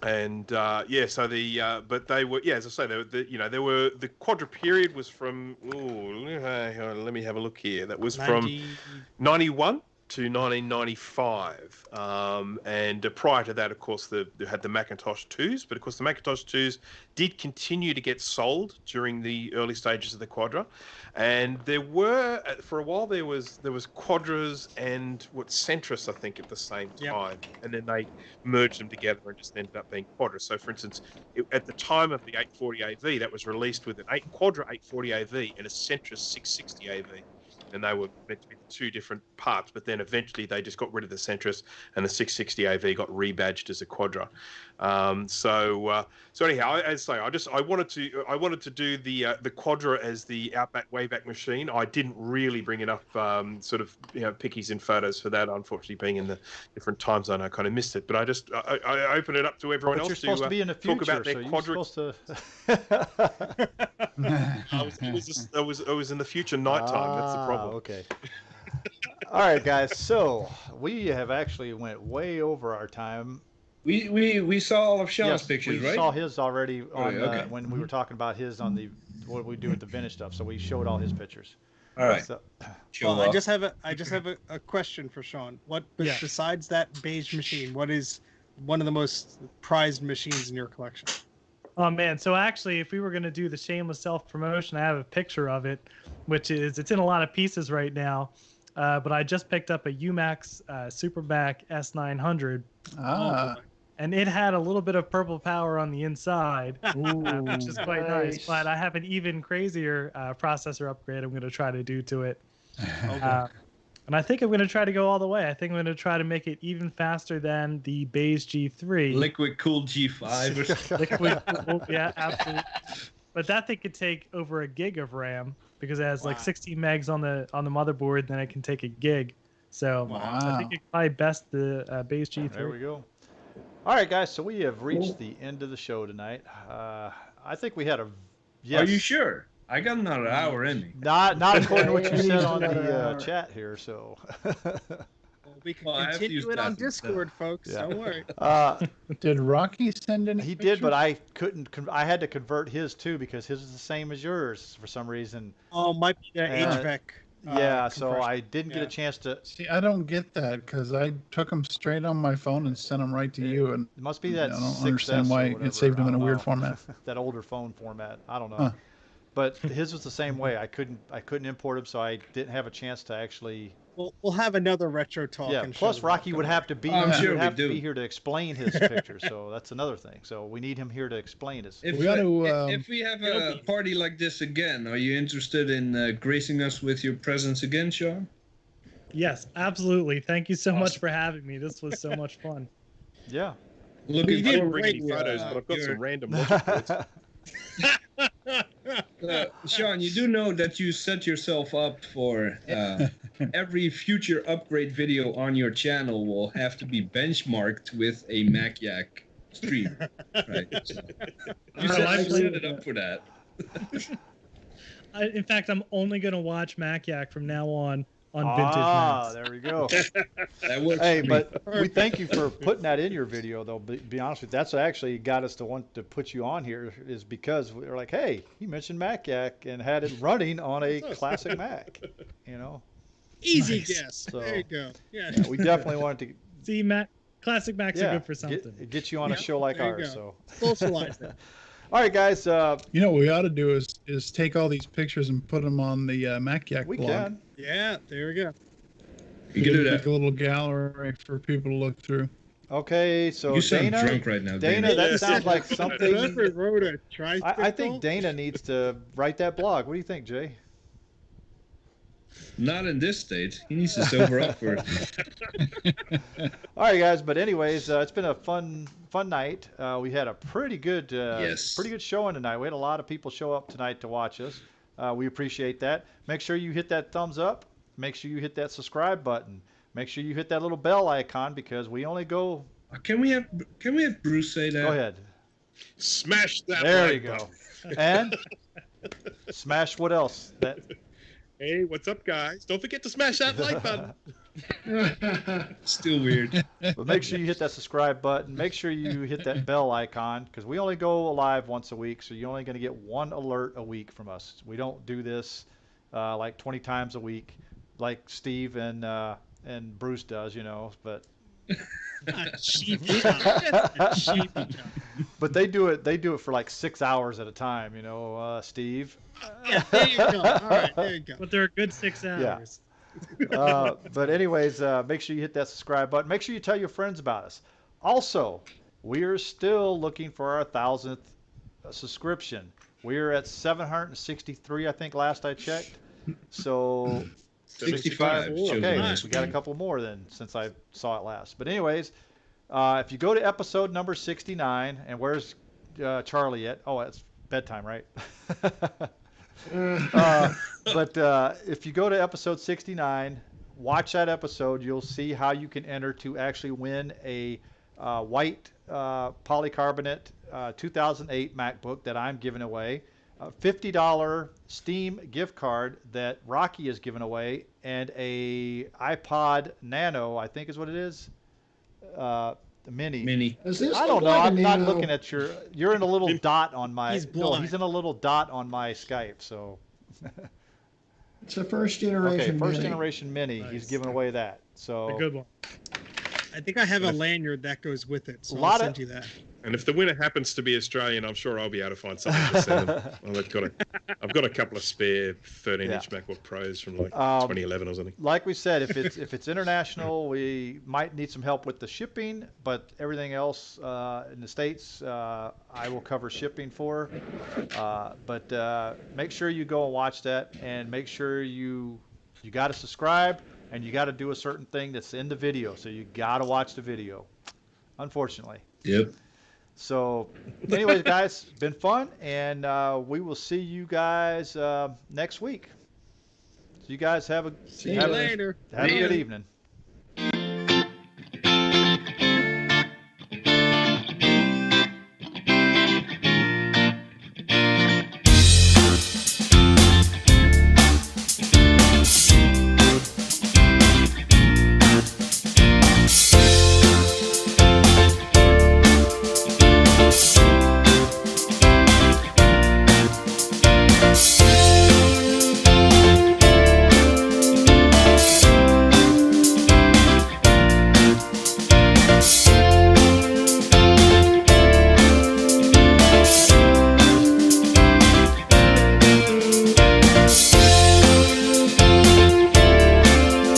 but they were, as I say, the Quadra period was from, let me have a look here. That was from 91 to 1995, and prior to that, of course, they had the Macintosh 2s, but of course the Macintosh 2s did continue to get sold during the early stages of the Quadra, and there were, for a while, there was Quadras and Centris, I think, at the same time, and then they merged them together and just ended up being Quadras. So, for instance, at the time of the 840 AV, that was released with an Quadra 840 AV and a Centris 660 AV. And they were meant to be 2 different parts, but then eventually they just got rid of the Centris, and the 660 AV got rebadged as a Quadra. So anyhow, as I say, I wanted to do the Quadra as the Outback Wayback Machine. I didn't really bring enough sort of pickies and photos for that. Unfortunately, being in the different time zone, I kind of missed it. But I opened it up to everyone else. You're supposed to be in the future, talk about their so Quadra. You're supposed to. I was in the future nighttime. That's the problem. Okay. All right, guys. So we have actually went way over our time. We saw all of Sean's pictures, right? We saw his already on okay. When we were talking about his on the what we do with the vintage stuff. So we showed all his pictures. All right. So, well, I just have a question for Sean. Besides that beige machine, what is one of the most prized machines in your collection? Oh man, so actually, if we were going to do the shameless self-promotion, I have a picture of it, it's in a lot of pieces right now. but I just picked up a UMax Superback S900. And it had a little bit of purple power on the inside, which is quite nice. But I have an even crazier processor upgrade I'm going to try to do to it. And I think I'm going to try to go all the way. I think I'm going to try to make it even faster than the Base G3. Liquid cooled G5 or something. Liquid cooled, yeah, absolutely. But that thing could take over a gig of RAM because it has like 16 megs on the motherboard. Then it can take a gig. So I think it's probably best the Base G3. There we go. All right, guys. So we have reached the end of the show tonight. I think we had a. Yes. Are you sure? I got another hour in me. Not according to what you said on the chat here. So. We can continue it on Discord, folks. Yeah. Don't worry. Did Rocky send any? He did, but I couldn't. I had to convert his too because his is the same as yours for some reason. Oh, might be the HVAC. So I didn't get a chance to. See, I don't get that because I took them straight on my phone and sent them right to you, and it must be that. I don't understand why it saved them in a weird format. That older phone format. I don't know. But his was the same way. I couldn't import him, so I didn't have a chance to actually. We'll have another retro talk. Yeah. Plus, Rocky would have to be. Be here to explain his picture. So that's another thing. So we need him here to explain his. If we have a party like this again, are you interested in gracing us with your presence again, Sean? Yes, absolutely. Thank you so much for having me. This was so much fun. Yeah. Looking forward to bring any photos, but I've got some random logic boards. Sean, you do know that you set yourself up for every future upgrade video on your channel will have to be benchmarked with a MacYac stream, right? So, you set it up for that. In fact, I'm only going to watch MacYac from now on Vintage Macs. There we go. That works. Hey, but we thank you for putting that in your video, though. Be honest with you, that's actually got us to want to put you on here is because we're like, hey, he mentioned MacYac and had it running on a classic Mac, Easy guess. So, there you go. Yeah, we definitely wanted to see classic Macs are good for something. Get you on a show like ours. So socialize it. All right, guys. What we ought to do is take all these pictures and put them on the MacYac blog. We can. Yeah, there we go. You can do that. Like a little gallery for people to look through. Okay, so you sound drunk right now, Dana. That sounds like something. Wrote a tricycle? I think Dana needs to write that blog. What do you think, Jay? Not in this state. He needs to sober up first. All right, guys. But anyways, it's been a fun night. We had a pretty good showing tonight. We had a lot of people show up tonight to watch us. We appreciate that. Make sure you hit that thumbs up. Make sure you hit that subscribe button. Make sure you hit that little bell icon because we only go. Can we have Bruce say that? Go ahead. Smash that. There you go. And smash what else? Hey, what's up, guys? Don't forget to smash that like button. Still weird. But make sure you hit that subscribe button. Make sure you hit that bell icon because we only go live once a week, so you're only going to get one alert a week from us. We don't do this like 20 times a week like Steve and Bruce does, but but they do it for like 6 hours at a time, Steve. Yeah, there you go. All right, there you go. But they're a good 6 hours. Yeah. But anyways, make sure you hit that subscribe button. Make sure you tell your friends about us. Also, we are still looking for our 1,000th subscription. We are at 763, I think, last I checked. So 65. Okay, we got a couple more then since I saw it last. But anyways, if you go to episode number 69, and where's Charlie at? Oh, it's bedtime, right? But if you go to episode 69, watch that episode. You'll see how you can enter to actually win a white polycarbonate 2008 MacBook that I'm giving away. A $50 Steam gift card that Rocky is giving away, and a iPod Nano, I think is what it is. Mini. I don't know. I'm not looking at you're in a little dot on my. He's in a little dot on my Skype. So. It's a first generation. Okay, first generation Mini. Nice. He's giving away that. So. A good one. I think I have a lanyard that goes with it, so I'll send you that. And if the winner happens to be Australian, I'm sure I'll be able to find something to send them. I've got a couple of spare 13-inch MacBook Pros from like 2011 or something. Like we said, if it's international, we might need some help with the shipping, but everything else in the States, I will cover shipping for. But make sure you go and watch that, and make sure you got to subscribe, and you got to do a certain thing that's in the video. So you got to watch the video, unfortunately. Yep. So anyways, guys, been fun, and we will see you guys next week. So you guys have a See you later. Have a good evening.